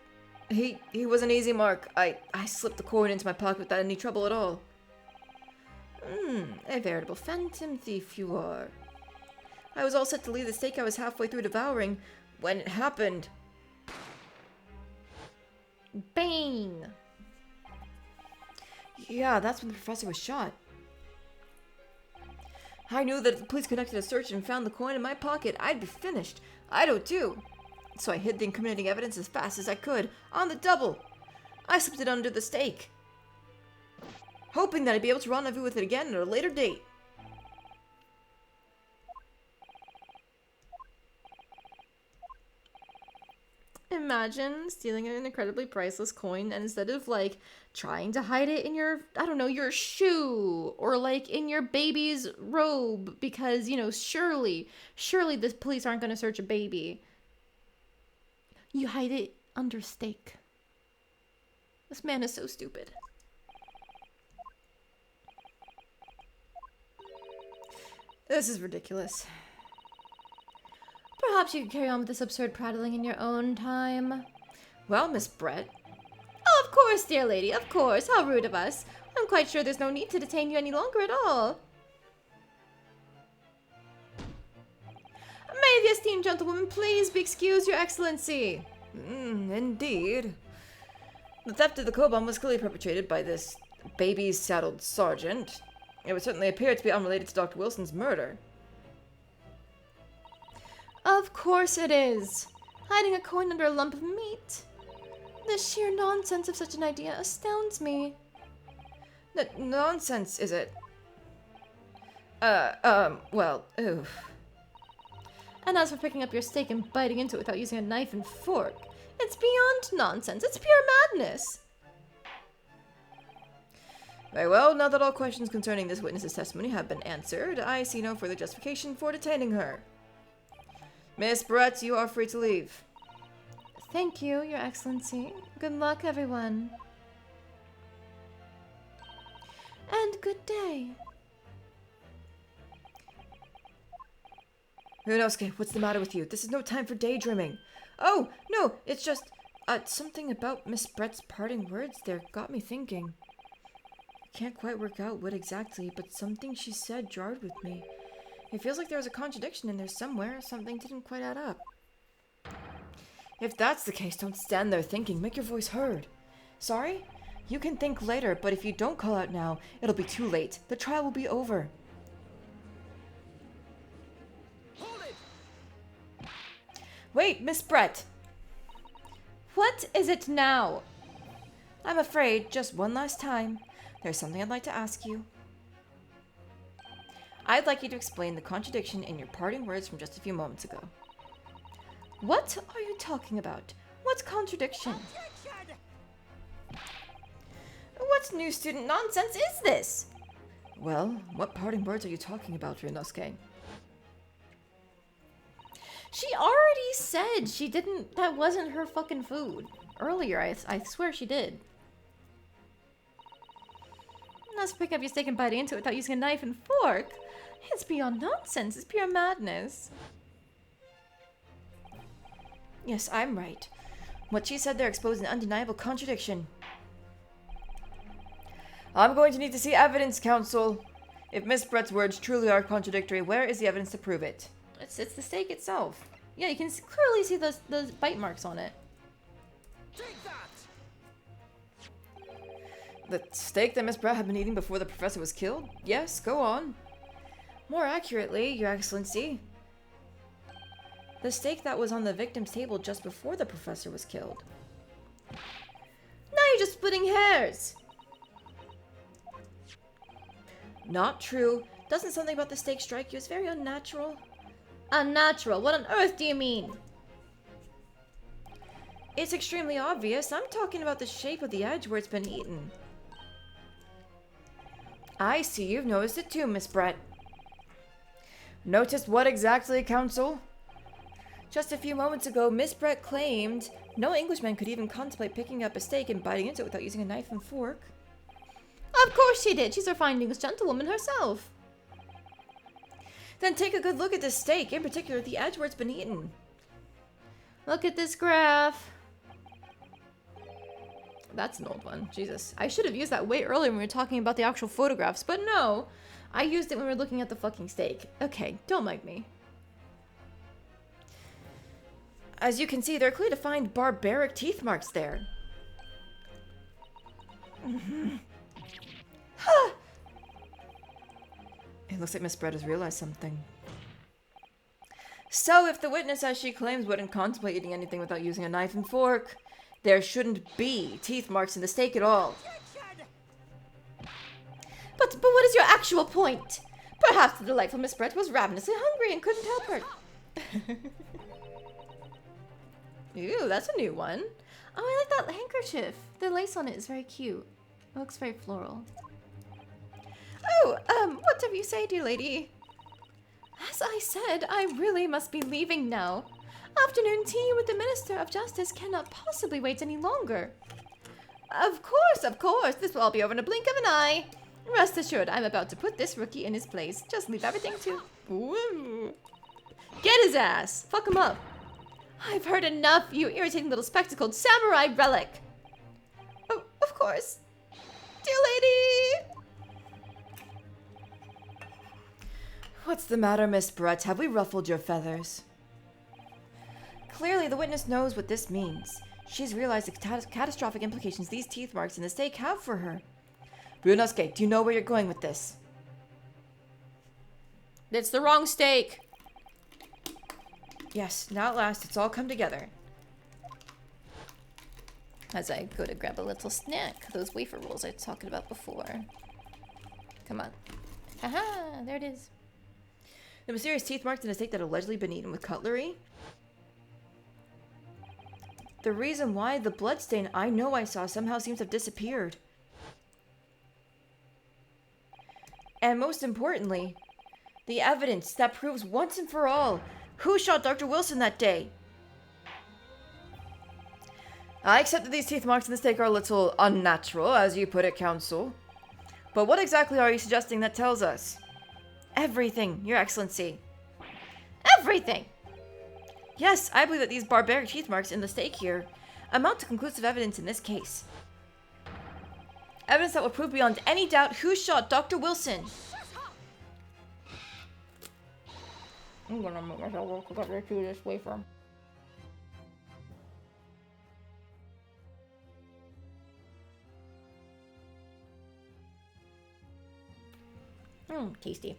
He was an easy mark. I slipped the coin into my pocket without any trouble at all. A veritable phantom thief you are. I was all set to leave the steak I was halfway through devouring when it happened. Bang! Yeah, that's when the professor was shot. I knew that if the police conducted a search and found the coin in my pocket, I'd be finished. I do too. So I hid the incriminating evidence as fast as I could, on the double. I slipped it under the steak, hoping that I'd be able to rendezvous with it again at a later date. Imagine stealing an incredibly priceless coin and instead of like trying to hide it in your, I don't know, your shoe or like in your baby's robe because, you know, surely the police aren't going to search a baby. You hide it under steak. This man is so stupid. This is ridiculous. Perhaps you could carry on with this absurd prattling in your own time. Well, Miss Brett. Oh, of course, dear lady, of course. How rude of us. I'm quite sure there's no need to detain you any longer at all. May the esteemed gentlewoman please be excused, your excellency. Indeed. The theft of the koban was clearly perpetrated by this baby-saddled sergeant. It would certainly appear to be unrelated to Dr. Wilson's murder. Of course it is. Hiding a coin under a lump of meat. The sheer nonsense of such an idea astounds me. Nonsense, is it? Well, oof. And as for picking up your steak and biting into it without using a knife and fork, it's beyond nonsense. It's pure madness. Very well, now that all questions concerning this witness's testimony have been answered, I see no further justification for detaining her. Miss Brett, you are free to leave. Thank you, Your Excellency. Good luck, everyone. And good day. Ryunosuke, what's the matter with you? This is no time for daydreaming. Oh, no, it's just, something about Miss Brett's parting words there got me thinking. I can't quite work out what exactly, but something she said jarred with me. It feels like there was a contradiction in there somewhere. Something didn't quite add up. If that's the case, don't stand there thinking. Make your voice heard. Sorry? You can think later, but if you don't call out now, it'll be too late. The trial will be over. Wait, Miss Brett! What is it now? I'm afraid, just one last time, there's something I'd like to ask you. I'd like you to explain the contradiction in your parting words from just a few moments ago. What are you talking about? What contradiction? What new student nonsense is this? Well, what parting words are you talking about, Ryunosuke? She already said she didn't. That wasn't her fucking food. Earlier, I swear she did. Not to pick up your steak and bite into it without using a knife and fork. It's beyond nonsense. It's pure madness. Yes, I'm right. What she said there exposed an undeniable contradiction. I'm going to need to see evidence, Counsel. If Miss Brett's words truly are contradictory, where is the evidence to prove it? It's the steak itself. Yeah, you can clearly see those bite marks on it. Take that! The steak that Miss Brett had been eating before the professor was killed? Yes, go on. More accurately, Your Excellency, the steak that was on the victim's table just before the professor was killed. Now you're just splitting hairs. Not true. Doesn't something about the steak strike you as very unnatural? Unnatural? What on earth do you mean? It's extremely obvious. I'm talking about the shape of the edge where it's been eaten. I see you've noticed it too, Miss Brett. Noticed what exactly, Counsel? Just a few moments ago, Miss Brett claimed no Englishman could even contemplate picking up a steak and biting into it without using a knife and fork. Of course she did. She's a fine English gentlewoman herself. Then take a good look at this steak, in particular the edge where it's been eaten. Look at this graph. That's an old one. Jesus. I should have used that way earlier when we were talking about the actual photographs, but no. I used it when we were looking at the fucking steak. Okay, don't mind me. As you can see, there are clearly defined barbaric teeth marks there. It looks like Miss Brett has realized something. So, if the witness, as she claims, wouldn't contemplate eating anything without using a knife and fork, there shouldn't be teeth marks in the steak at all. But what is your actual point? Perhaps the delightful Miss Brett was ravenously hungry and couldn't help her. Ooh, that's a new one. Oh, I like that handkerchief. The lace on it is very cute. It looks very floral. Oh, whatever you say, dear lady. As I said, I really must be leaving now. Afternoon tea with the Minister of Justice cannot possibly wait any longer. Of course. This will all be over in a blink of an eye. Rest assured, I'm about to put this rookie in his place. Just leave everything to... Woo. Get his ass. Fuck him up. I've heard enough, you irritating little spectacled samurai relic. Oh, of course. Dear lady. What's the matter, Miss Brett? Have we ruffled your feathers? Clearly, the witness knows what this means. She's realized the catastrophic implications these teeth marks in the steak have for her. Ryunosuke, do you know where you're going with this? It's the wrong steak. Yes, now at last it's all come together. As I go to grab a little snack, those wafer rolls I was talking about before. Come on. Haha, there it is. The mysterious teeth marks in a steak that had allegedly been eaten with cutlery? The reason why the bloodstain I know I saw somehow seems to have disappeared. And most importantly, the evidence that proves once and for all who shot Dr. Wilson that day. I accept that these teeth marks in the steak are a little unnatural, as you put it, Counsel. But what exactly are you suggesting that tells us? Everything, Your Excellency. Everything! Yes, I believe that these barbaric teeth marks in the steak here amount to conclusive evidence in this case. Evidence that will prove beyond any doubt who shot Dr. Wilson. I'm gonna make myself walk up there to this wafer. Tasty.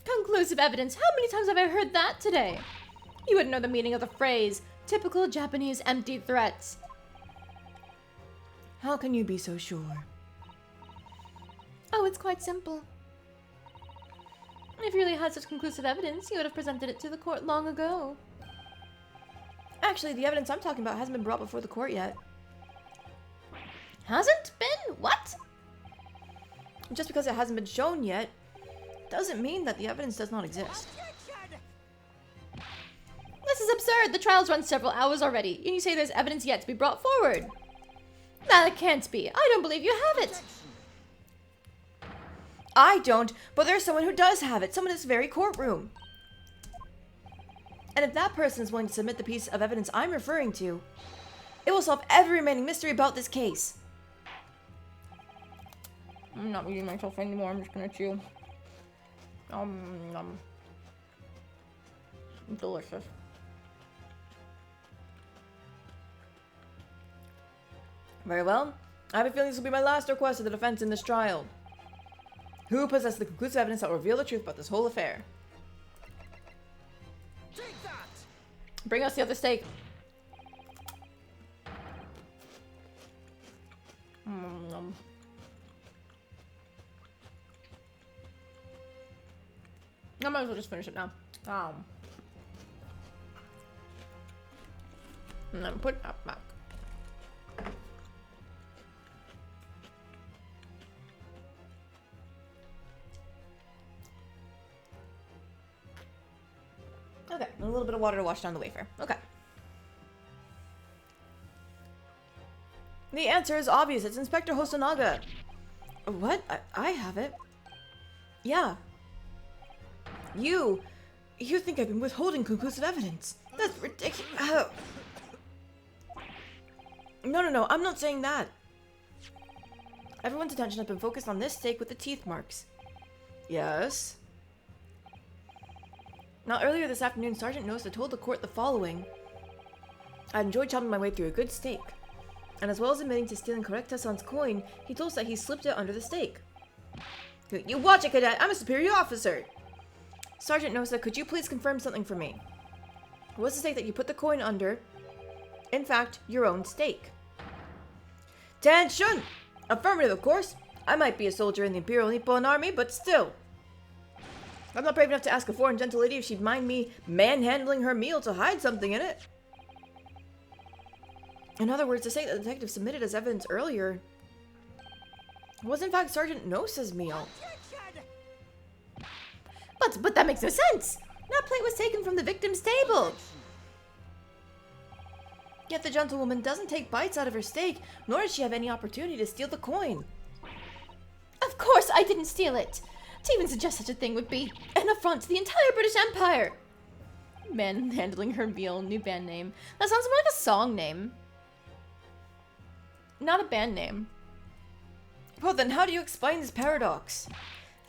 Conclusive evidence. How many times have I heard that today? You wouldn't know the meaning of the phrase. Typical Japanese empty threats. How can you be so sure? Oh, it's quite simple. If you really had such conclusive evidence, you would have presented it to the court long ago. Actually, the evidence I'm talking about hasn't been brought before the court yet. Hasn't been? What? Just because it hasn't been shown yet, doesn't mean that the evidence does not exist. This is absurd. The trial's run several hours already, and you say there's evidence yet to be brought forward. That can't be. I don't believe you have it. I don't, but there's someone who does have it. Someone in this very courtroom. And if that person is willing to submit the piece of evidence I'm referring to, it will solve every remaining mystery about this case. I'm not eating myself anymore. I'm just gonna chew. Delicious. Very well. I have a feeling this will be my last request of the defense in this trial. Who possesses the conclusive evidence that will reveal the truth about this whole affair? Take that! Bring us the other steak. I might as well just finish it now. And then put it back. Okay, and a little bit of water to wash down the wafer. Okay. The answer is obvious. It's Inspector Hosonaga. What? I have it. Yeah. You think I've been withholding conclusive evidence. That's ridiculous. No, I'm not saying that. Everyone's attention has been focused on this steak with the teeth marks. Yes? Now, earlier this afternoon, Sergeant Nosa told the court the following. I enjoyed chopping my way through a good steak. And as well as admitting to stealing Correctasan's coin, he told us that he slipped it under the steak. You watch it, Cadet! I'm a superior officer! Sergeant Nosa, could you please confirm something for me? Was the steak that you put the coin under, in fact, your own steak? Tension! Affirmative, of course. I might be a soldier in the Imperial Nippon Army, but still. I'm not brave enough to ask a foreign gentle lady if she'd mind me manhandling her meal to hide something in it. In other words, the steak that the detective submitted as evidence earlier was in fact Sergeant Nosa's meal. But that makes no sense. That plate was taken from the victim's table. Yet the gentlewoman doesn't take bites out of her steak, nor does she have any opportunity to steal the coin. Of course I didn't steal it. To even suggest such a thing would be an affront to the entire British Empire. Manhandling her meal, new band name. That sounds more like a song name. Not a band name. Well, then how do you explain this paradox?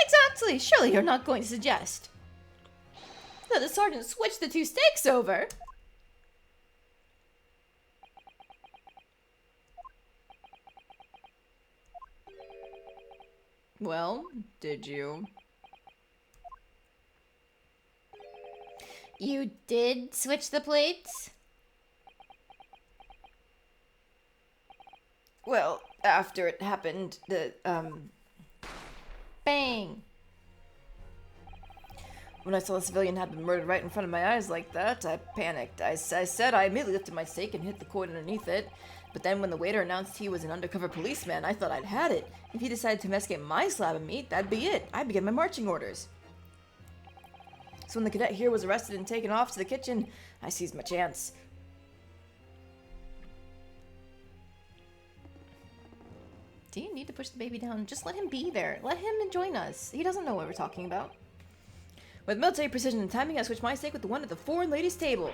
Exactly. Surely you're not going to suggest that the sergeant switched the two steaks over. Well, did you? You did switch the plates? Well, after it happened, Bang. when I saw the civilian had been murdered right in front of my eyes like that, I panicked. I said I immediately lifted my steak and hit the coin underneath it. But then when the waiter announced he was an undercover policeman, I thought I'd had it. If he decided to investigate my slab of meat, that'd be it. I'd begin my marching orders. So when the cadet here was arrested and taken off to the kitchen, I seized my chance. Do you need to push the baby down? Just let him be there. Let him join us. He doesn't know what we're talking about. With military precision and timing, I switched my steak with the one at the foreign ladies' table.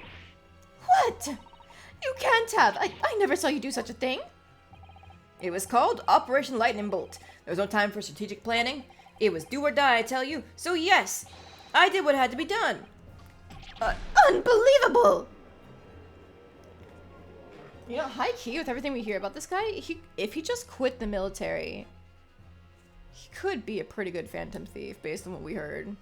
What? You can't have. I never saw you do such a thing. It was called Operation Lightning Bolt. There was no time for strategic planning. It was do or die, I tell you. So yes, I did what had to be done. Unbelievable! You know, high key with everything we hear about this guy, if he just quit the military, he could be a pretty good phantom thief based on what we heard.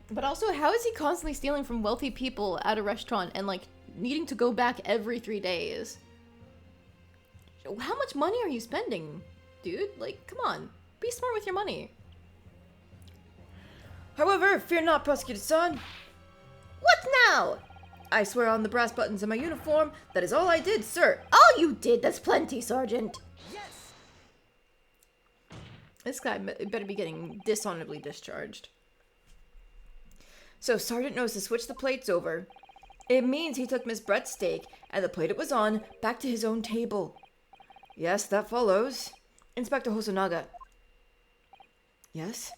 But also, how is he constantly stealing from wealthy people at a restaurant and like needing to go back every 3 days? How much money are you spending, dude? Like, come on, be smart with your money. However, fear not, prosecuted son. What now? I swear on the brass buttons of my uniform, that is all I did, sir. All you did, that's plenty, Sergeant. Yes! This guy better be getting dishonorably discharged. So Sergeant knows to switch the plates over. It means he took Miss Brett's steak and the plate it was on back to his own table. Yes, that follows. Inspector Hosonaga. Yes?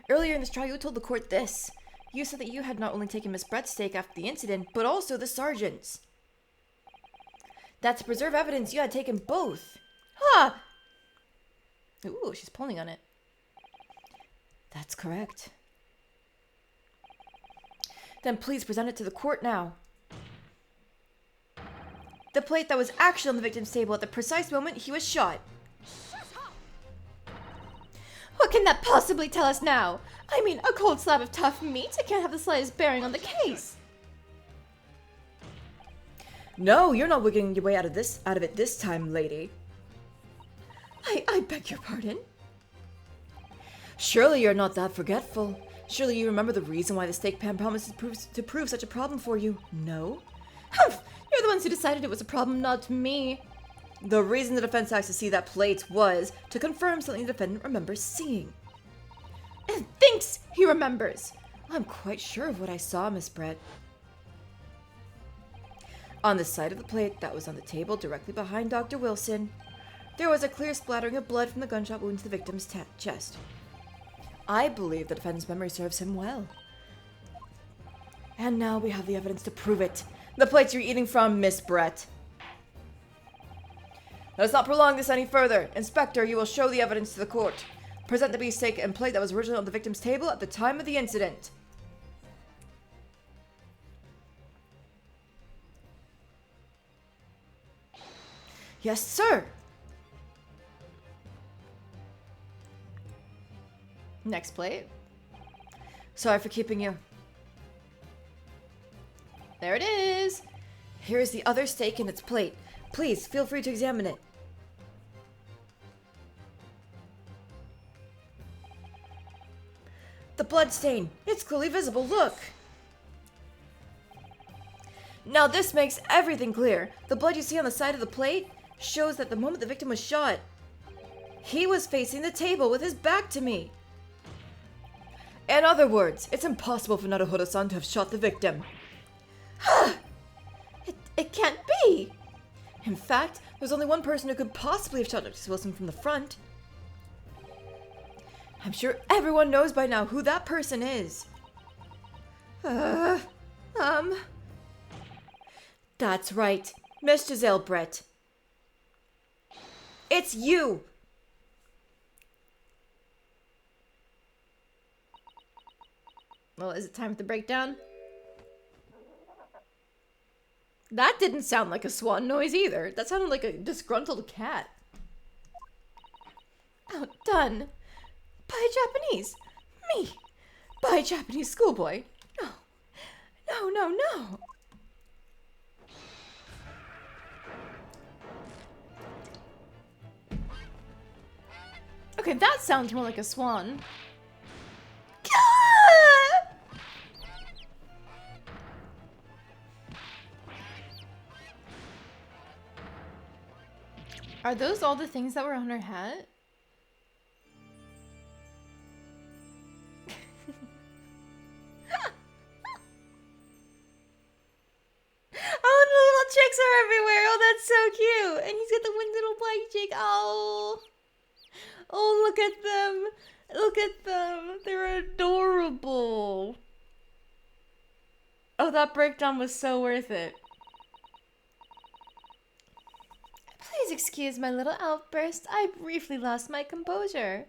Earlier in this trial, you told the court this. You said that you had not only taken Miss Brett's steak after the incident, but also the sergeant's. That to preserve evidence, you had taken both. Huh! Ooh, she's pulling on it. That's correct. Then please present it to the court now. The plate that was actually on the victim's table at the precise moment he was shot. What can that possibly tell us now? I mean, a cold slab of tough meat? It can't have the slightest bearing on the case. No, you're not wiggling your way out of it this time, lady. I beg your pardon? Surely you're not that forgetful. Surely you remember the reason why the steak pan promised to prove such a problem for you. No? Humph! You're the ones who decided it was a problem, not me. The reason the defense asked to see that plate was to confirm something the defendant remembers seeing. And thinks he remembers. I'm quite sure of what I saw, Miss Brett. On the side of the plate that was on the table directly behind Dr. Wilson, there was a clear splattering of blood from the gunshot wound to the victim's chest. I believe the defendant's memory serves him well. And now we have the evidence to prove it. The plates you're eating from, Miss Brett. Let us not prolong this any further. Inspector, you will show the evidence to the court. Present the beefsteak and plate that was originally on the victim's table at the time of the incident. Yes, sir. Next plate. Sorry for keeping you. There it is. Here is the other steak in its plate. Please, feel free to examine it. The blood stain. It's clearly visible, look. Now this makes everything clear. The blood you see on the side of the plate shows that the moment the victim was shot, he was facing the table with his back to me. In other words, it's impossible for Naruhodo-san to have shot the victim. It can't be. In fact, there's only one person who could possibly have shot Dr. Wilson from the front. I'm sure everyone knows by now who that person is. That's right, Miss Giselle Brett. It's you! Well, is it time for the breakdown? That didn't sound like a swan noise either. That sounded like a disgruntled cat. Outdone. By a Japanese. Me. By a Japanese schoolboy. No. No, no, no. Okay, that sounds more like a swan. Are those all the things that were on her hat? Oh, the little chicks are everywhere. Oh, that's so cute. he's got the one little white chick. Oh. Oh, look at them. Look at them. They're adorable. Oh, that breakdown was so worth it. Please excuse my little outburst. I briefly lost my composure.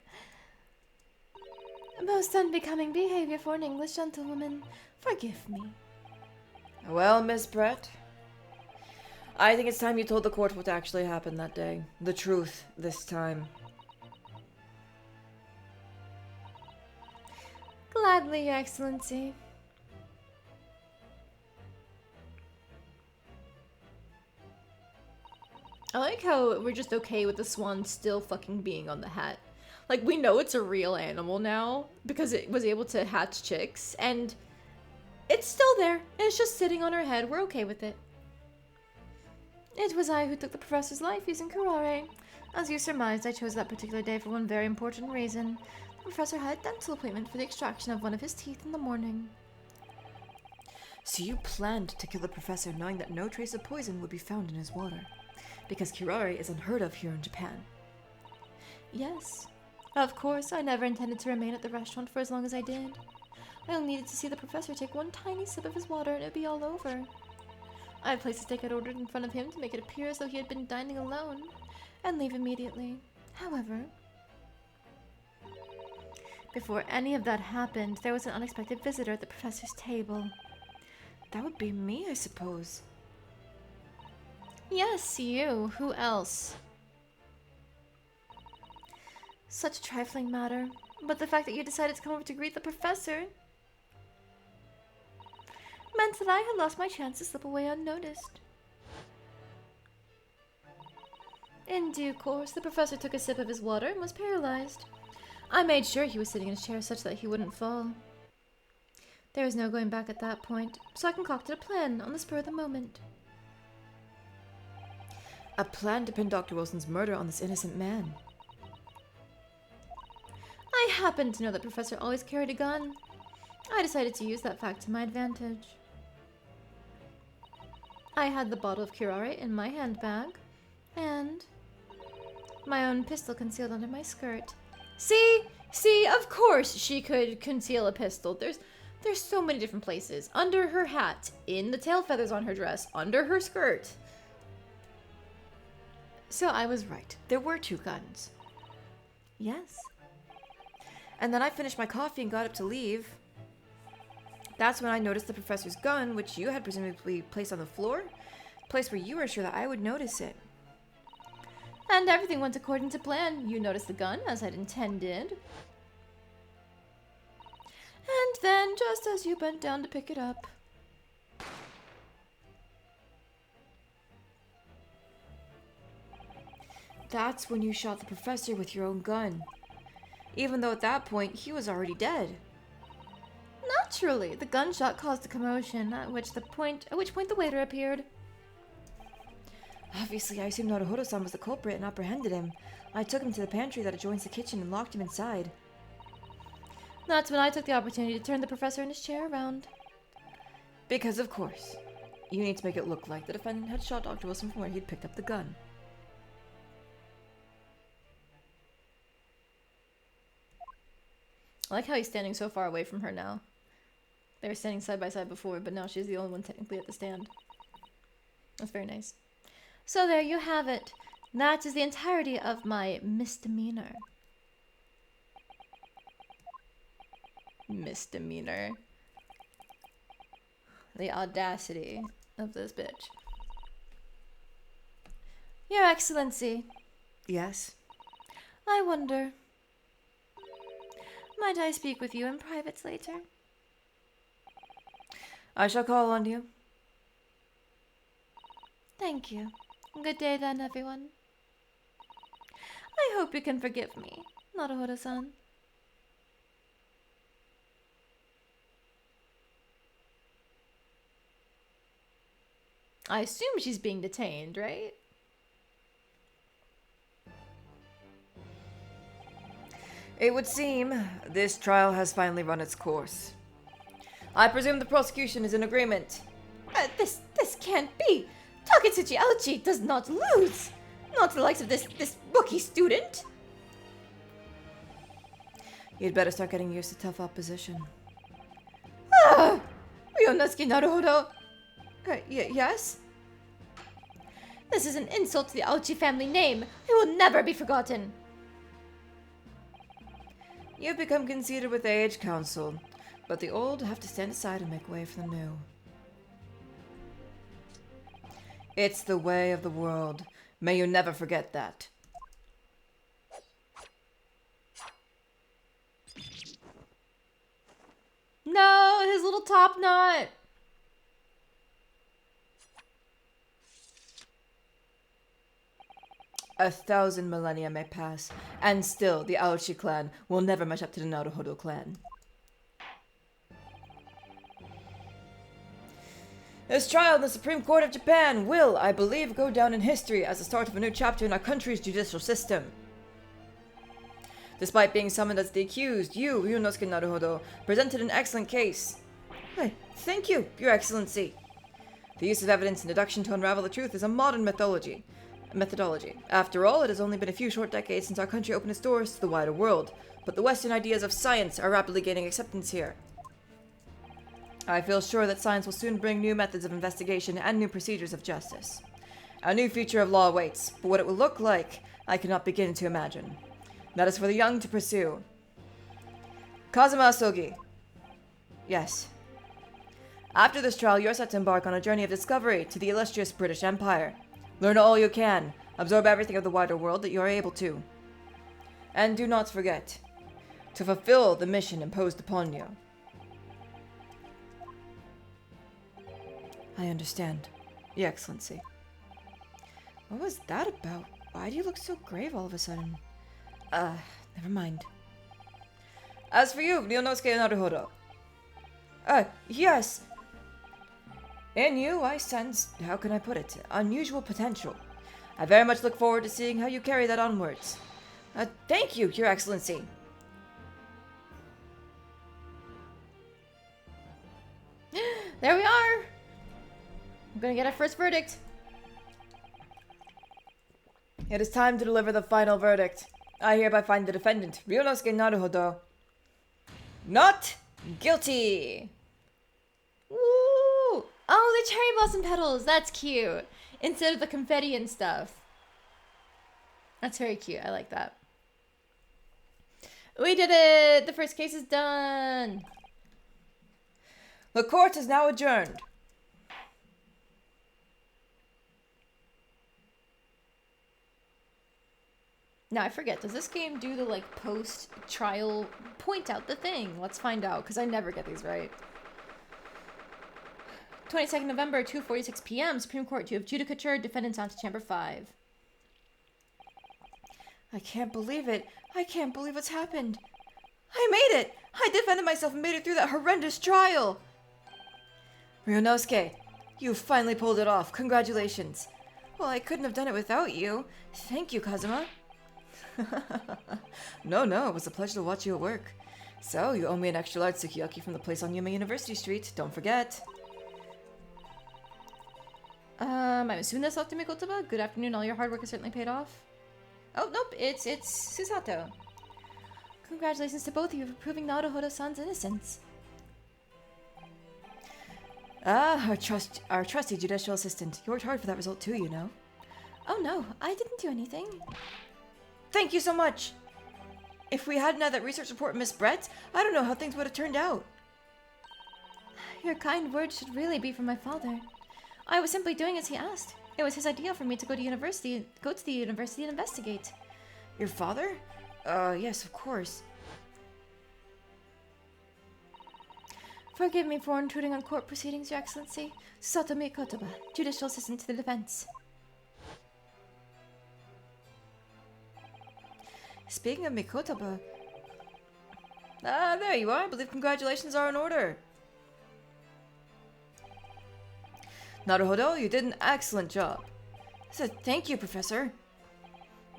Most unbecoming behavior for an English gentlewoman. Forgive me. Well, Miss Brett, I think it's time you told the court what actually happened that day. The truth, this time. Gladly, Your Excellency. I like how we're just okay with the swan still fucking being on the hat. Like, we know it's a real animal now because it was able to hatch chicks, and it's still there, and it's just sitting on her head. We're okay with it. It was I who took the professor's life using curare. As you surmised, I chose that particular day for one very important reason. The professor had a dental appointment for the extraction of one of his teeth in the morning. So you planned to kill the professor knowing that no trace of poison would be found in his water. Because curare is unheard of here in Japan. Yes. Of course, I never intended to remain at the restaurant for as long as I did. I only needed to see the professor take one tiny sip of his water and it would be all over. I had placed the steak I'd ordered in front of him to make it appear as though he had been dining alone, and leave immediately. However, before any of that happened, there was an unexpected visitor at the professor's table. That would be me, I suppose. Yes, you. Who else? Such a trifling matter, but the fact that you decided to come over to greet the professor meant that I had lost my chance to slip away unnoticed. In due course, the professor took a sip of his water and was paralyzed. I made sure he was sitting in a chair such that he wouldn't fall. There was no going back at that point, so I concocted a plan on the spur of the moment. A plan to pin Dr. Wilson's murder on this innocent man. I happened to know that Professor always carried a gun. I decided to use that fact to my advantage. I had the bottle of curare in my handbag, and my own pistol concealed under my skirt. See, of course she could conceal a pistol. There's so many different places. Under her hat, in the tail feathers on her dress, under her skirt. So I was right. There were two guns. Yes. And then I finished my coffee and got up to leave. That's when I noticed the professor's gun, which you had presumably placed on the floor. Place where you were sure that I would notice it. And everything went according to plan. You noticed the gun, as I'd intended. And then, just as you bent down to pick it up, that's when you shot the professor with your own gun. Even though at that point, he was already dead. naturally, the gunshot caused a commotion, at which point the waiter appeared. Obviously, I assumed Naruhodo-san was the culprit and apprehended him. I took him to the pantry that adjoins the kitchen and locked him inside. That's when I took the opportunity to turn the professor in his chair around. Because, of course, you need to make it look like the defendant had shot Dr. Wilson from where he'd picked up the gun. I like how he's standing so far away from her now. They were standing side by side before, but now she's the only one technically at the stand. That's very nice. So there you have it. That is the entirety of my misdemeanor. Misdemeanor. The audacity of this bitch. Your Excellency, Yes? I wonder, might I speak with you in private later? I shall call on you. Thank you. Good day then, everyone. I hope you can forgive me, Naruhodo-san. I assume she's being detained, right? It would seem this trial has finally run its course. I presume the prosecution is in agreement. This can't be! Taketsuchi Ouchi does not lose! to the likes of this rookie student. You'd better start getting used to tough opposition. Ryunosuke Naruhodo. Yes? This is an insult to the Aochi family name. It will never be forgotten. You've become conceited with age, Council, but the old have to stand aside and make way for the new. It's the way of the world. May you never forget that. No, his little top knot. A 1,000 millennia may pass, and still the Aoshi clan will never match up to the Naruhodo clan. This trial in the Supreme Court of Japan will, I believe, go down in history as the start of a new chapter in our country's judicial system. Despite being summoned as the accused, you, Ryunosuke Naruhodo, presented an excellent case. Hey, thank you, Your Excellency. The use of evidence and deduction to unravel the truth is a modern methodology. After all, it has only been a few short decades since our country opened its doors to the wider world, but the Western ideas of science are rapidly gaining acceptance here. I feel sure that science will soon bring new methods of investigation and new procedures of justice. A new future of law awaits, but what it will look like, I cannot begin to imagine. That is for the young to pursue. Kazuma Asogi. Yes. After this trial, you are set to embark on a journey of discovery to the illustrious British Empire. Learn all you can. Absorb everything of the wider world that you are able to. And do not forget to fulfill the mission imposed upon you. I understand, Your Excellency. What was that about? Why do you look so grave all of a sudden? Never mind. As for you, Ryunosuke Naruhodo. Yes. In you, I sense, how can I put it, unusual potential. I very much look forward to seeing how you carry that onwards. Thank you, Your Excellency. There we are. I'm gonna get our first verdict. It is time to deliver the final verdict. I hereby find the defendant, Ryunosuke Naruhodo, not guilty. Woo! Oh, the cherry blossom petals. That's cute. Instead of the confetti and stuff. That's very cute. I like that. We did it! The first case is done. The court is now adjourned. Now I forget, does this game do the like post-trial point out the thing? Let's find out, because I never get these right. 22nd November, 2:46 p.m. Supreme Court to Judicature, defendants on to Chamber 5. I can't believe it. I can't believe what's happened. I made it! I defended myself and made it through that horrendous trial! Ryunosuke, you finally pulled it off. Congratulations. Well, I couldn't have done it without you. Thank you, Kazuma. No, it was a pleasure to watch you at work. So, you owe me an extra large sukiyaki from the place on Yume University Street. Don't forget. I'm assuming that's Optimi Kotoba. Good afternoon, all your hard work has certainly paid off. Oh, nope, it's Susato. Congratulations to both of you for proving Naruhodo-san's innocence. Our trusty judicial assistant. You worked hard for that result too, you know. Oh no, I didn't do anything. Thank you so much! If we hadn't had that research report, Miss Brett, I don't know how things would have turned out. Your kind words should really be from my father. I was simply doing as he asked. It was his idea for me to go to the university and investigate. Your father? Yes, of course. Forgive me for intruding on court proceedings, Your Excellency. Satomi Kotoba, Judicial Assistant to the Defense. Speaking of Mikotoba... there you are. I believe congratulations are in order. Naruhodo, you did an excellent job. So thank you, Professor.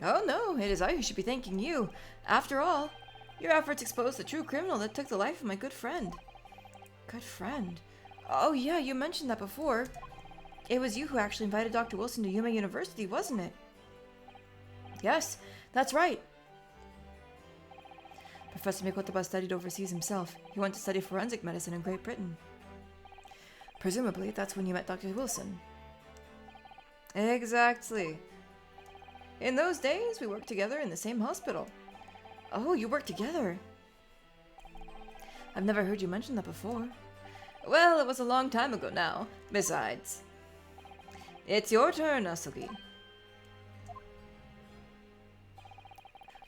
Oh no, it is I who should be thanking you. After all, your efforts exposed the true criminal that took the life of my good friend. Good friend? Oh yeah, you mentioned that before. It was you who actually invited Dr. Wilson to Yume University, wasn't it? Yes, that's right. Professor Mikotaba studied overseas himself. He went to study forensic medicine in Great Britain. Presumably, that's when you met Dr. Wilson. Exactly. In those days, we worked together in the same hospital. Oh, you worked together? I've never heard you mention that before. Well, it was a long time ago now. Besides, it's your turn, Asugi.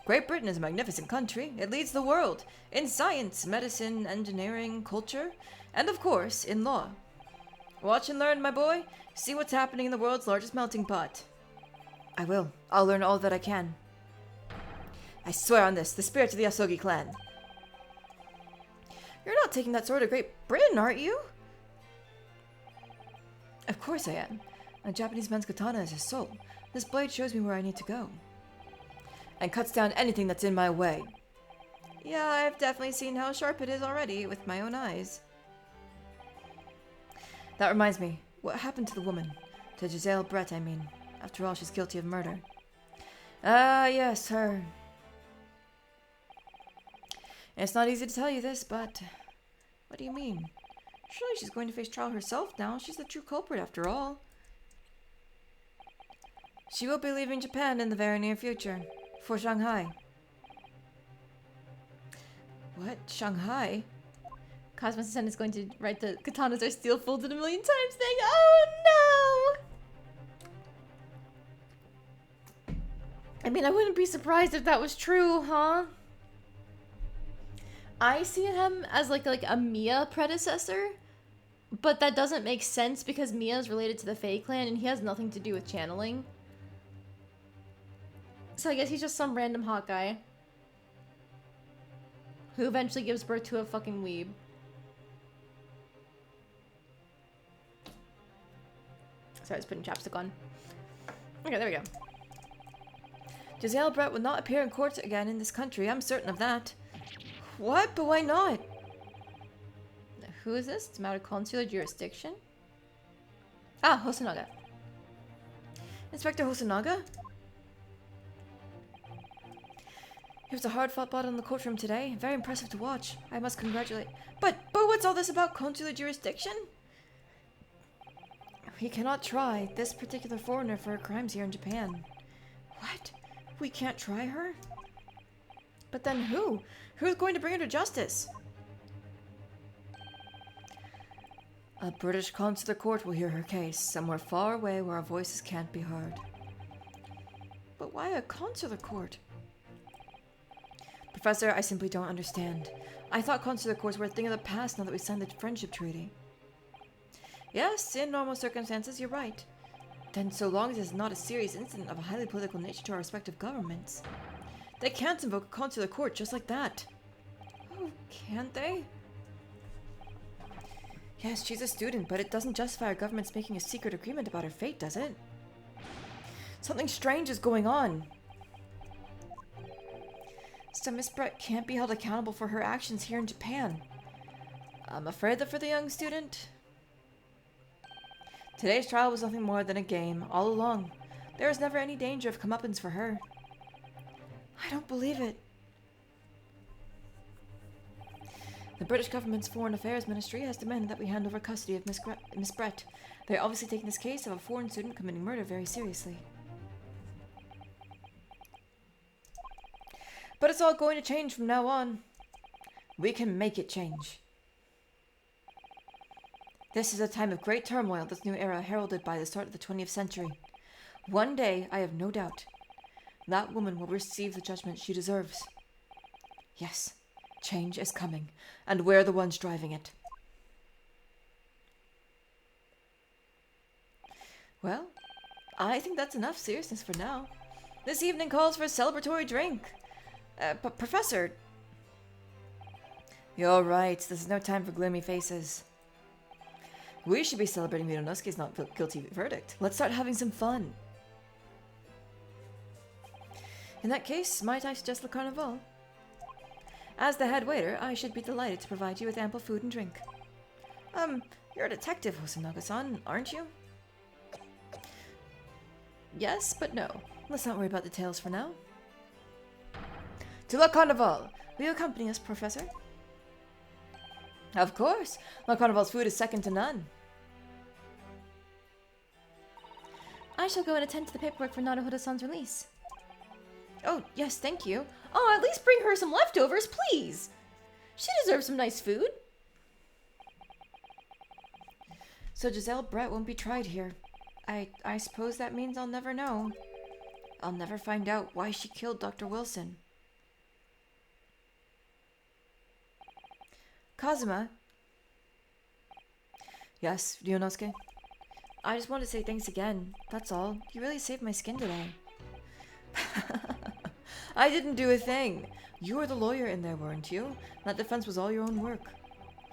Great Britain is a magnificent country. It leads the world in science, medicine, engineering, culture, and of course, in law. Watch and learn, my boy. See what's happening in the world's largest melting pot. I will. I'll learn all that I can. I swear on this, the spirit of the Asogi clan. You're not taking that sword to Great Britain, aren't you? Of course I am. A Japanese man's katana is his soul. This blade shows me where I need to go. And cuts down anything that's in my way. Yeah, I've definitely seen how sharp it is already with my own eyes. That reminds me, what happened to the woman? To Giselle Brett, I mean. After all, she's guilty of murder. Ah, yes, her. It's not easy to tell you this, but... What do you mean? Surely she's going to face trial herself now. She's the true culprit, after all. She will be leaving Japan in the very near future. For Shanghai. What? Shanghai? Cosmo-san is going to write the katanas are steel folded a million times thing. Oh no! I mean, I wouldn't be surprised if that was true, huh? I see him as like a Mia predecessor, but that doesn't make sense because Mia is related to the Fae clan and he has nothing to do with channeling. So I guess he's just some random hot guy who eventually gives birth to a fucking weeb. Sorry, I was putting chapstick on. Okay, there we go. Giselle Brett will not appear in court again in this country. I'm certain of that. What? But why not? Who is this? It's a matter of consular jurisdiction. Ah, Hosonaga. Inspector Hosonaga? He was a hard-fought battle in the courtroom today. Very impressive to watch. I must congratulate... But what's all this about consular jurisdiction? We cannot try this particular foreigner for her crimes here in Japan. What? We can't try her? But then who? Who's going to bring her to justice? A British consular court will hear her case, somewhere far away where our voices can't be heard. But why a consular court? Professor, I simply don't understand. I thought consular courts were a thing of the past now that we signed the friendship treaty. Yes, in normal circumstances, you're right. Then so long as it's not a serious incident of a highly political nature to our respective governments, they can't invoke a consular court just like that. Oh, can't they? Yes, she's a student, but it doesn't justify our government's making a secret agreement about her fate, does it? Something strange is going on. So Miss Brett can't be held accountable for her actions here in Japan. I'm afraid that for the young student... Today's trial was nothing more than a game, all along. There was never any danger of comeuppance for her. I don't believe it. The British government's Foreign Affairs Ministry has demanded that we hand over custody of Miss Brett. They're obviously taking this case of a foreign student committing murder very seriously. But it's all going to change from now on. We can make it change. This is a time of great turmoil, this new era heralded by the start of the 20th century. One day, I have no doubt, that woman will receive the judgment she deserves. Yes, change is coming, and we're the ones driving it. Well, I think that's enough seriousness for now. This evening calls for a celebratory drink. Professor... You're right, this is no time for gloomy faces. We should be celebrating Mironosuke's not guilty verdict. Let's start having some fun. In that case, might I suggest Le Carnival? As the head waiter, I should be delighted to provide you with ample food and drink. You're a detective, Hosonaga-san, aren't you? Yes, but no. Let's not worry about details for now. To La Carnival! Will you accompany us, Professor? Of course. La Carnival's food is second to none. I shall go and attend to the paperwork for Naruhodo-san's release. Oh, yes, thank you. Oh, at least bring her some leftovers, please! She deserves some nice food. So Giselle Brett won't be tried here. I suppose that means I'll never know. I'll never find out why she killed Dr. Wilson. Kazuma? Yes, Ryunosuke? I just want to say thanks again. That's all. You really saved my skin today. I didn't do a thing. You were the lawyer in there, weren't you? That defense was all your own work.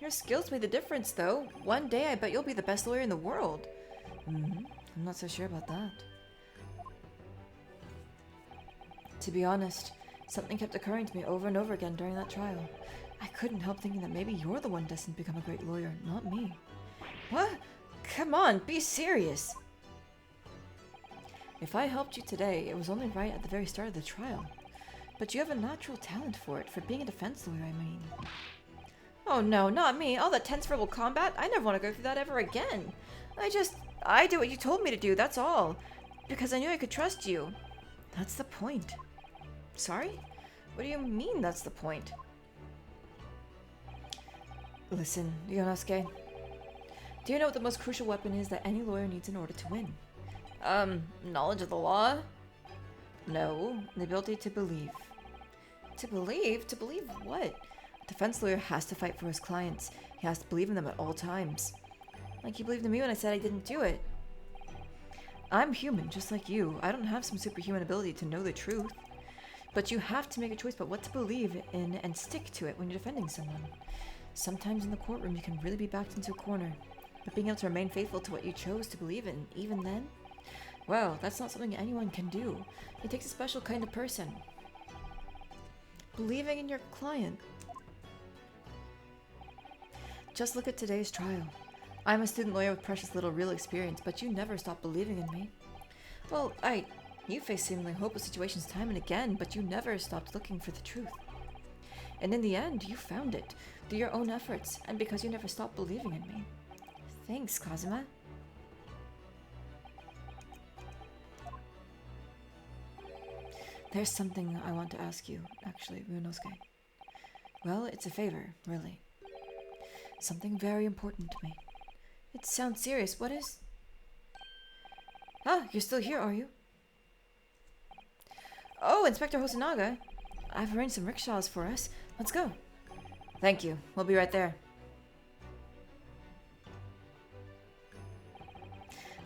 Your skills made the difference, though. One day I bet you'll be the best lawyer in the world. I'm not so sure about that. To be honest, something kept occurring to me over and over again during that trial. I couldn't help thinking that maybe you're the one destined to become a great lawyer, not me. What? Come on, be serious. If I helped you today, it was only right at the very start of the trial. But you have a natural talent for it, for being a defense lawyer, I mean. Oh no, not me. All that tense verbal combat? I never want to go through that ever again. I did what you told me to do, that's all. Because I knew I could trust you. That's the point. Sorry? What do you mean that's the point? Listen, Ryunosuke. Do you know what the most crucial weapon is that any lawyer needs in order to win? Knowledge of the law? No, the ability to believe. To believe? To believe what? A defense lawyer has to fight for his clients. He has to believe in them at all times. Like you believed in me when I said I didn't do it. I'm human, just like you. I don't have some superhuman ability to know the truth. But you have to make a choice about what to believe in and stick to it when you're defending someone. Sometimes in the courtroom you can really be backed into a corner. But being able to remain faithful to what you chose to believe in, even then, well, that's not something anyone can do. It takes a special kind of person. Believing in your client. Just look at today's trial. I'm a student lawyer with precious little real experience, but you never stopped believing in me. Well, you faced seemingly hopeless situations time and again, but you never stopped looking for the truth. And in the end, you found it, through your own efforts, and because you never stopped believing in me. Thanks, Kazuma. There's something I want to ask you, actually, Ryunosuke. Well, it's a favor, really. Something very important to me. It sounds serious. What is? Ah, you're still here, are you? Oh, Inspector Hosonaga. I've arranged some rickshaws for us. Let's go. Thank you. We'll be right there.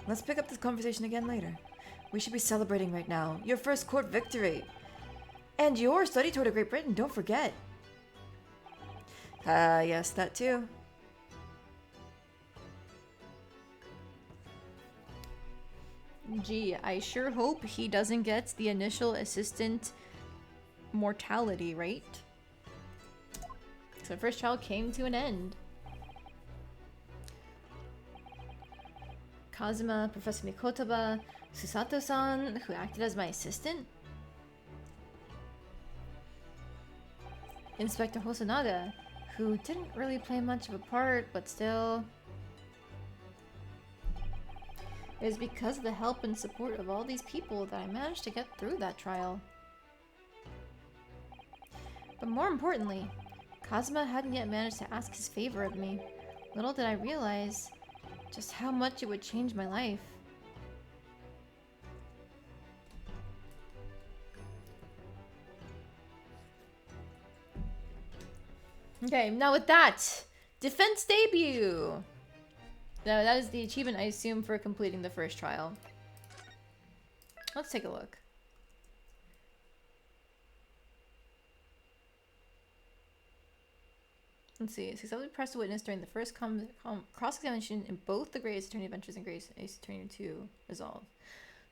Let's pick up this conversation again later. We should be celebrating right now. Your first court victory. And your study tour to Great Britain, don't forget. Yes, that too. Gee, I sure hope he doesn't get the initial assistant mortality rate. So the first trial came to an end. Kazuma, Professor Mikotoba, Susato-san, who acted as my assistant. Inspector Hosonaga, who didn't really play much of a part, but still. It was because of the help and support of all these people that I managed to get through that trial. But more importantly, Kazuma hadn't yet managed to ask his favor of me. Little did I realize just how much it would change my life. Okay, now with that, defense debut! Now that is the achievement, I assume, for completing the first trial. Let's take a look. Let's see. Successfully pressed a witness during the first cross-examination in both the Great Ace Attorney Adventures and Great Ace Attorney 2 Resolve.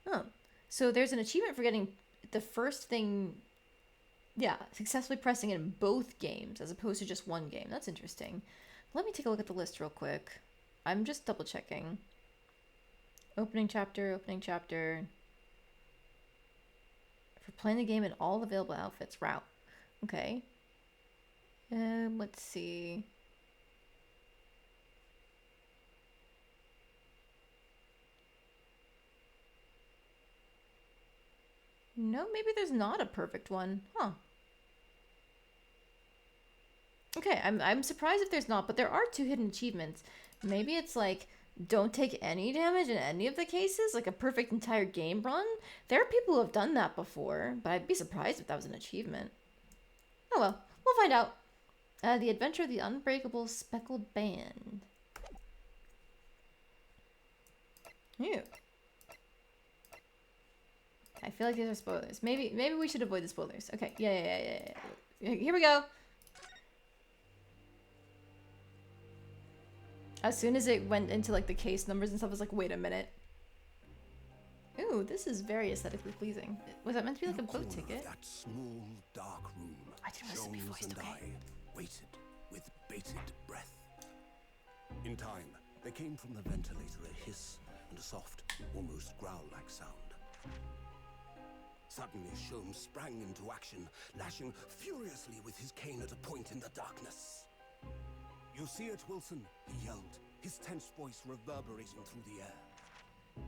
Oh, so there's an achievement for getting the first thing, yeah, successfully pressing it in both games as opposed to just one game. That's interesting. Let me take a look at the list real quick. I'm just double checking. Opening chapter, opening chapter. For playing the game in all available outfits. Route. Okay. Let's see. No, maybe there's not a perfect one. Huh. Okay, I'm surprised if there's not, but there are 2 hidden achievements. Maybe it's like, don't take any damage in any of the cases, like a perfect entire game run. There are people who have done that before, but I'd be surprised if that was an achievement. Oh well, we'll find out. The Adventure of the Unbreakable Speckled Band. Ew. I feel like these are spoilers. Maybe we should avoid the spoilers. Okay, yeah. Here we go. As soon as it went into like the case numbers and stuff, I was like, wait a minute. Ooh, this is very aesthetically pleasing. Was that meant to be like a boat ticket? That small, dark room. I didn't listen to me voiced, Jones and okay? I waited with bated breath. In time, there came from the ventilator a hiss and a soft, almost growl-like sound. Suddenly, Sholmes sprang into action, lashing furiously with his cane at a point in the darkness. "You see it, Wilson?" he yelled, his tense voice reverberating through the air.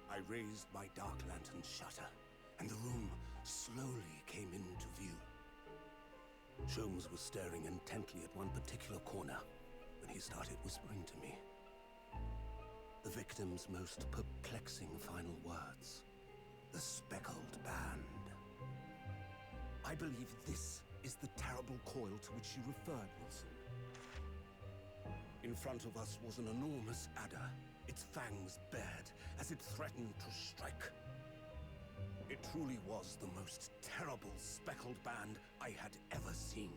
I raised my dark lantern shutter, and the room slowly came into view. Sholmes was staring intently at one particular corner when he started whispering to me. The victim's most perplexing final words. The speckled band. I believe this is the terrible coil to which you referred, Wilson. In front of us was an enormous adder, its fangs bared as it threatened to strike. It truly was the most terrible speckled band I had ever seen.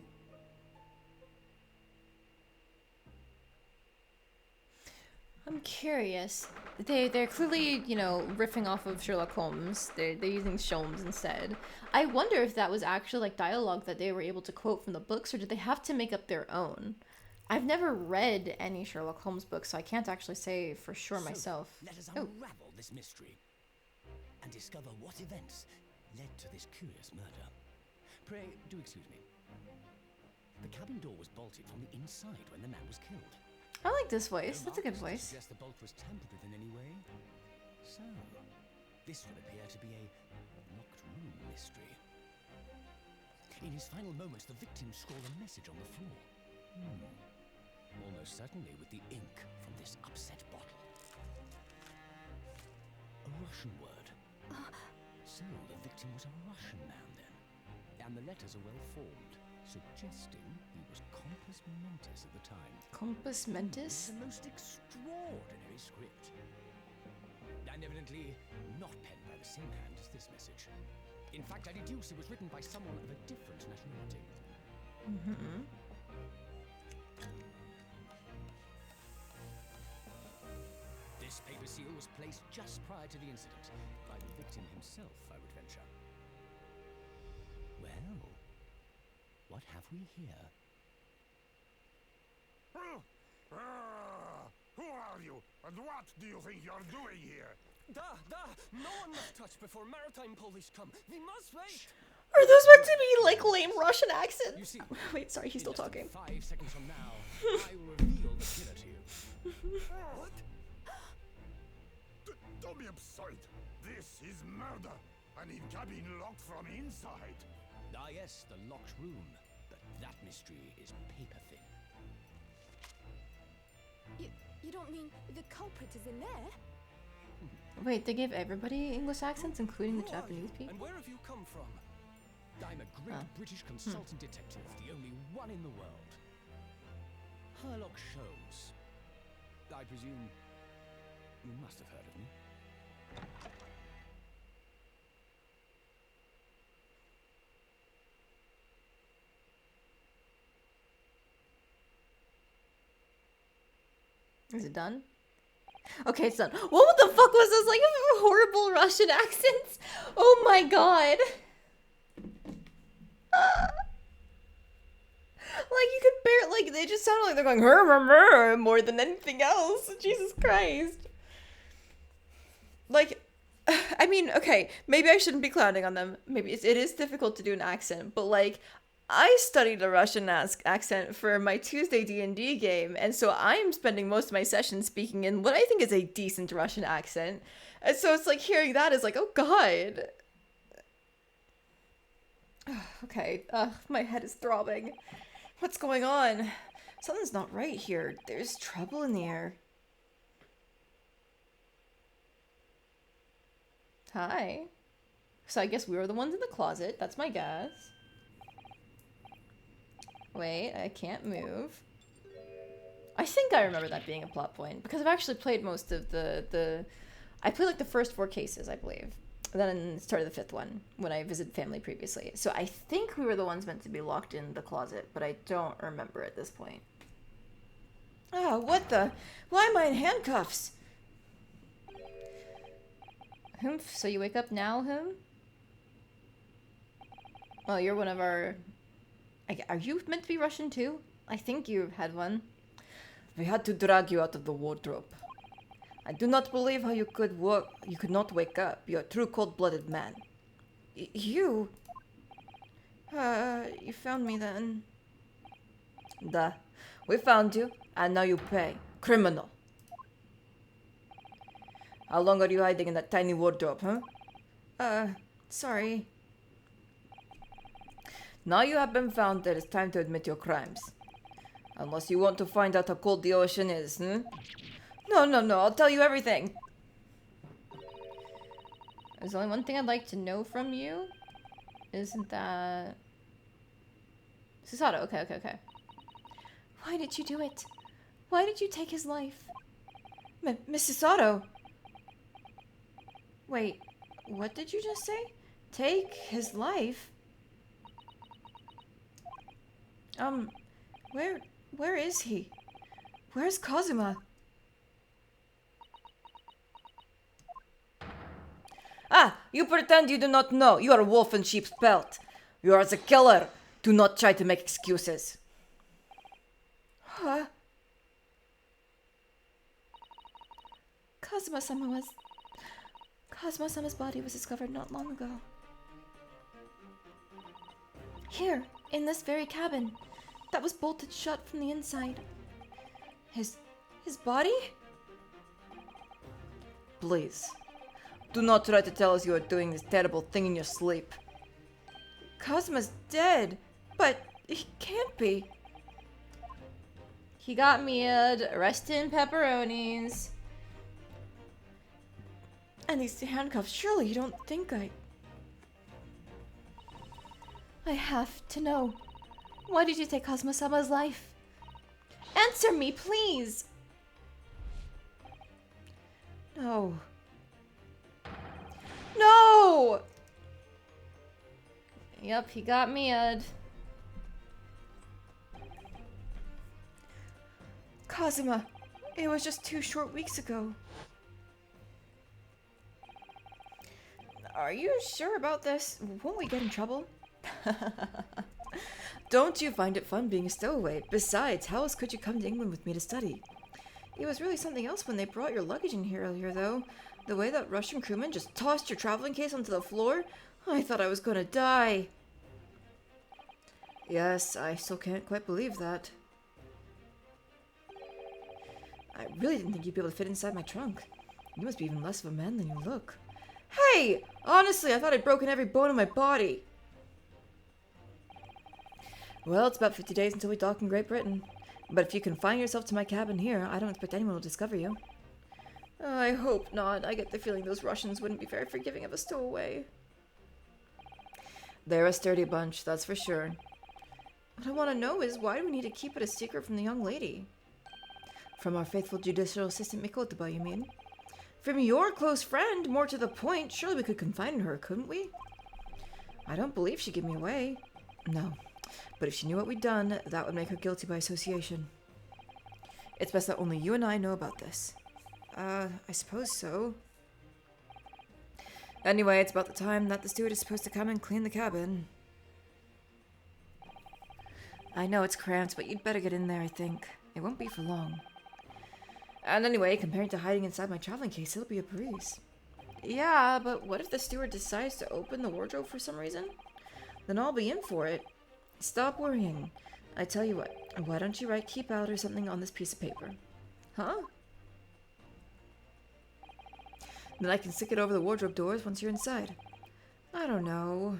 I'm curious. They're clearly, you know, riffing off of Sherlock Holmes. They're using Sholmes instead. I wonder if that was actually like dialogue that they were able to quote from the books, or did they have to make up their own? I've never read any Sherlock Holmes books, so I can't actually say for sure myself. Let us Oh. unravel this mystery and discover what events led to this curious murder. Pray, do excuse me. The cabin door was bolted from the inside when the man was killed. I like this voice. No That's a good markers to voice. suggest the bolt was tampered with in any way. So, this would appear to be a locked room mystery. In his final moments, the victim scrawled a message on the floor. Almost certainly with the ink from this upset bottle. A Russian word. So the victim was a Russian man then. And the letters are well formed, suggesting he was compos mentis at the time. Compos mentis? It's a most extraordinary script. And evidently not penned by the same hand as this message. In fact, I deduce it was written by someone of a different nationality. This paper seal was placed just prior to the incident by the victim himself, I would venture. Well, what have we here? Who are you? And what do you think you're doing here? No one must touch before maritime police come. We must wait. Are those meant to be like lame Russian accents? You see, Wait, sorry, he's still in less than talking. 5 seconds from now, I will reveal the killer to you. What? Don't be absurd. This is murder. And it can be locked from inside. Ah yes, the locked room. But that mystery is paper thin. You don't mean the culprit is in there? Wait, they gave everybody English accents, including the Who are Japanese you, people? and where have you come from? I'm a great British consultant detective, the only one in the world. Sherlock Holmes. I presume you must have heard of me. Is it done? Okay, it's done. What the fuck was this? Like horrible Russian accents? Oh my god. Like you could bear like they just sounded like they're going more than anything else. Jesus Christ. Like I mean, okay, maybe I shouldn't be clowning on them. Maybe it is difficult to do an accent, but like, I studied a Russian accent for my Tuesday D&D game, and so I'm spending most of my sessions speaking in what I think is a decent Russian accent. And so it's like hearing that is like, oh god. Okay, my head is throbbing. What's going on? Something's not right here. There's trouble in the air. Hi. So I guess we were the ones in the closet. That's my guess. Wait, I can't move. I think I remember that being a plot point because I've actually played most of the I played like the first 4 cases, I believe. And then started the 5th one when I visited family previously. So I think we were the ones meant to be locked in the closet, but I don't remember at this point. Ah, what the? Why am I in handcuffs? Humph, so you wake up now, Hum? Well, you're one of our... Are you meant to be Russian too? I think you had one. We had to drag you out of the wardrobe. I do not believe how you could not wake up. You're a true cold-blooded man. You? You found me then. Duh. We found you, and now you pay. Criminal. How long are you hiding in that tiny wardrobe, huh? Sorry. Now you have been found, it is time to admit your crimes. Unless you want to find out how cold the ocean is, No, I'll tell you everything. There's only one thing I'd like to know from you. Isn't that... Susato, okay. Why did you do it? Why did you take his life? Mrs. Otto. Wait, what did you just say? Take his life? Where is he? Where's Kazuma? Ah, you pretend you do not know. You are a wolf in sheep's pelt. You are the killer. Do not try to make excuses. Huh? Kazuma-sama's body was discovered not long ago. Here, in this very cabin, that was bolted shut from the inside. His body? Please, do not try to tell us you are doing this terrible thing in your sleep. Kazuma's dead, but he can't be. He got me rest in pepperonis. And these handcuffs, surely you don't think I have to know. Why did you take Kazuma-sama's life? Answer me, please! No. No! Yep, he got me Kazuma, it was just 2 short weeks ago. Are you sure about this? Won't we get in trouble? Don't you find it fun being a stowaway? Besides, how else could you come to England with me to study? It was really something else when they brought your luggage in here earlier, though. The way that Russian crewman just tossed your traveling case onto the floor, I thought I was gonna die. Yes, I still can't quite believe that. I really didn't think you'd be able to fit inside my trunk. You must be even less of a man than you look. Hey! Honestly, I thought I'd broken every bone in my body. Well, it's about 50 days until we dock in Great Britain. But if you confine yourself to my cabin here, I don't expect anyone will discover you. I hope not. I get the feeling those Russians wouldn't be very forgiving of a stowaway. They're a sturdy bunch, that's for sure. What I want to know is, why do we need to keep it a secret from the young lady? From our faithful judicial assistant Mikotoba, you mean? From your close friend, more to the point, surely we could confide in her, couldn't we? I don't believe she'd give me away. No. But if she knew what we'd done, that would make her guilty by association. It's best that only you and I know about this. I suppose so. Anyway, it's about the time that the steward is supposed to come and clean the cabin. I know it's cramped, but you'd better get in there, I think. It won't be for long. And anyway, compared to hiding inside my traveling case, it'll be a breeze. Yeah, but what if the steward decides to open the wardrobe for some reason? Then I'll be in for it. Stop worrying. I tell you what, why don't you write keep out or something on this piece of paper? Huh? Then I can stick it over the wardrobe doors once you're inside. I don't know.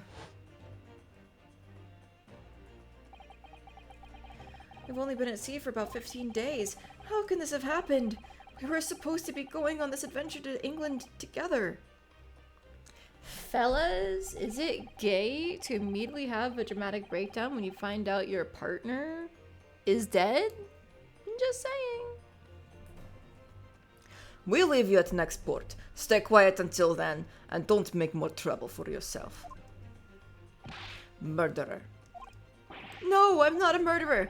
We've only been at sea for about 15 days. How can this have happened? We were supposed to be going on this adventure to England together. Fellas, is it gay to immediately have a dramatic breakdown when you find out your partner is dead? I'm just saying. We'll leave you at next port. Stay quiet until then, and don't make more trouble for yourself. Murderer. No, I'm not a murderer.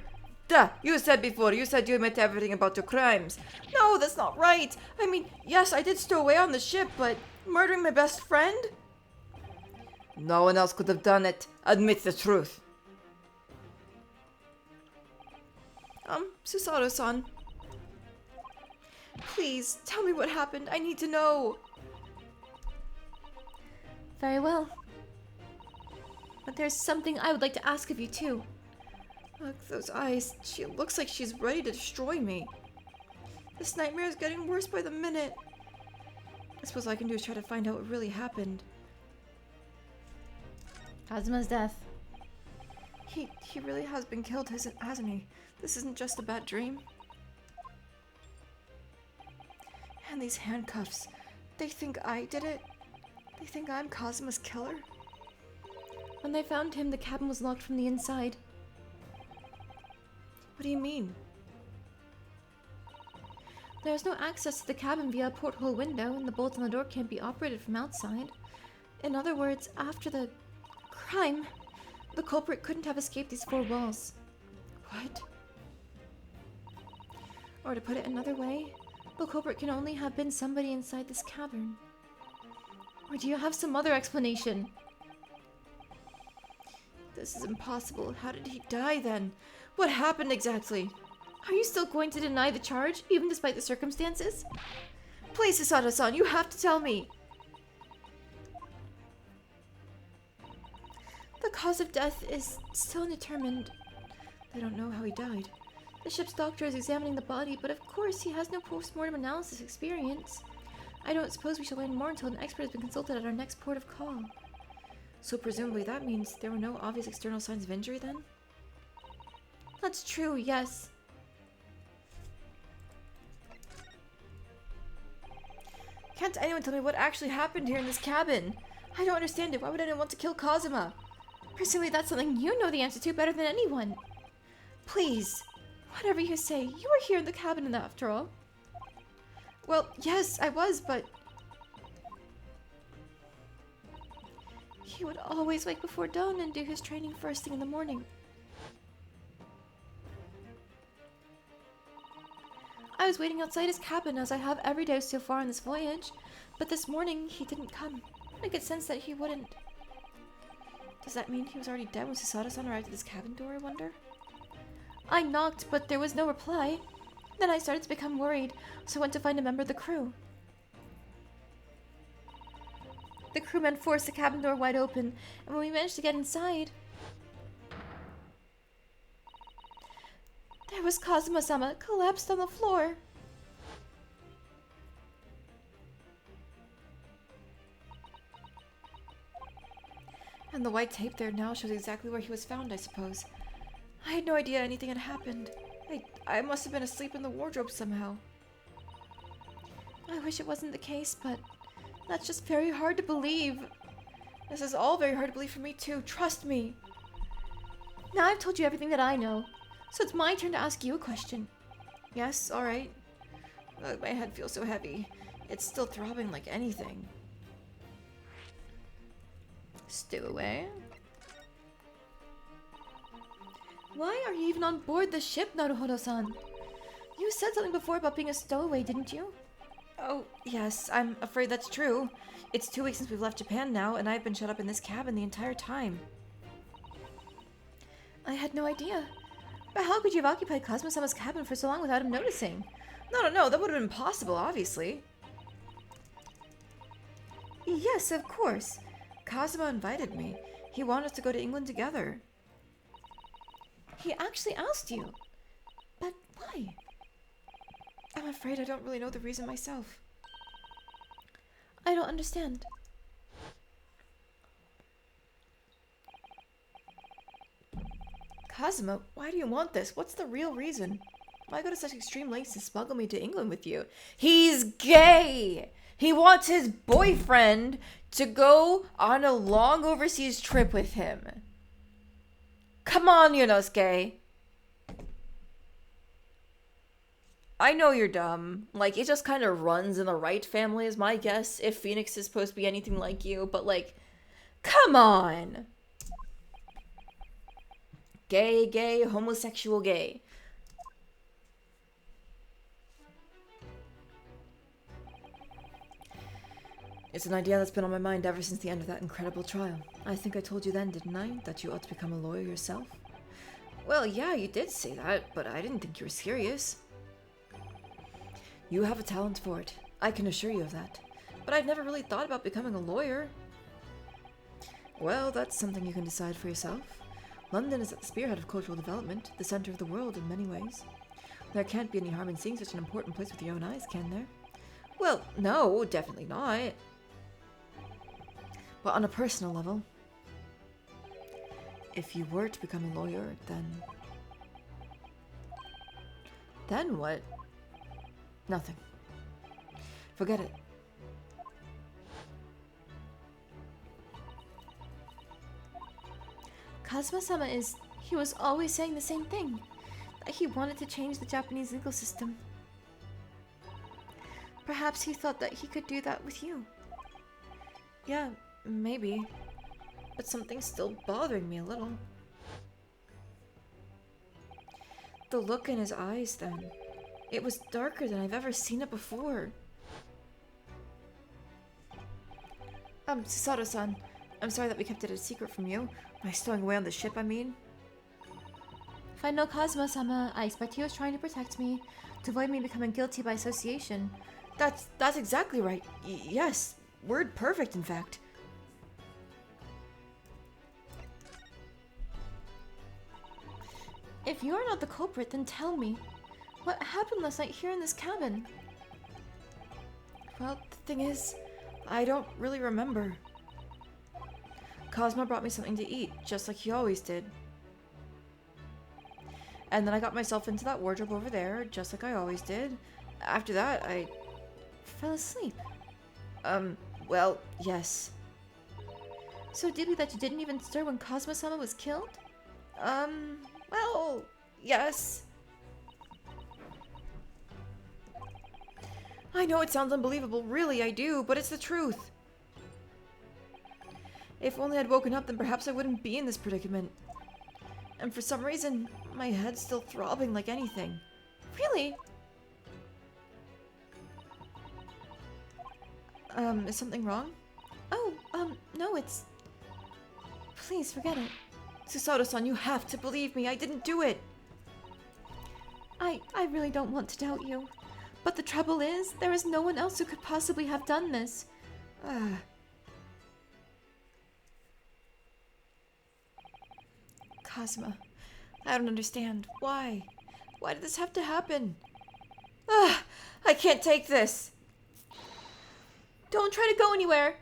Duh, you said before, you said you admit everything about your crimes. No, that's not right. I mean, yes, I did stow away on the ship, but murdering my best friend? No one else could have done it. Admit the truth. Susato-san. Please, tell me what happened. I need to know. Very well. But there's something I would like to ask of you too. Look, those eyes. She looks like she's ready to destroy me. This nightmare is getting worse by the minute. I suppose all I can do is try to find out what really happened. Kazuma's death. He really has been killed, hasn't he? This isn't just a bad dream. And these handcuffs. They think I did it? They think I'm Kazuma's killer? When they found him, the cabin was locked from the inside. What do you mean? There is no access to the cabin via a porthole window, and the bolts on the door can't be operated from outside. In other words, after the crime, the culprit couldn't have escaped these four walls. What? Or to put it another way, the culprit can only have been somebody inside this cavern. Or do you have some other explanation? This is impossible. How did he die then? What happened exactly? Are you still going to deny the charge, even despite the circumstances? Please, Susato-san, you have to tell me. The cause of death is still undetermined. They don't know how he died. The ship's doctor is examining the body, but of course he has no post-mortem analysis experience. I don't suppose we shall learn more until an expert has been consulted at our next port of call. So presumably that means there were no obvious external signs of injury then? That's true, yes. Can't anyone tell me what actually happened here in this cabin? I don't understand it. Why would anyone want to kill Kazuma? Presumably that's something you know the answer to better than anyone. Please. Whatever you say, you were here in the cabin after all. Well, yes, I was, but... He would always wake before dawn and do his training first thing in the morning. I was waiting outside his cabin as I have every day so far on this voyage, but this morning he didn't come. I could sense that he wouldn't. Does that mean he was already dead when Susato-san arrived at this cabin door, I wonder? I knocked, but there was no reply. Then I started to become worried, so I went to find a member of the crew. The crewmen forced the cabin door wide open, and when we managed to get inside, there was Kazuma-sama collapsed on the floor. And the white tape there now shows exactly where he was found, I suppose. I had no idea anything had happened. I must have been asleep in the wardrobe somehow. I wish it wasn't the case, but that's just very hard to believe. This is all very hard to believe for me too, trust me. Now I've told you everything that I know, so it's my turn to ask you a question. Yes, alright. My head feels so heavy. It's still throbbing like anything. Stew away. Why are you even on board the ship, Naruhodo-san? You said something before about being a stowaway, didn't you? Oh, yes, I'm afraid that's true. It's 2 weeks since we've left Japan now, and I've been shut up in this cabin the entire time. I had no idea. But how could you have occupied Kazuma-sama's cabin for so long without him noticing? No, that would have been impossible, obviously. Yes, of course. Kazuma invited me. He wanted us to go to England together. He actually asked you. But why? I'm afraid I don't really know the reason myself. I don't understand. Kazuma, why do you want this? What's the real reason? Why go to such extreme lengths to smuggle me to England with you? He's gay! He wants his boyfriend to go on a long overseas trip with him. Come on, Yunosuke. I know you're dumb. Like, it just kind of runs in the right family is my guess, if Phoenix is supposed to be anything like you, but like, come on! Gay, gay, homosexual, gay. It's an idea that's been on my mind ever since the end of that incredible trial. I think I told you then, didn't I, that you ought to become a lawyer yourself? Well, yeah, you did say that, but I didn't think you were serious. You have a talent for it. I can assure you of that. But I've never really thought about becoming a lawyer. Well, that's something you can decide for yourself. London is at the spearhead of cultural development, the center of the world in many ways. There can't be any harm in seeing such an important place with your own eyes, can there? Well, no, definitely not. But on a personal level, if you were to become a lawyer, then... Then what? Nothing. Forget it. Kazuma-sama he was always saying the same thing. That he wanted to change the Japanese legal system. Perhaps he thought that he could do that with you. Yeah, maybe. But something's still bothering me a little. The look in his eyes then. It was darker than I've ever seen it before. Susato-san, I'm sorry that we kept it a secret from you. By stowing away on the ship, I mean. If I know Kazuma-sama, I expect he was trying to protect me, to avoid me becoming guilty by association. That's exactly right. Yes, word perfect, in fact. If you're not the culprit, then tell me. What happened last night here in this cabin? Well, the thing is, I don't really remember. Cosmo brought me something to eat, just like he always did. And then I got myself into that wardrobe over there, just like I always did. After that, I fell asleep. Well, yes. So deeply that you didn't even stir when Kazuma-sama was killed? Well, yes. I know it sounds unbelievable, really I do, but it's the truth. If only I'd woken up, then perhaps I wouldn't be in this predicament. And for some reason, my head's still throbbing like anything. Really? Is something wrong? Oh, no, it's... Please, forget it. Susato-san, you have to believe me, I didn't do it! I really don't want to doubt you. But the trouble is, there is no one else who could possibly have done this. Kazuma, I don't understand. Why? Why did this have to happen? I can't take this! Don't try to go anywhere!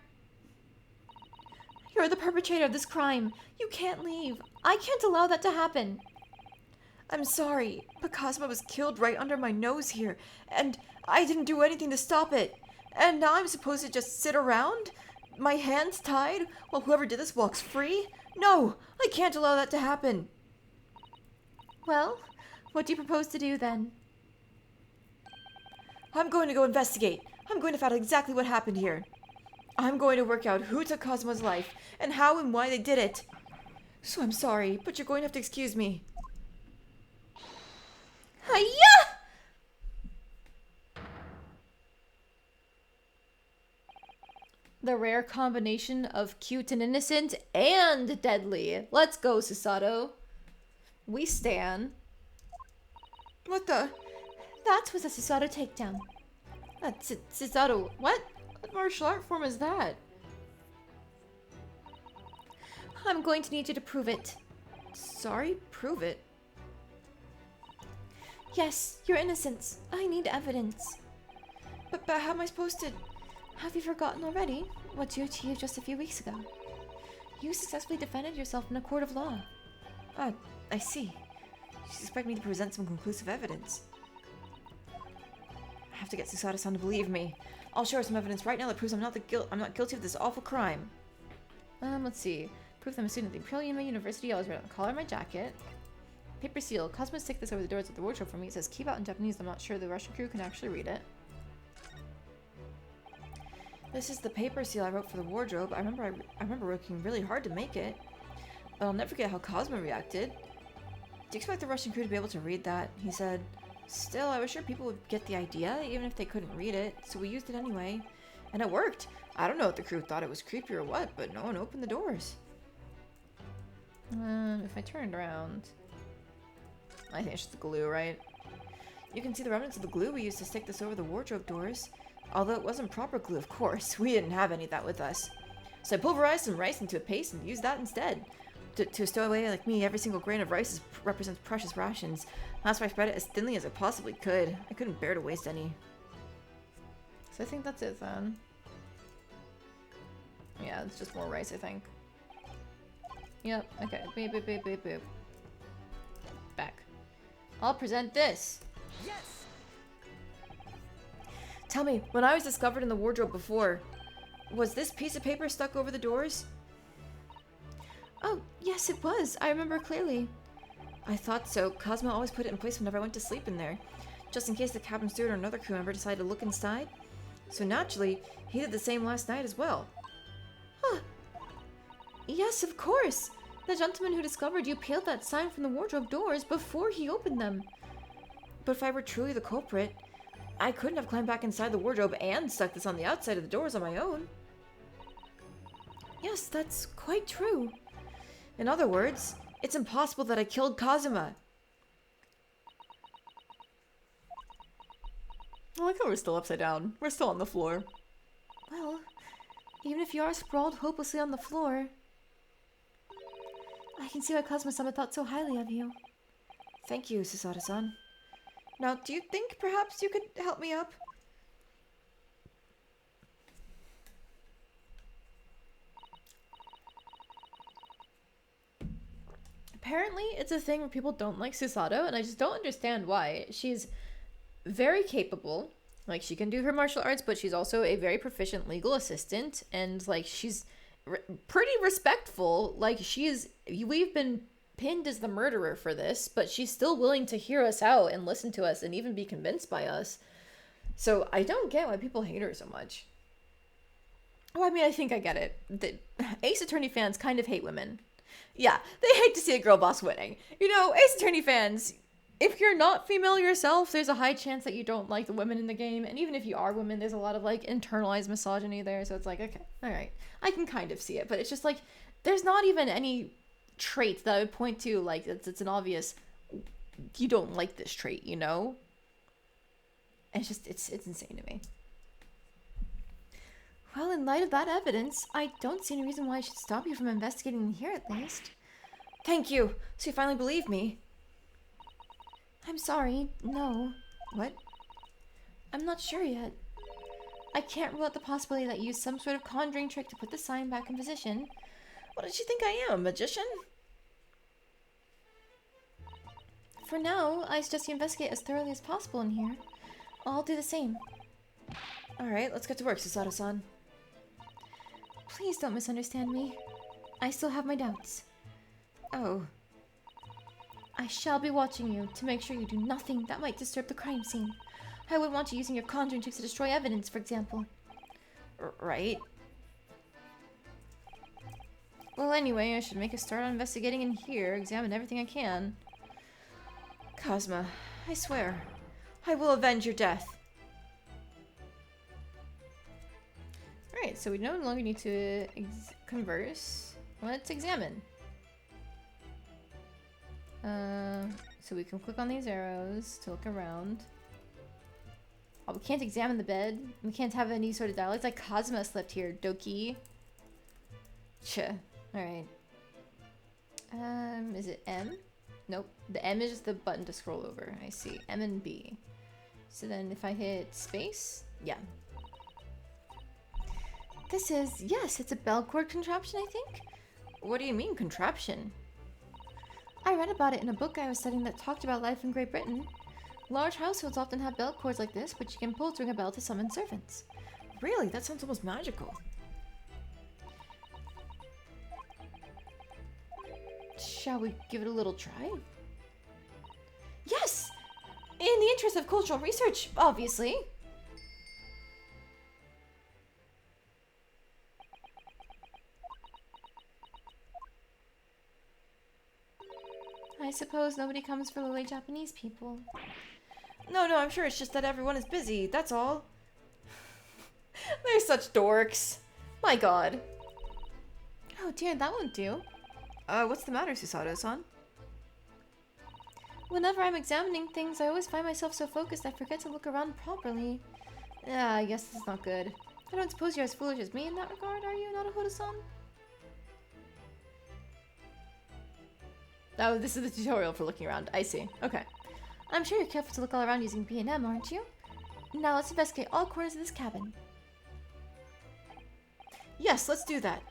You're the perpetrator of this crime. You can't leave. I can't allow that to happen. I'm sorry, but Kazuma was killed right under my nose here, and I didn't do anything to stop it. And now I'm supposed to just sit around? My hands tied, while whoever did this walks free? No, I can't allow that to happen. Well, what do you propose to do then? I'm going to go investigate. I'm going to find out exactly what happened here. I'm going to work out who took Kazuma's life, and how and why they did it. So I'm sorry, but you're going to have to excuse me. Hiya! The rare combination of cute and innocent and deadly. Let's go, Susato. We stan. What the? That was a Susato takedown. Susato, what? What martial art form is that? I'm going to need you to prove it. Sorry, prove it. Yes, your innocence. I need evidence. But how am I supposed to... Have you forgotten already what you achieved just a few weeks ago? You successfully defended yourself in a court of law. Ah, I see. You expect me to present some conclusive evidence. I have to get Susada-san to believe me. I'll show her some evidence right now that proves I'm not guilty of this awful crime. Let's see. Proof that I'm a student at the Imperial Yuma University. I was right on the collar of my jacket. Paper seal. Cosmo stick this over the doors of the wardrobe for me. It says keep out in Japanese. I'm not sure the Russian crew can actually read it. This is the paper seal I wrote for the wardrobe. I remember working really hard to make it. But I'll never forget how Cosmo reacted. Do you expect the Russian crew to be able to read that? He said. Still, I was sure people would get the idea, even if they couldn't read it, so we used it anyway. And it worked. I don't know if the crew thought it was creepy or what, but no one opened the doors. If I turned around... I think it's just the glue, right? You can see the remnants of the glue we used to stick this over the wardrobe doors. Although it wasn't proper glue, of course. We didn't have any of that with us. So I pulverized some rice into a paste and used that instead. To a stowaway like me, every single grain of rice represents precious rations. That's why I spread it as thinly as I possibly could. I couldn't bear to waste any. So I think that's it then. Yeah, it's just more rice, I think. Yep, okay. Beep, beep, beep, beep, beep. Back. I'll present this. Yes! Tell me, when I was discovered in the wardrobe before, was this piece of paper stuck over the doors? Oh, yes, it was. I remember clearly. I thought so. Cosmo always put it in place whenever I went to sleep in there, just in case the cabin steward or another crew member decided to look inside. So naturally, he did the same last night as well. Huh. Yes, of course. The gentleman who discovered you peeled that sign from the wardrobe doors before he opened them. But if I were truly the culprit, I couldn't have climbed back inside the wardrobe and stuck this on the outside of the doors on my own. Yes, that's quite true. In other words, it's impossible that I killed Kazuma. I like how we're still upside down. We're still on the floor. Well, even if you are sprawled hopelessly on the floor, I can see why Cosmo-sama thought so highly of you. Thank you, Susada-san. Now, do you think perhaps you could help me up? Apparently, it's a thing where people don't like Susato, and I just don't understand why. She's very capable. Like, she can do her martial arts, but she's also a very proficient legal assistant, and, like, she's pretty respectful. Like, we've been pinned as the murderer for this, but she's still willing to hear us out and listen to us and even be convinced by us. So I don't get why people hate her so much. Oh, I mean, I think I get it. The Ace Attorney fans kind of hate women. Yeah, they hate to see a girl boss winning. You know, Ace Attorney fans, if you're not female yourself, there's a high chance that you don't like the women in the game. And even if you are women, there's a lot of, like, internalized misogyny there. So it's like, okay, all right. I can kind of see it. But it's just like, there's not even any trait that I would point to, like, it's an obvious, you don't like this trait, you know? And it's just, it's insane to me. Well, in light of that evidence, I don't see any reason why I should stop you from investigating in here, at least. Thank you. So you finally believe me. I'm sorry, no. What? I'm not sure yet. I can't rule out the possibility that you used some sort of conjuring trick to put the sign back in position. What did she think I am, a magician? For now, I suggest you investigate as thoroughly as possible in here. I'll do the same. Alright, let's get to work, Susato-san. Please don't misunderstand me. I still have my doubts. Oh. I shall be watching you to make sure you do nothing that might disturb the crime scene. I wouldn't want you using your conjuring tricks to destroy evidence, for example. Right. Well, anyway, I should make a start on investigating in here, examine everything I can. Cosma, I swear, I will avenge your death. Alright, so we no longer need to converse. Let's examine. So we can click on these arrows to look around. Oh, we can't examine the bed. We can't have any sort of dialogue. It's like Cosmo slept here, Doki. Alright. Is it M? Nope. The M is just the button to scroll over. I see. M and B. So then if I hit space, yeah. This is, yes, it's a bell cord contraption, I think. What do you mean, contraption? I read about it in a book I was studying that talked about life in Great Britain. Large households often have bell cords like this, which you can pull to ring a bell to summon servants. Really? That sounds almost magical. Shall we give it a little try? Yes! In the interest of cultural research, obviously. I suppose nobody comes for lowly Japanese people. No, I'm sure it's just that everyone is busy, that's all. They're such dorks. My god. Oh dear, that won't do. What's the matter, Susato-san? Whenever I'm examining things, I always find myself so focused I forget to look around properly. Yeah, I guess this is not good. I don't suppose you're as foolish as me in that regard, are you, Naruhodo-san? Oh, this is the tutorial for looking around. I see. Okay. I'm sure you're careful to look all around using B&M, aren't you? Now let's investigate all corners of this cabin. Yes, let's do that.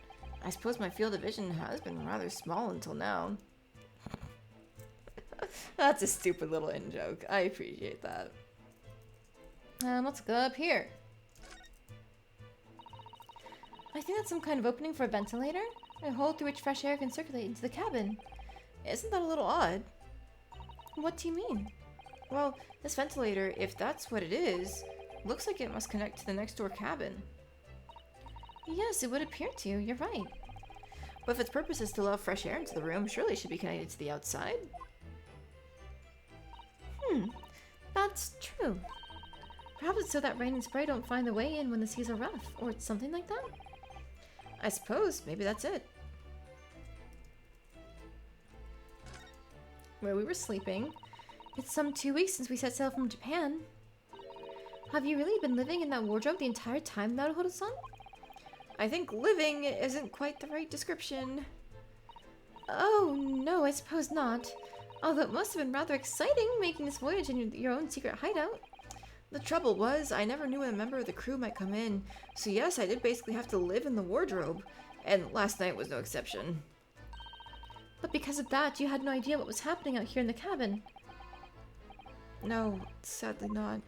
I suppose my field of vision has been rather small until now. That's a stupid little in-joke. I appreciate that. Let's go up here. I think that's some kind of opening for a ventilator. A hole through which fresh air can circulate into the cabin. Isn't that a little odd? What do you mean? Well, this ventilator, if that's what it is, looks like it must connect to the next door cabin. Yes, it would appear to. You're right. But if its purpose is to allow fresh air into the room, surely it should be connected to the outside. That's true. Perhaps it's so that rain and spray don't find their way in when the seas are rough, or something like that? I suppose. Maybe that's it. Where we were sleeping. It's some 2 weeks since we set sail from Japan. Have you really been living in that wardrobe the entire time, Naruhodo-san? I think living isn't quite the right description. Oh, no, I suppose not. Although it must have been rather exciting making this voyage in your own secret hideout. The trouble was, I never knew when a member of the crew might come in, so yes, I did basically have to live in the wardrobe, and last night was no exception. But because of that, you had no idea what was happening out here in the cabin. No, sadly not.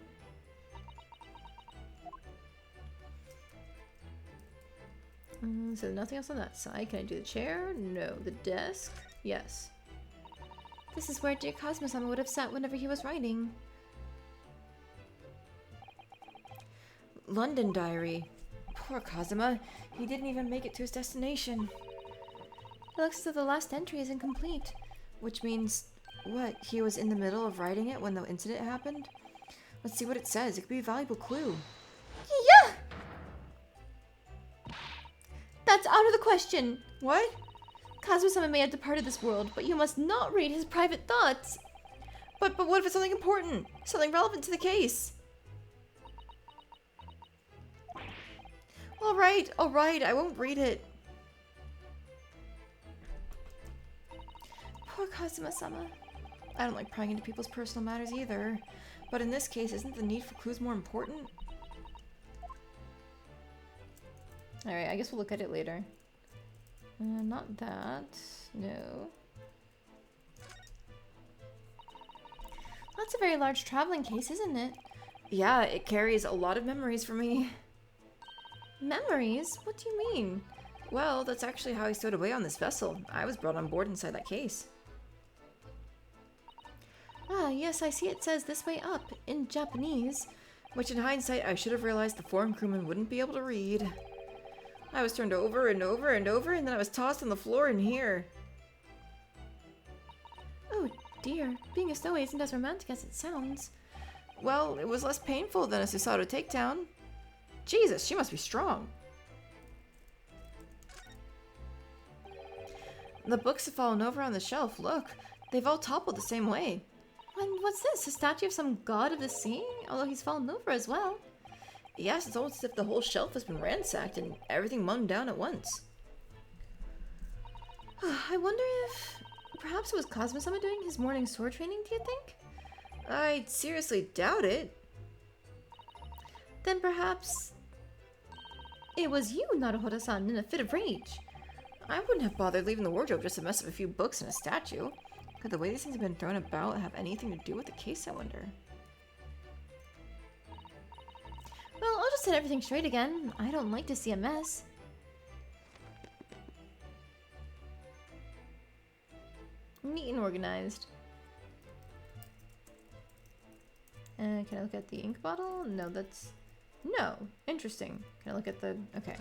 So nothing else on that side. Can I do the chair? No. The desk? Yes. This is where dear Cosmo-sama would have sat whenever he was writing. London diary. Poor Kazuma. He didn't even make it to his destination. It looks as though the last entry is incomplete. Which means, what? He was in the middle of writing it when the incident happened? Let's see what it says. It could be a valuable clue. Yeah! That's out of the question. What? Kazuma-sama may have departed this world, but you must not read his private thoughts. But what if it's something important? Something relevant to the case? Alright, I won't read it. Poor Kazuma-sama. I don't like prying into people's personal matters either. But in this case, isn't the need for clues more important? Alright, I guess we'll look at it later. Not that. No. That's a very large traveling case, isn't it? Yeah, it carries a lot of memories for me. Memories? What do you mean? Well, that's actually how I stowed away on this vessel. I was brought on board inside that case. Ah, yes, I see it says this way up, in Japanese. Which in hindsight, I should have realized the foreign crewman wouldn't be able to read. I was turned over and over and over, and then I was tossed on the floor in here. Oh dear, being a stowaway isn't as romantic as it sounds. Well, it was less painful than a Susato takedown. Jesus, she must be strong. The books have fallen over on the shelf. Look, they've all toppled the same way. And what's this? A statue of some god of the sea? Although he's fallen over as well. Yes, it's almost as if the whole shelf has been ransacked and everything mown down at once. I wonder if perhaps it was Cosmo-sama doing his morning sword training, do you think? I seriously doubt it. Then perhaps it was you, Naruhodo-san, in a fit of rage. I wouldn't have bothered leaving the wardrobe just to mess up a few books and a statue. Could the way these things have been thrown about have anything to do with the case, I wonder? Well, I'll just set everything straight again. I don't like to see a mess. Neat and organized. Can I look at the ink bottle? No, that's... No. Interesting. Can I look at the... Okay.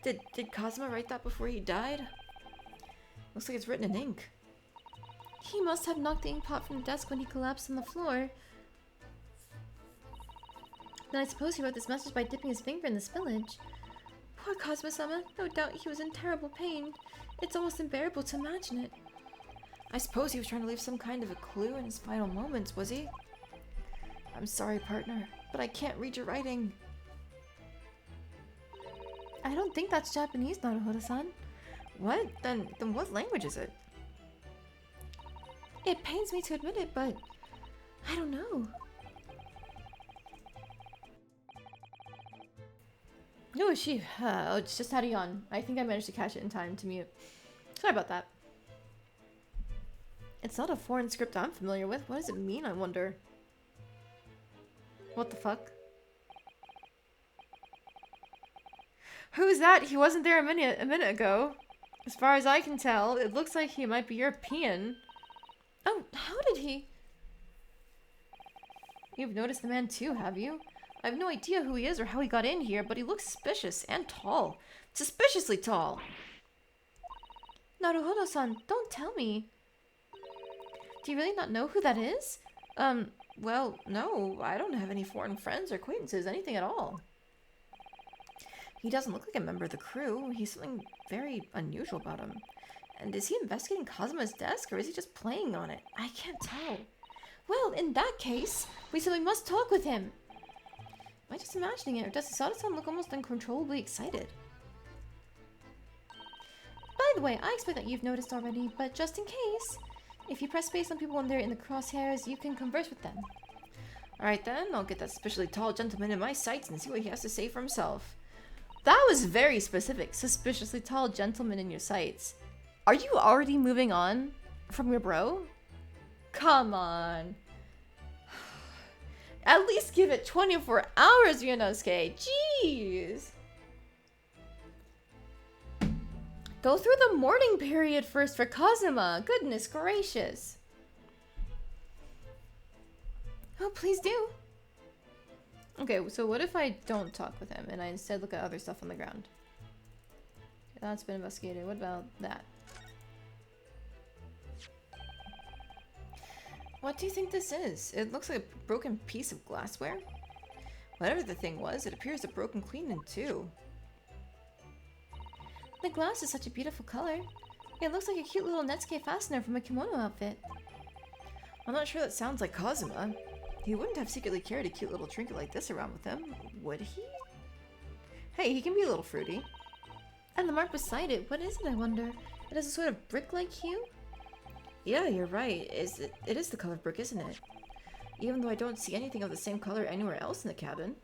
Did Cosmo write that before he died? Looks like it's written in ink. He must have knocked the ink pot from the desk when he collapsed on the floor. Then I suppose he wrote this message by dipping his finger in the spillage. Poor Cosmo-sama. No doubt he was in terrible pain. It's almost unbearable to imagine it. I suppose he was trying to leave some kind of a clue in his final moments, was he? I'm sorry, partner, but I can't read your writing. I don't think that's Japanese, Naruhodo-san. What? Then what language is it? It pains me to admit it, but I don't know. Oh, she. Oh, it's just had a yawn. I think I managed to catch it in time to mute. Sorry about that. It's not a foreign script I'm familiar with. What does it mean, I wonder? What the fuck? Who's that? He wasn't there a minute ago. As far as I can tell, it looks like he might be European. Oh, how did he? You've noticed the man too, have you? I have no idea who he is or how he got in here, but he looks suspicious and tall. Suspiciously tall. Naruhodo-san, don't tell me. Do you really not know who that is? Well, no, I don't have any foreign friends or acquaintances, anything at all. He doesn't look like a member of the crew. He's something very unusual about him. And is he investigating Cosmo's desk, or is he just playing on it? I can't tell. Well, in that case, we simply must talk with him. Am I just imagining it, or does Hisada-san look almost uncontrollably excited? By the way, I expect that you've noticed already, but just in case, if you press space on people when they're in the crosshairs, you can converse with them. Alright then, I'll get that suspiciously tall gentleman in my sights and see what he has to say for himself. That was very specific. Suspiciously tall gentleman in your sights. Are you already moving on from your bro? Come on. At least give it 24 hours, Ryunosuke. Jeez. Go through the mourning period first for Kazuma. Goodness gracious. Oh, please do. Okay, so what if I don't talk with him and I instead look at other stuff on the ground? Okay, that's been investigated. What about that? What do you think this is? It looks like a broken piece of glassware. Whatever the thing was, it appears to broken clean in two. The glass is such a beautiful color. It looks like a cute little Netsuke fastener from a kimono outfit. I'm not sure that sounds like Kazuma. He wouldn't have secretly carried a cute little trinket like this around with him, would he? Hey, he can be a little fruity. And the mark beside it, what is it, I wonder? It has a sort of brick-like hue? Yeah, you're right. It is the color of brick, isn't it? Even though I don't see anything of the same color anywhere else in the cabin.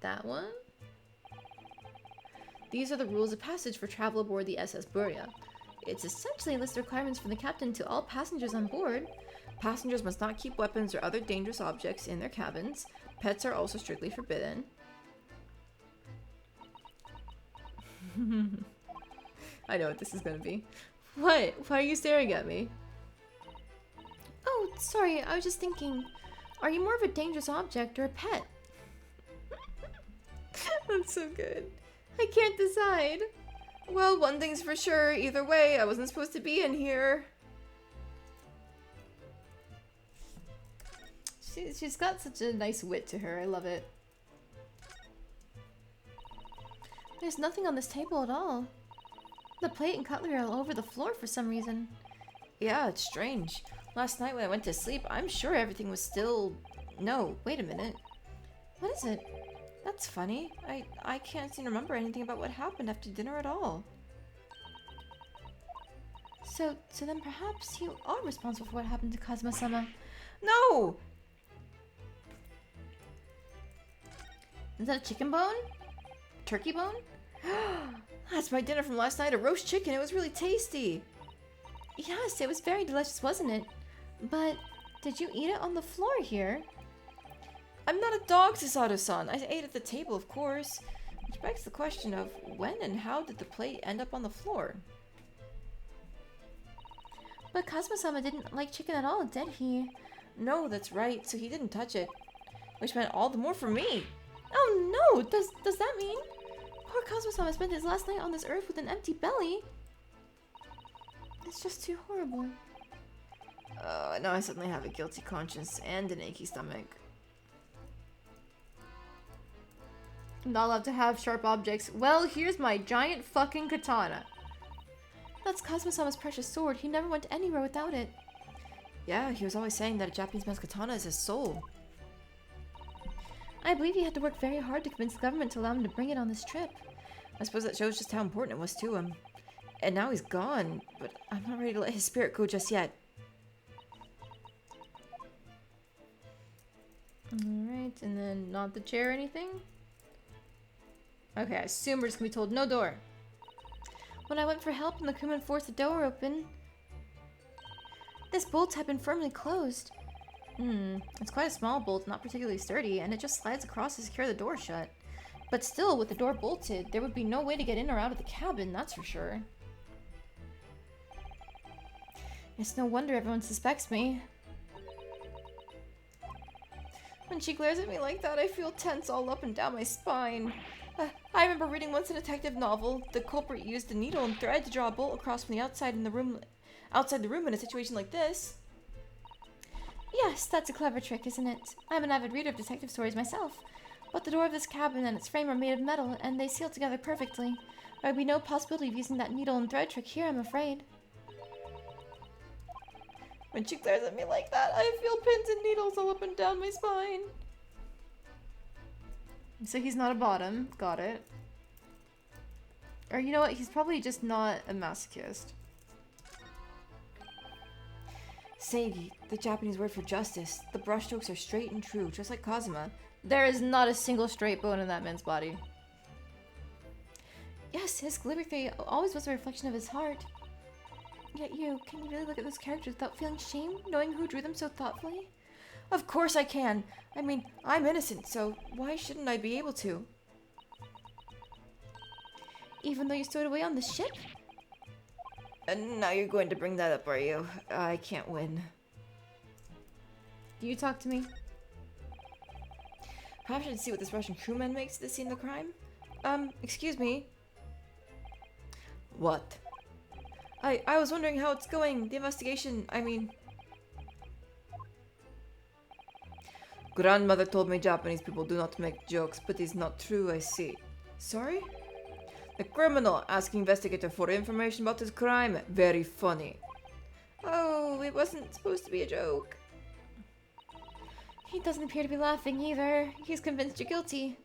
That one? These are the rules of passage for travel aboard the SS Buria. It's essentially a list of requirements from the captain to all passengers on board. Passengers must not keep weapons or other dangerous objects in their cabins. Pets are also strictly forbidden. I know what this is gonna be. What? Why are you staring at me? Oh, sorry, I was just thinking. Are you more of a dangerous object or a pet? That's so good. I can't decide. Well, one thing's for sure. Either way, I wasn't supposed to be in here. She's got such a nice wit to her. I love it. There's nothing on this table at all. The plate and cutlery are all over the floor for some reason. Yeah, it's strange. Last night when I went to sleep, I'm sure everything was still... No, wait a minute. What is it? That's funny. I can't seem to remember anything about what happened after dinner at all. So then perhaps you are responsible for what happened to Kazuma-sama. No! Is that a chicken bone? Turkey bone? That's my dinner from last night, a roast chicken. It was really tasty. Yes, it was very delicious, wasn't it? But did you eat it on the floor here? I'm not a dog, Susato-san. I ate at the table, of course. Which begs the question of when and how did the plate end up on the floor? But Kazuma-sama didn't like chicken at all, did he? No, that's right. So he didn't touch it. Which meant all the more for me. Oh no! Does that mean? Poor Kazuma-sama spent his last night on this earth with an empty belly. It's just too horrible. Now I suddenly have a guilty conscience and an achy stomach. I'm not allowed to have sharp objects. Well, here's my giant fucking katana. That's Kazuma-sama's precious sword. He never went anywhere without it. Yeah, he was always saying that a Japanese man's katana is his soul. I believe he had to work very hard to convince the government to allow him to bring it on this trip. I suppose that shows just how important it was to him. And now he's gone, but I'm not ready to let his spirit go just yet. Alright, and then not the chair or anything? Okay, I assume we're just gonna be told no door. When I went for help and the crewman forced the door open, this bolt had been firmly closed. It's quite a small bolt, not particularly sturdy, and it just slides across to secure the door shut. But still, with the door bolted, there would be no way to get in or out of the cabin, that's for sure. It's no wonder everyone suspects me. When she glares at me like that, I feel tense all up and down my spine. I remember reading once a detective novel. The culprit used a needle and thread to draw a bolt across from the outside in the room in a situation like this. Yes, that's a clever trick, isn't it? I'm an avid reader of detective stories myself. But the door of this cabin and its frame are made of metal, and they seal together perfectly. There would be no possibility of using that needle and thread trick here, I'm afraid. When she glares at me like that, I feel pins and needles all up and down my spine. So he's not a bottom. Got it. Or you know what? He's probably just not a masochist. Seigi, the Japanese word for justice. The brushstrokes are straight and true, just like Kazuma. There is not a single straight bone in that man's body. Yes, his calligraphy always was a reflection of his heart. Yet can you really look at those characters without feeling shame, knowing who drew them so thoughtfully? Of course I can. I mean, I'm innocent, so why shouldn't I be able to? Even though you stowed away on the ship? And now you're going to bring that up, are you? I can't win. You talk to me. Perhaps I should see what this Russian crewman makes at the scene of the crime. Excuse me. What? I was wondering how it's going. The investigation, I mean... Grandmother told me Japanese people do not make jokes, but it's not true, I see. Sorry? The criminal asking investigator for information about his crime. Very funny. Oh, it wasn't supposed to be a joke. He doesn't appear to be laughing either. He's convinced you're guilty.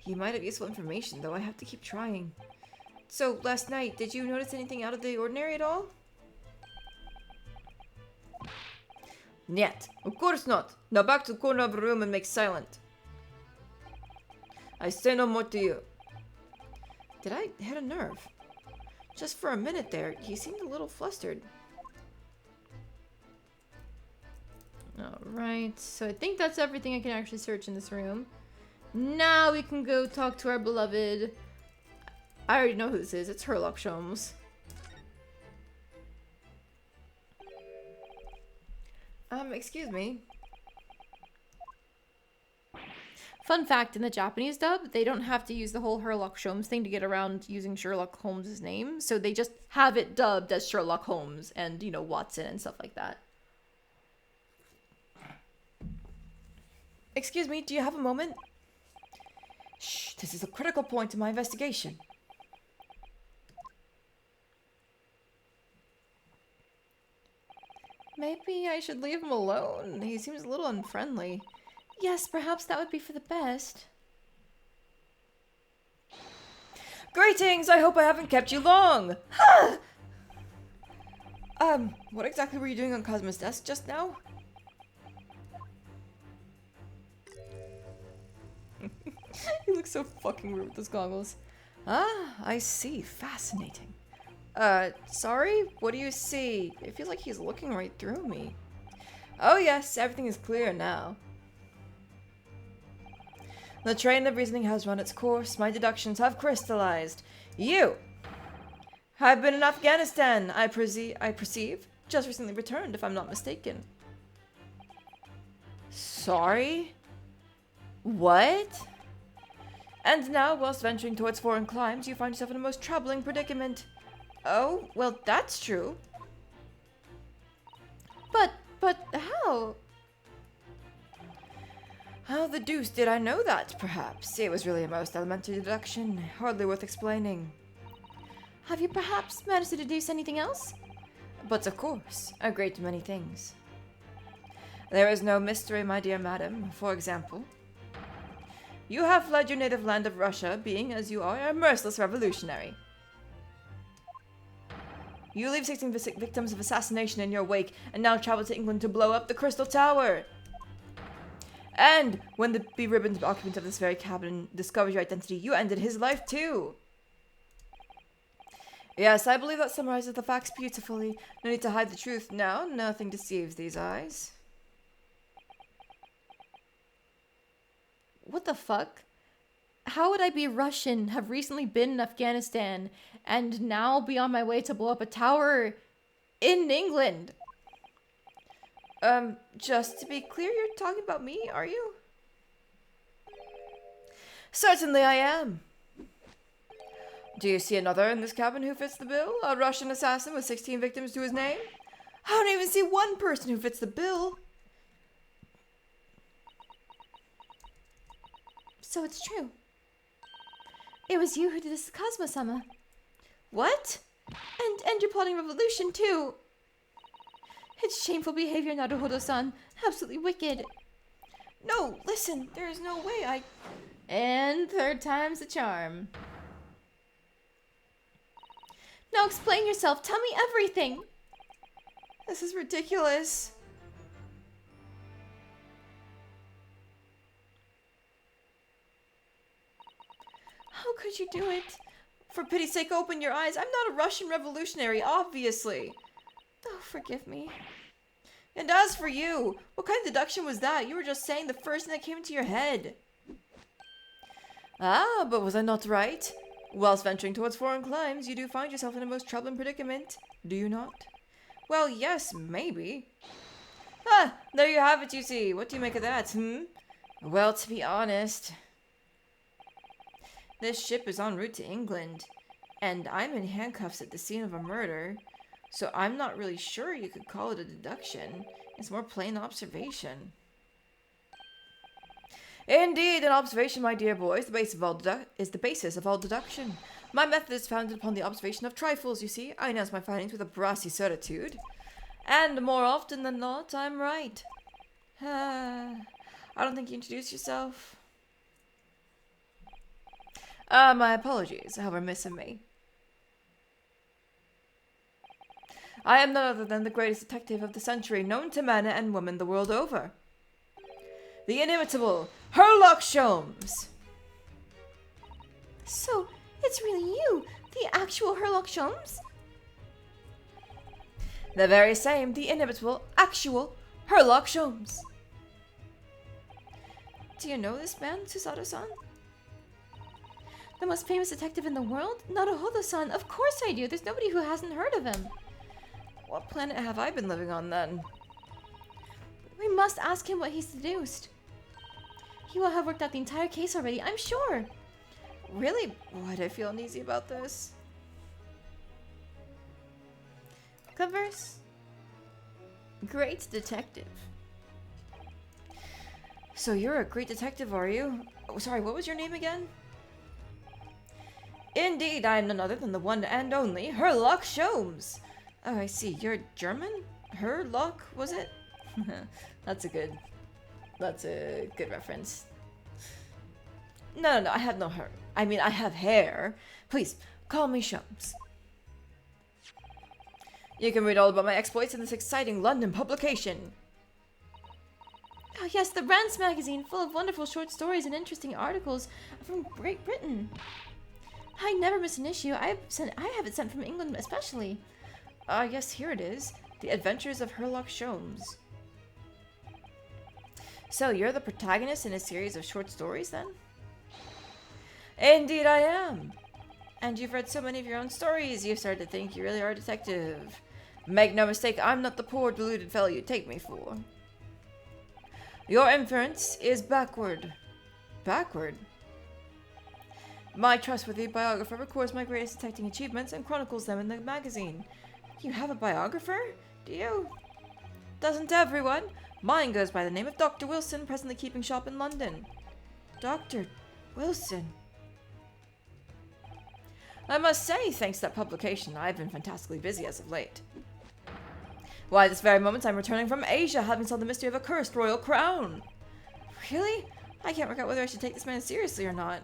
He might have useful information, though I have to keep trying. So, last night, did you notice anything out of the ordinary at all? Niet. Of course not. Now back to the corner of the room and make silent. I say no more to you. Did I hit a nerve? Just for a minute there, he seemed a little flustered. Alright, so I think that's everything I can actually search in this room. Now we can go talk to our beloved... I already know who this is. It's Herlock Sholmes. Excuse me. Fun fact, in the Japanese dub, they don't have to use the whole Herlock Sholmes thing to get around using Sherlock Holmes' name. So they just have it dubbed as Sherlock Holmes and, you know, Watson and stuff like that. Excuse me, do you have a moment? Shh, this is a critical point in my investigation. Maybe I should leave him alone. He seems a little unfriendly. Yes, perhaps that would be for the best. Greetings! I hope I haven't kept you long! What exactly were you doing on Cosmo's desk just now? He looks so fucking rude with those goggles. Ah, I see. Fascinating. Sorry? What do you see? It feels like he's looking right through me. Oh yes, everything is clear now. The train of reasoning has run its course. My deductions have crystallized. You have been in Afghanistan, I perceive. Just recently returned, if I'm not mistaken. Sorry? What? And now, whilst venturing towards foreign climes, you find yourself in a most troubling predicament. Oh, well, that's true. But how? How the deuce did I know that, perhaps? It was really a most elementary deduction, hardly worth explaining. Have you perhaps managed to deduce anything else? But of course, a great many things. There is no mystery, my dear madam. For example, you have fled your native land of Russia, being, as you are, a merciless revolutionary. You leave 16 victims of assassination in your wake, and now travel to England to blow up the Crystal Tower. And when the beribboned occupant of this very cabin discovers your identity, you ended his life too. Yes, I believe that summarizes the facts beautifully. No need to hide the truth now. Nothing deceives these eyes. What the fuck? How would I be Russian, have recently been in Afghanistan, and now be on my way to blow up a tower in England? Just to be clear, you're talking about me, are you? Certainly I am. Do you see another in this cabin who fits the bill? A Russian assassin with 16 victims to his name? I don't even see one person who fits the bill. So it's true. It was you who did this to Cosmo-sama. What? And you're plotting revolution too. It's shameful behavior, Naruhodo-san. Absolutely wicked. No, listen, there is no way And third time's the charm. Now explain yourself. Tell me everything. This is ridiculous. How could you do it? For pity's sake, open your eyes. I'm not a Russian revolutionary, obviously. Oh, forgive me. And as for you, what kind of deduction was that? You were just saying the first thing that came into your head. Ah, but was I not right? Whilst venturing towards foreign climes, you do find yourself in a most troubling predicament, do you not? Well, yes, maybe. Ah, there you have it, you see. What do you make of that, Well, to be honest, this ship is en route to England, and I'm in handcuffs at the scene of a murder, so I'm not really sure you could call it a deduction. It's more plain observation. Indeed, an observation, my dear boy, is the basis of all deduction. My method is founded upon the observation of trifles, you see. I announce my findings with a brassy certitude. And more often than not, I'm right. I don't think you introduced yourself. My apologies, how remiss of me. I am none other than the greatest detective of the century, known to men and women the world over. The inimitable Sherlock Holmes. So, it's really you, the actual Sherlock Holmes? The very same, the inimitable, actual Sherlock Holmes. Do you know this man, Susato-san? The most famous detective in the world? Naruhodo-san, of course I do. There's nobody who hasn't heard of him. What planet have I been living on then? We must ask him what he's deduced. He will have worked out the entire case already, I'm sure. Really? Why do I feel uneasy about this? Converse. Great detective. So you're a great detective, are you? Oh, sorry, what was your name again? Indeed, I am none other than the one and only Sherlock Holmes. Oh, I see. You're German? Sherlock, was it? That's a good That's a good reference. No, I have no hair. I mean, I have hair. Please, call me Shums. You can read all about my exploits in this exciting London publication. Oh yes, the Rance magazine, full of wonderful short stories and interesting articles from Great Britain. I never miss an issue. I have it sent from England especially. Yes, here it is. The Adventures of Sherlock Sholmes. So, you're the protagonist in a series of short stories, then? Indeed I am. And you've read so many of your own stories, you've started to think you really are a detective. Make no mistake, I'm not the poor, deluded fellow you take me for. Your inference is backward. Backward? My trustworthy biographer records my greatest detecting achievements and chronicles them in the magazine. You have a biographer? Do you? Doesn't everyone? Mine goes by the name of Dr. Wilson, presently keeping shop in London. Dr. Wilson. I must say, thanks to that publication, I've been fantastically busy as of late. Why, this very moment I'm returning from Asia, having solved the mystery of a cursed royal crown. Really? I can't work out whether I should take this man seriously or not.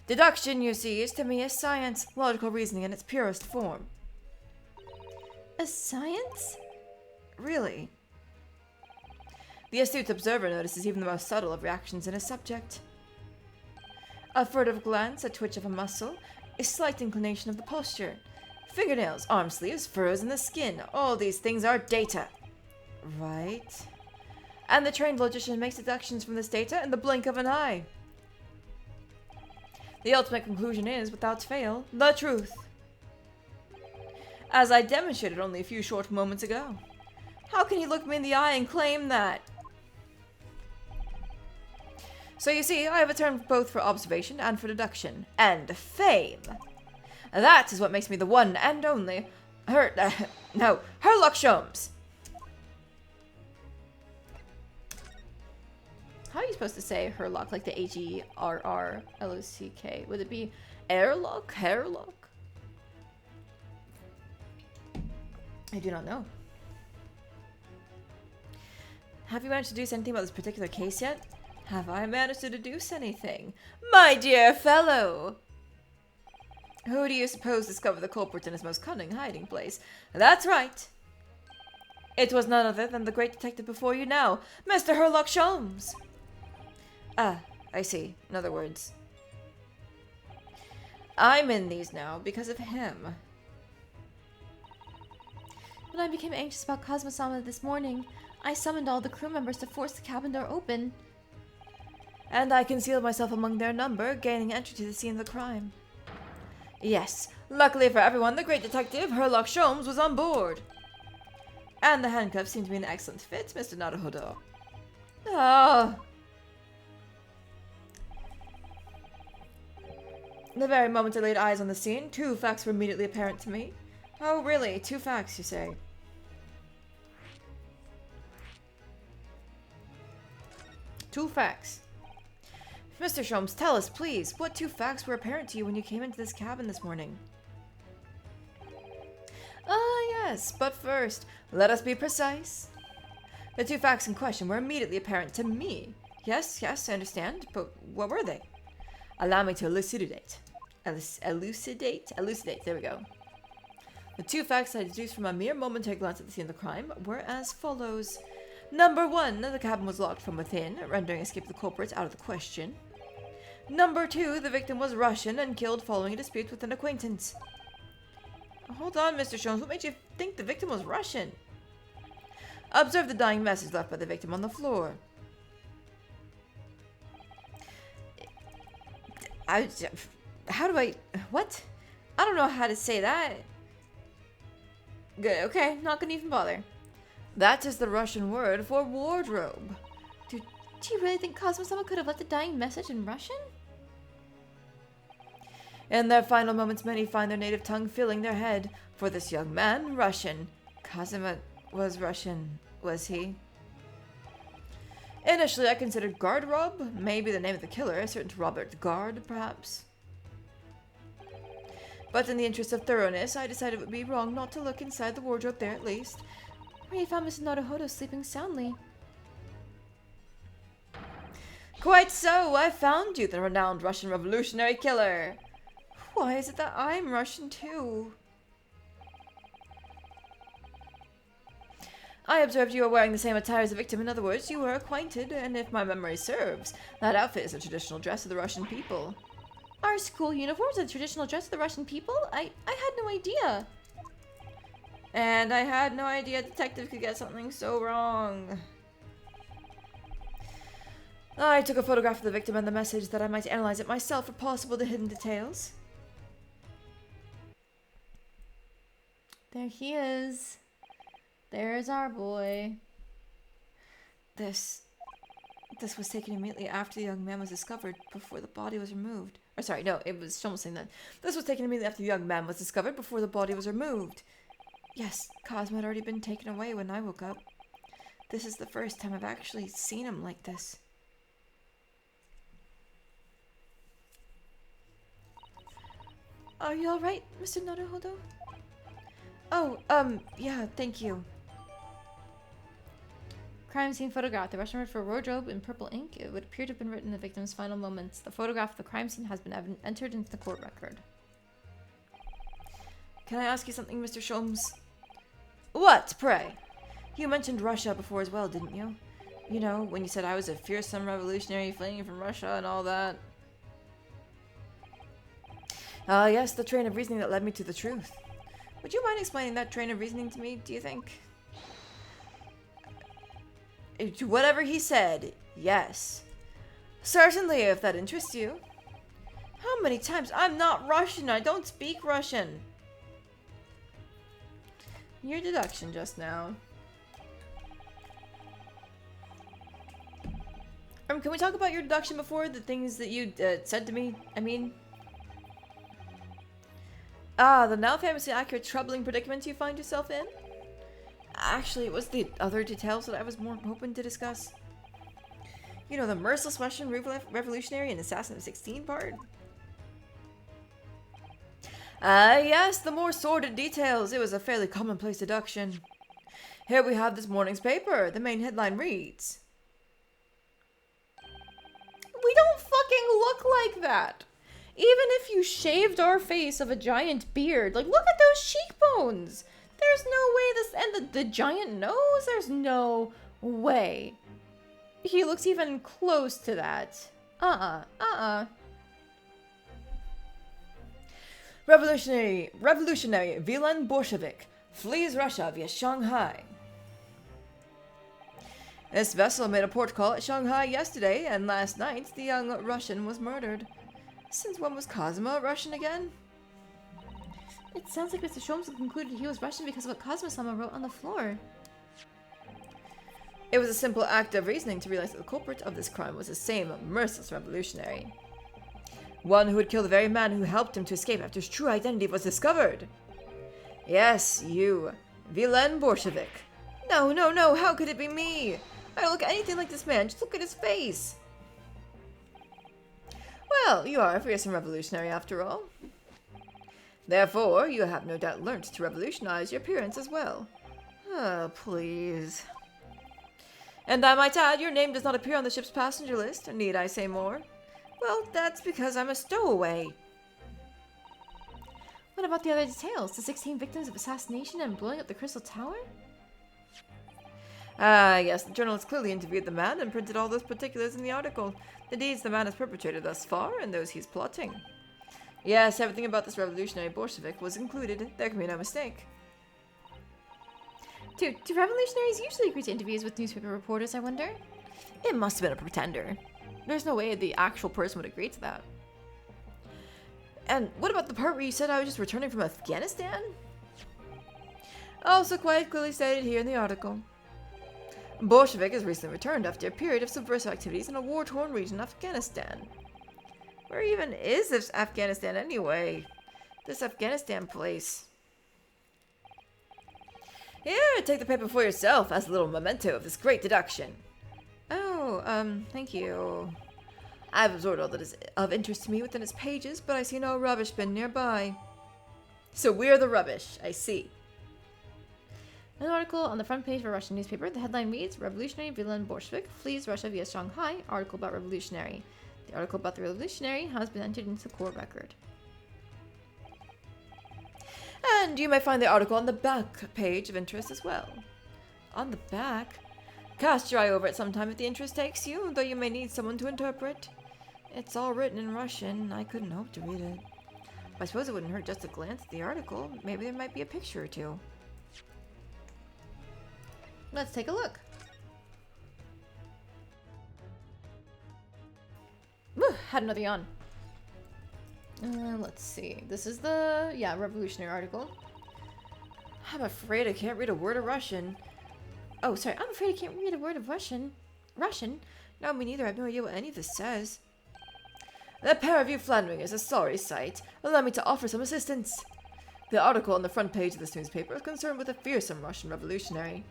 Deduction, you see, is to me a science, logical reasoning in its purest form. A science? Really? The astute observer notices even the most subtle of reactions in a subject. A furtive glance, a twitch of a muscle, a slight inclination of the posture. Fingernails, arm sleeves, furrows in the skin. All these things are data. Right. And the trained logician makes deductions from this data in the blink of an eye. The ultimate conclusion is, without fail, the truth. As I demonstrated only a few short moments ago. How can he look me in the eye and claim that? So you see, I have a term both for observation and for deduction. And fame. That is what makes me the one and only Sherlock Sholmes. How are you supposed to say Herlock, like the Herrlock? Would it be airlock? Hairlock? I do not know. Have you managed to deduce anything about this particular case yet? Have I managed to deduce anything? My dear fellow! Who do you suppose discovered the culprit in his most cunning hiding place? That's right. It was none other than the great detective before you now, Mr. Sherlock Sholmes. Ah, I see. In other words, I'm in these now because of him. When I became anxious about Cosmo-sama this morning, I summoned all the crew members to force the cabin door open. And I concealed myself among their number, gaining entry to the scene of the crime. Yes, luckily for everyone, the great detective, Sherlock Sholmes, was on board. And the handcuffs seem to be an excellent fit, Mr. Naruhodo. Oh. The very moment I laid eyes on the scene, 2 facts were immediately apparent to me. Oh, really? 2 facts, you say? Two facts. Mr. Sholmes, tell us, please, what 2 facts were apparent to you when you came into this cabin this morning? Ah, yes, but first, let us be precise. The 2 facts in question were immediately apparent to me. Yes, I understand, but what were they? Allow me to elucidate. Elucidate, there we go. The 2 facts I deduced from a mere momentary glance at the scene of the crime were as follows. Number 1, the cabin was locked from within, rendering escape of the culprits out of the question. Number 2, the victim was Russian and killed following a dispute with an acquaintance. Hold on, Mr. Sholmes, what made you think the victim was Russian? Observe the dying message left by the victim on the floor. What? I don't know how to say that. Good, okay, not gonna even bother. That is the Russian word for wardrobe. Do you really think Cosmo-sama could have left a dying message in Russian? In their final moments, many find their native tongue filling their head. For this young man, Russian. Kazuma was Russian, was he? Initially, I considered Garderobe, maybe the name of the killer, a certain Robert Gard, perhaps. But in the interest of thoroughness, I decided it would be wrong not to look inside the wardrobe there at least. Where you found Mr. Naruhodo sleeping soundly. Quite so, I found you, the renowned Russian revolutionary killer. Why is it that I'm Russian too? I observed you were wearing the same attire as the victim. In other words, you were acquainted, and if my memory serves, that outfit is the traditional dress of the Russian people. Our school uniforms are the traditional dress of the Russian people? I had no idea. And I had no idea a detective could get something so wrong. I took a photograph of the victim and the message that I might analyze it myself for possible hidden details. There he is. There's our boy. This was taken immediately after the young man was discovered, before the body was removed. Or sorry, no, it was almost saying that. This was taken immediately after the young man was discovered, before the body was removed. Yes, Cosmo had already been taken away when I woke up. This is the first time I've actually seen him like this. Are you alright, Mr. Naruhodo? Oh, yeah, thank you. Crime scene photograph. The Russian word for wardrobe in purple ink. It would appear to have been written in the victim's final moments. The photograph of the crime scene has been entered into the court record. Can I ask you something, Mr. Sholmes? What, pray? You mentioned Russia before as well, didn't you? You know, when you said I was a fearsome revolutionary fleeing from Russia and all that. Yes, the train of reasoning that led me to the truth. Would you mind explaining that train of reasoning to me, do you think? To whatever he said, yes. Certainly, if that interests you. How many times? I'm not Russian, I don't speak Russian. Your deduction just now. Can we talk about your deduction before the things that you said to me? I mean... the now famously accurate troubling predicament you find yourself in? Actually, it was the other details that I was more hoping to discuss. You know, the merciless Russian revolutionary and assassin of 16 part? Yes, the more sordid details. It was a fairly commonplace deduction. Here we have this morning's paper. The main headline reads... We don't fucking look like that! Even if you shaved our face of a giant beard, like, look at those cheekbones! There's no way this, and the giant nose, there's no way. He looks even close to that. Revolutionary Villain Bolshevik flees Russia via Shanghai. This vessel made a port call at Shanghai yesterday, and last night the young Russian was murdered. Since when was Cosmo Russian again? It sounds like Mr. Sholmes concluded he was Russian because of what Cosmo-sama wrote on the floor. It was a simple act of reasoning to realize that the culprit of this crime was the same merciless revolutionary. One who would kill the very man who helped him to escape after his true identity was discovered. Yes, you. Villain Bolshevik. No, how could it be me? I don't look anything like this man, just look at his face. Well, you are a fearsome revolutionary after all. Therefore, you have no doubt learnt to revolutionize your appearance as well. Oh, please. And I might add, your name does not appear on the ship's passenger list. Need I say more? Well, that's because I'm a stowaway. What about the other details? The 16 victims of assassination and blowing up the Crystal Tower? Yes, the journalist clearly interviewed the man and printed all those particulars in the article. The deeds the man has perpetrated thus far and those he's plotting. Yes, everything about this revolutionary Bolshevik was included. There can be no mistake. Do revolutionaries usually agree to interviews with newspaper reporters, I wonder? It must have been a pretender. There's no way the actual person would agree to that. And what about the part where you said I was just returning from Afghanistan? Also quite clearly stated here in the article. Bolshevik has recently returned after a period of subversive activities in a war-torn region of Afghanistan. Where even is this Afghanistan anyway? This Afghanistan place. Here, take the paper for yourself as a little memento of this great deduction. Oh, thank you. I've absorbed all that is of interest to me within its pages, but I see no rubbish bin nearby. So we're the rubbish, I see. An article on the front page of a Russian newspaper. The headline reads, Revolutionary villain Bolshevik flees Russia via Shanghai. Article about revolutionary. The article about the revolutionary has been entered into the court record. And you may find the article on the back page of interest as well. On the back? Cast your eye over it sometime if the interest takes you, though you may need someone to interpret. It's all written in Russian. I couldn't hope to read it. I suppose it wouldn't hurt just to glance at the article. Maybe there might be a picture or two. Let's take a look. Whew, had another yawn. Let's see. This is the, revolutionary article. I'm afraid I can't read a word of Russian. Oh, sorry. I'm afraid I can't read a word of Russian. Russian? No, me neither. I have no idea what any of this says. The pair of you floundering is a sorry sight. Allow me to offer some assistance. The article on the front page of this newspaper is concerned with a fearsome Russian revolutionary.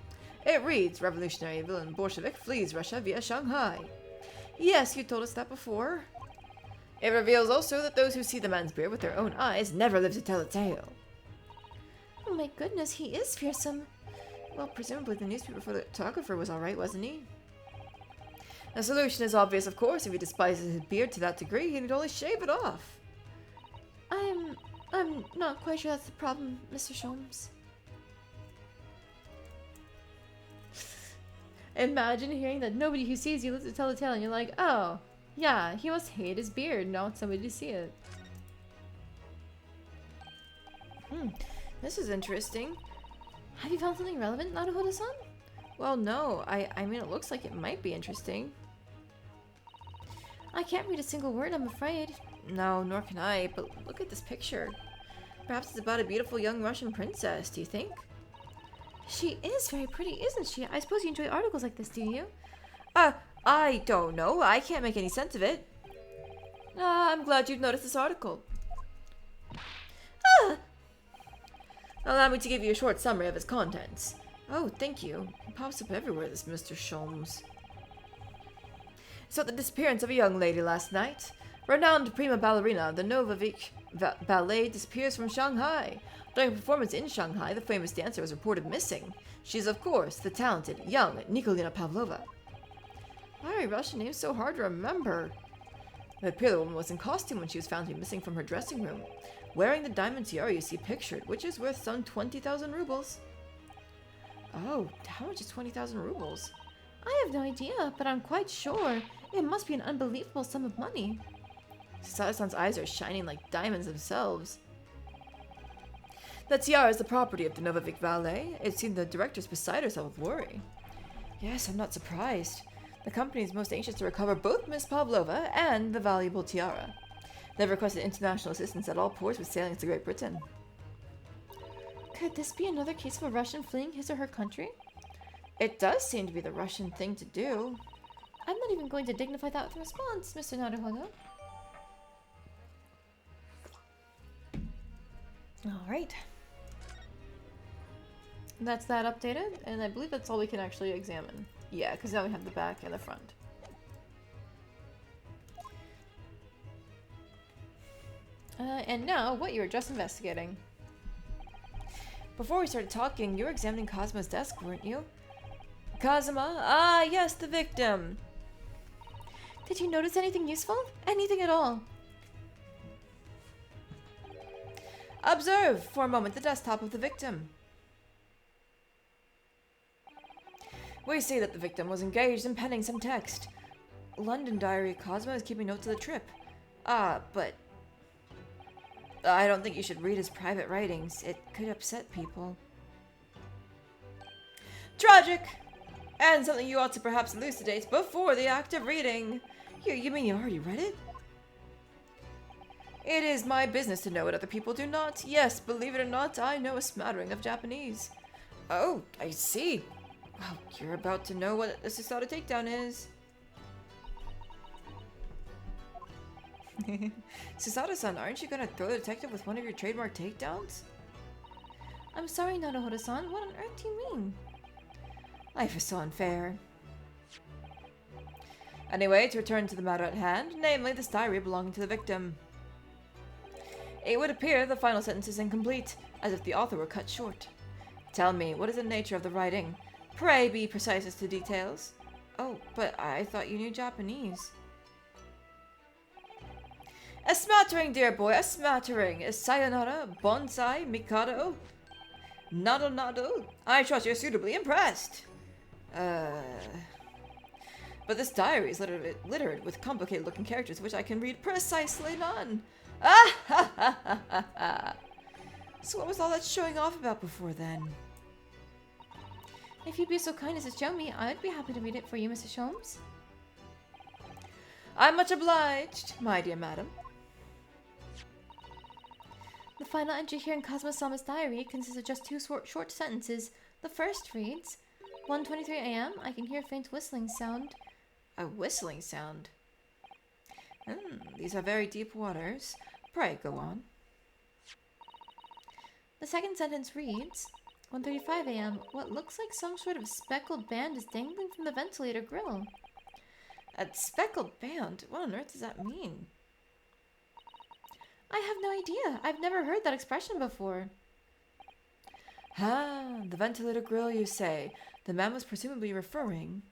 It reads, Revolutionary villain Bolshevik flees Russia via Shanghai. Yes, you told us that before. It reveals also that those who see the man's beard with their own eyes never live to tell a tale. Oh my goodness, he is fearsome. Well, presumably the newspaper photographer was alright, wasn't he? The solution is obvious, of course. If he despises his beard to that degree, he'd only shave it off. I'm not quite sure that's the problem, Mr. Sholmes. Imagine hearing that nobody who sees you lives to tell the tale, and you're like, oh, yeah, he must hate his beard and not want somebody to see it. This is interesting. Have you found something relevant, Naruhodo-san? Well, no. I mean, it looks like it might be interesting. I can't read a single word, I'm afraid. No, nor can I, but look at this picture. Perhaps it's about a beautiful young Russian princess, do you think? She is very pretty, isn't she? I suppose you enjoy articles like this, do you? I don't know. I can't make any sense of it. I'm glad you've noticed this article. Allow me to give you a short summary of its contents. Oh, thank you. It pops up everywhere, this Mr. Sholmes. So the disappearance of a young lady last night. Renowned prima ballerina of the Novovik Ballet disappears from Shanghai. During a performance in Shanghai, the famous dancer was reported missing. She is, of course, the talented, young Nikolina Pavlova. Why are Russian names so hard to remember? It appears the woman was in costume when she was found to be missing from her dressing room, wearing the diamond tiara you see pictured, which is worth some 20,000 rubles. Oh, how much is 20,000 rubles? I have no idea, but I'm quite sure it must be an unbelievable sum of money. Sasada-san's eyes are shining like diamonds themselves. The tiara is the property of the Novovik Ballet. It seemed the director's beside herself with worry. Yes, I'm not surprised. The company is most anxious to recover both Miss Pavlova and the valuable tiara. They've requested international assistance at all ports with sailings to Great Britain. Could this be another case of a Russian fleeing his or her country? It does seem to be the Russian thing to do. I'm not even going to dignify that with a response, Mr. Naruhodo. Alright. That's that updated, and I believe that's all we can actually examine. Yeah, because now we have the back and the front. And now, what you were just investigating. Before we started talking, you were examining Kazuma's desk, weren't you? Kazuma? Ah, yes, the victim. Did you notice anything useful? Anything at all? Observe, for a moment, the desktop of the victim. We see that the victim was engaged in penning some text. London Diary. Cosmo is keeping notes of the trip. But I don't think you should read his private writings. It could upset people. Tragic! And something you ought to perhaps elucidate before the act of reading. You mean you already read it? It is my business to know what other people do not. Yes, believe it or not, I know a smattering of Japanese. Oh, I see. Well, you're about to know what a Sasada takedown is. Sasada-san, aren't you gonna throw the detective with one of your trademark takedowns? I'm sorry, Naruhodo-san. What on earth do you mean? Life is so unfair. Anyway, to return to the matter at hand, namely this diary belonging to the victim. It would appear the final sentence is incomplete, as if the author were cut short. Tell me, what is the nature of the writing? Pray be precise as to details. Oh, but I thought you knew Japanese. A smattering, dear boy, a smattering. Sayonara, bonsai, mikado, nado nado. I trust you're suitably impressed. But this diary is littered with complicated-looking characters which I can read precisely none. Ah ha ha ha ha ha. So what was all that showing off about before then? If you'd be so kind as to show me, I'd be happy to read it for you, Mrs. Holmes. I'm much obliged, my dear madam. The final entry here in Kazuma-sama's diary consists of just two short sentences. The first reads, 1:23 a.m. I can hear a faint whistling sound. A whistling sound? These are very deep waters. Pray, go on. The second sentence reads, 1:35 a.m. What looks like some sort of speckled band is dangling from the ventilator grill. A speckled band? What on earth does that mean? I have no idea. I've never heard that expression before. Ah, the ventilator grill, you say. The man was presumably referring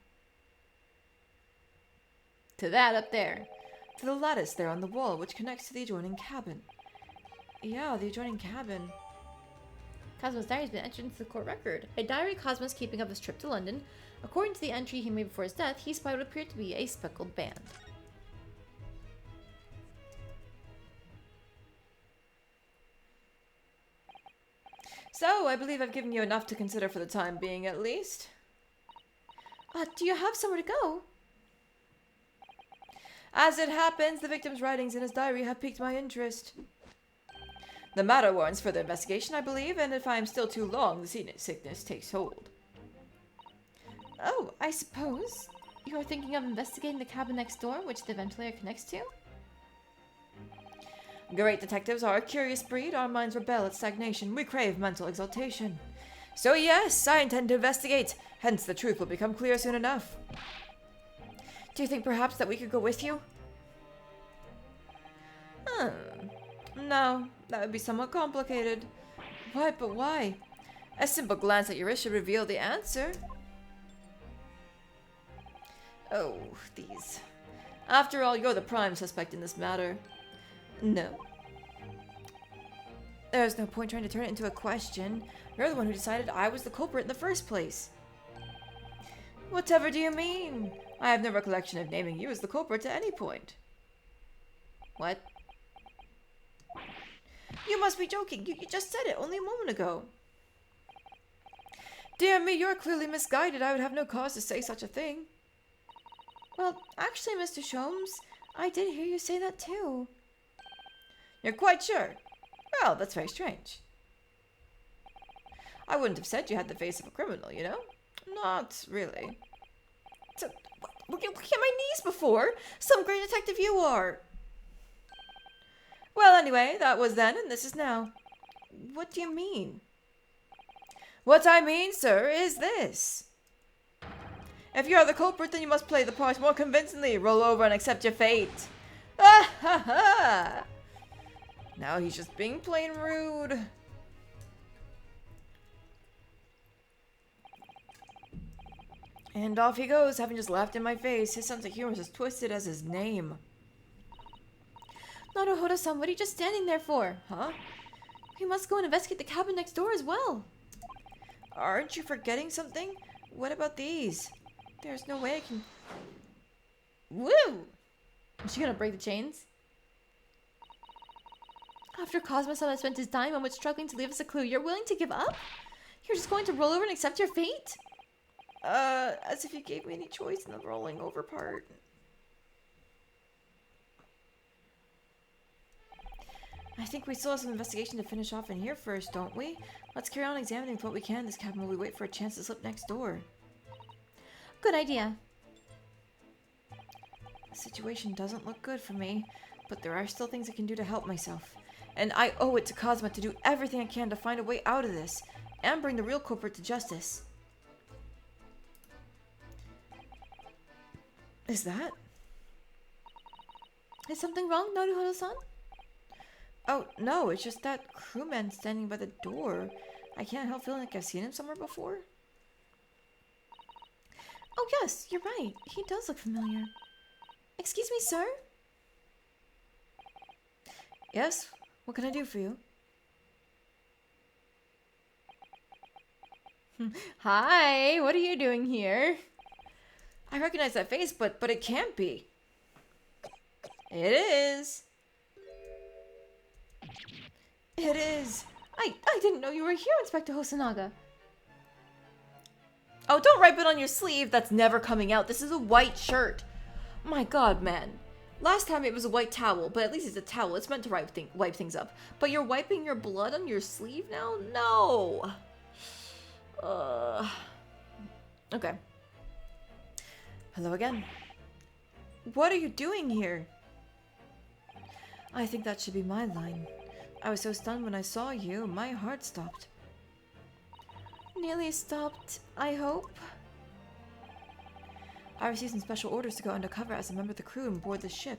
To that up there. to the lattice there on the wall, which connects to the adjoining cabin. Yeah, the adjoining cabin. Cosmo's diary has been entered into the court record. A diary Cosmo's keeping of his trip to London. According to the entry he made before his death, he spied what appeared to be a speckled band. So, I believe I've given you enough to consider for the time being, at least. Do you have somewhere to go? As it happens, the victim's writings in his diary have piqued my interest. The matter warrants further investigation, I believe, and if I am still too long, the sickness takes hold. Oh, I suppose. You are thinking of investigating the cabin next door, which the ventilator connects to? Great detectives are a curious breed. Our minds rebel at stagnation. We crave mental exaltation. So yes, I intend to investigate. Hence, the truth will become clear soon enough. Do you think perhaps that we could go with you? No, that would be somewhat complicated. Why, but why? A simple glance at your wrist should reveal the answer. Oh, these. After all, you're the prime suspect in this matter. No. There's no point trying to turn it into a question. You're the one who decided I was the culprit in the first place. Whatever do you mean? I have no recollection of naming you as the culprit at any point. What? You must be joking. You just said it only a moment ago. Dear me, you're clearly misguided. I would have no cause to say such a thing. Well, actually, Mr. Sholmes, I did hear you say that too. You're quite sure? Well, that's very strange. I wouldn't have said you had the face of a criminal, you know? Not really. So, looking at my knees before? Some great detective you are. Well, anyway, that was then and this is now. What do you mean? What I mean, sir, is this. If you're the culprit, then you must play the part more convincingly. Roll over and accept your fate. Ah ha ha! Now he's just being plain rude. And off he goes, having just laughed in my face. His sense of humor is as twisted as his name. Naruhodo-san, what are you just standing there for? Huh? We must go and investigate the cabin next door as well. Aren't you forgetting something? What about these? There's no way I can... Woo! Is she gonna break the chains? After Cosmo-sama spent his dying moment struggling to leave us a clue, you're willing to give up? You're just going to roll over and accept your fate? As if you gave me any choice in the rolling over part. I think we still have some investigation to finish off in here first, don't we? Let's carry on examining what we can in this cabin while we wait for a chance to slip next door. Good idea. The situation doesn't look good for me, but there are still things I can do to help myself. And I owe it to Cosma to do everything I can to find a way out of this, and bring the real culprit to justice. Is that? Is something wrong, Naruhodo-san? Oh, no, it's just that crewman standing by the door. I can't help feeling like I've seen him somewhere before. Oh yes, you're right. He does look familiar. Excuse me, sir? Yes? What can I do for you? Hi, what are you doing here? I recognize that face, but it can't be. It is. It is. I didn't know you were here, Inspector Hosonaga. Oh, don't wipe it on your sleeve. That's never coming out. This is a white shirt. My god, man. Last time it was a white towel, but at least it's a towel. It's meant to wipe things up. But you're wiping your blood on your sleeve now? No. Okay. Hello again. What are you doing here? I think that should be my line. I was so stunned when I saw you, my heart stopped. Nearly stopped, I hope. I received some special orders to go undercover as a member of the crew and board the ship.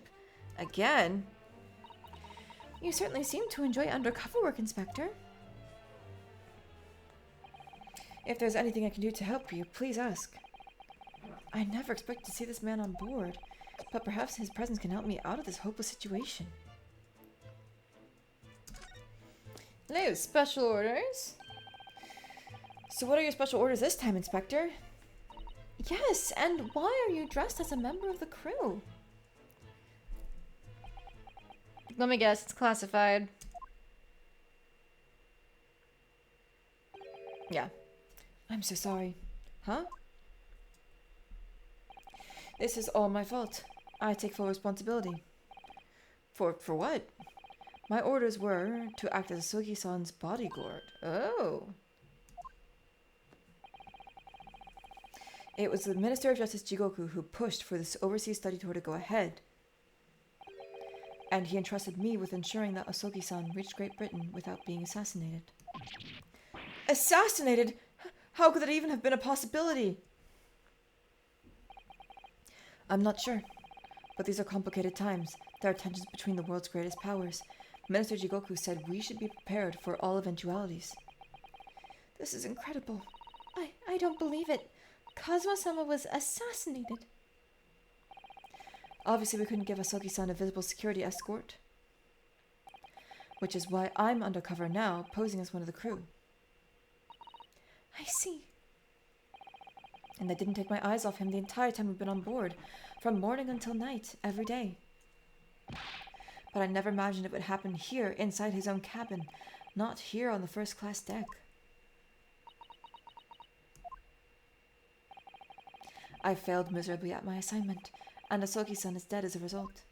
Again? You certainly seem to enjoy undercover work, Inspector. If there's anything I can do to help you, please ask. I never expected to see this man on board, but perhaps his presence can help me out of this hopeless situation. Hello, special orders? So what are your special orders this time, Inspector? Yes, and why are you dressed as a member of the crew? Let me guess, it's classified. Yeah. I'm so sorry. Huh? This is all my fault. I take full responsibility. For what? My orders were to act as Sogi-san's bodyguard. Oh. It was the Minister of Justice Jigoku who pushed for this overseas study tour to go ahead. And he entrusted me with ensuring that Osogi-san reached Great Britain without being assassinated. Assassinated? How could that even have been a possibility? I'm not sure. But these are complicated times. There are tensions between the world's greatest powers. Minister Jigoku said we should be prepared for all eventualities. This is incredible. I don't believe it. Kazuma-sama was assassinated. Obviously, we couldn't give Asogi-san a visible security escort. Which is why I'm undercover now, posing as one of the crew. I see. And I didn't take my eyes off him the entire time we've been on board, from morning until night, every day. But I never imagined it would happen here, inside his own cabin, not here on the first-class deck. I failed miserably at my assignment, and Asogi-san is dead as a result.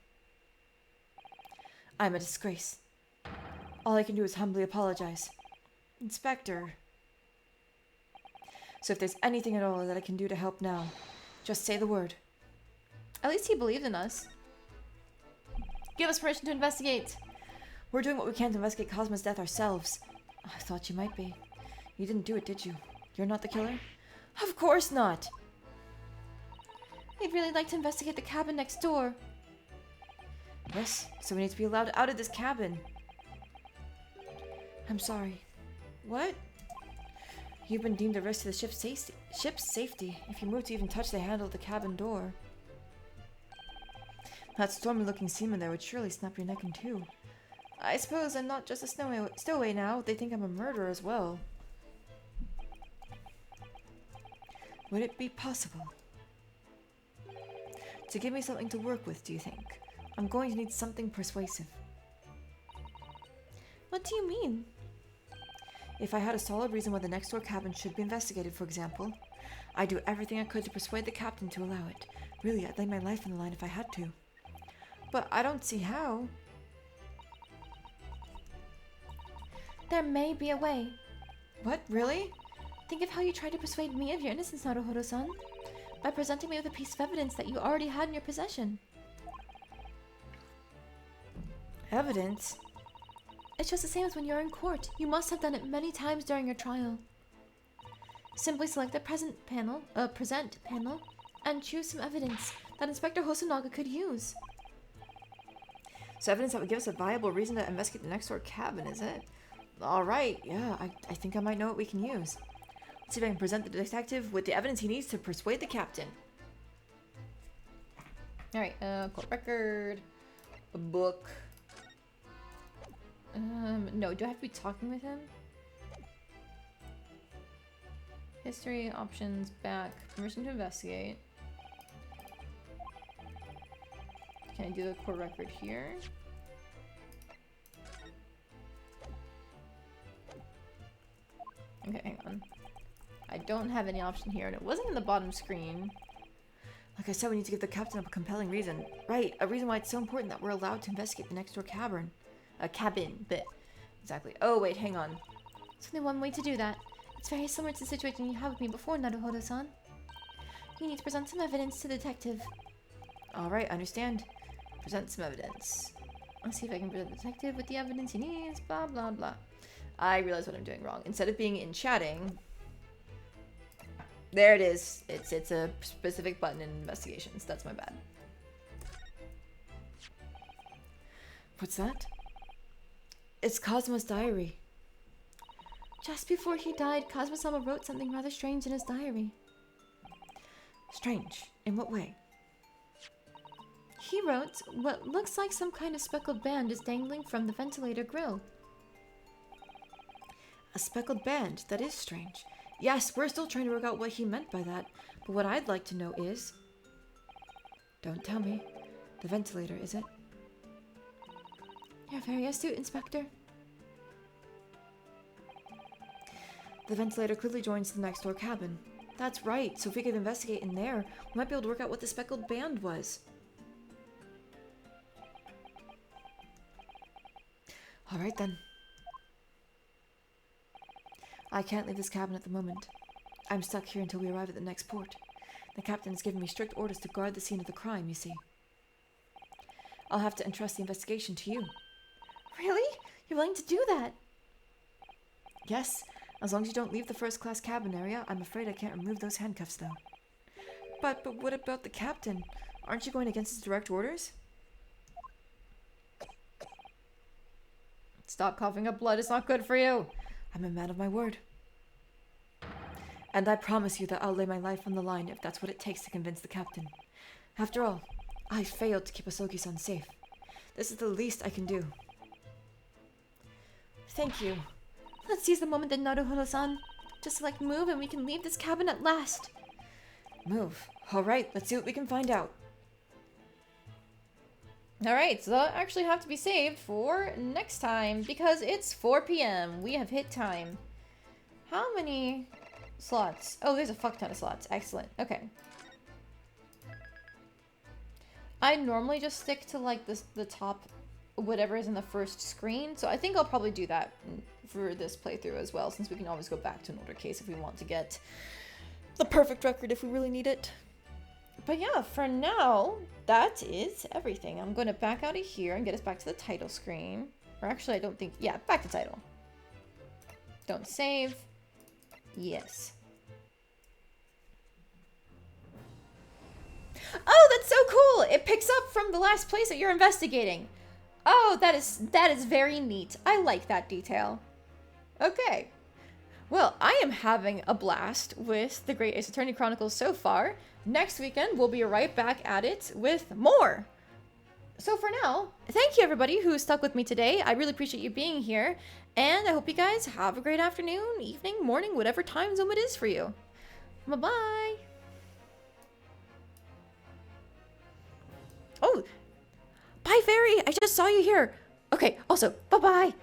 I'm a disgrace. All I can do is humbly apologize. Inspector. So if there's anything at all that I can do to help now, just say the word. At least he believed in us. Give us permission to investigate. We're doing what we can to investigate Cosmo's death ourselves. I thought you might be. You didn't do it, did you? You're not the killer? Of course not! We'd really like to investigate the cabin next door. Yes, so we need to be allowed out of this cabin. I'm sorry. What? You've been deemed a risk to the ship's safety if you move to even touch the handle of the cabin door. That stormy-looking seaman there would surely snap your neck in two. I suppose I'm not just a stowaway now. They think I'm a murderer as well. Would it be possible to give me something to work with, do you think? I'm going to need something persuasive. What do you mean? If I had a solid reason why the next door cabin should be investigated, for example, I'd do everything I could to persuade the captain to allow it. Really, I'd lay my life on the line if I had to. But I don't see how. There may be a way. What? Really? Think of how you tried to persuade me of your innocence, Naruhodo-san, by presenting me with a piece of evidence that you already had in your possession. Evidence? It's just the same as when you're in court. You must have done it many times during your trial. Simply select the present panel, and choose some evidence that Inspector Hosonaga could use. So evidence that would give us a viable reason to investigate the next door cabin, is it? Alright, yeah, I think I might know what we can use. Let's see if I can present the detective with the evidence he needs to persuade the captain. Alright, court record. A book. No, do I have to be talking with him? History, options, back, permission to investigate. Can I do the court record here? Okay, hang on. I don't have any option here, and it wasn't in the bottom screen. Like I said, we need to give the captain a compelling reason. Right, a reason why it's so important that we're allowed to investigate the next door cabin. Cabin, but exactly. Oh, wait, hang on. There's only one way to do that. It's very similar to the situation you had with me before, Naruhodo-san. You need to present some evidence to the detective. Alright, understand. Present some evidence. Let's see if I can present the detective with the evidence he needs, blah blah blah. I realize what I'm doing wrong. Instead of being in chatting, there it is. It's a specific button in investigations. That's my bad. What's that? It's Cosmo's diary. Just before he died, Cosmo-sama wrote something rather strange in his diary. Strange? In what way? He wrote, what looks like some kind of speckled band is dangling from the ventilator grill. A speckled band? That is strange. Yes, we're still trying to work out what he meant by that. But what I'd like to know is... Don't tell me. The ventilator, is it? You're very astute, Inspector. The ventilator clearly joins the next door cabin. That's right, so if we could investigate in there, we might be able to work out what the speckled band was. Alright then. I can't leave this cabin at the moment. I'm stuck here until we arrive at the next port. The captain has given me strict orders to guard the scene of the crime, you see. I'll have to entrust the investigation to you. Really? You're willing to do that? Yes, as long as you don't leave the first-class cabin area. I'm afraid I can't remove those handcuffs, though. But what about the captain? Aren't you going against his direct orders? Stop coughing up blood, it's not good for you. I'm a man of my word. And I promise you that I'll lay my life on the line if that's what it takes to convince the captain. After all, I failed to keep Asogi-san safe. This is the least I can do. Thank you. Let's seize the moment then, Naruhodo-san. Just select move and we can leave this cabin at last. Move. Alright, let's see what we can find out. Alright, so that'll actually have to be saved for next time because it's 4 p.m. We have hit time. How many slots? Oh, there's a fuck ton of slots. Excellent. Okay. I normally just stick to like the top, whatever is in the first screen. So I think I'll probably do that for this playthrough as well, since we can always go back to an older case if we want to get the perfect record if we really need it. But yeah, for now, that is everything. I'm going to back out of here and get us back to the title screen. Or actually, I don't think... Yeah, back to title. Don't save. Yes. Oh, that's so cool! It picks up from the last place that you're investigating. Oh, that is very neat. I like that detail. Okay. Well, I am having a blast with the Great Ace Attorney Chronicles so far. Next weekend, we'll be right back at it with more. So for now, thank you everybody who stuck with me today. I really appreciate you being here. And I hope you guys have a great afternoon, evening, morning, whatever time zone it is for you. Bye-bye. Oh, bye, Fairy. I just saw you here. Okay, also, bye-bye.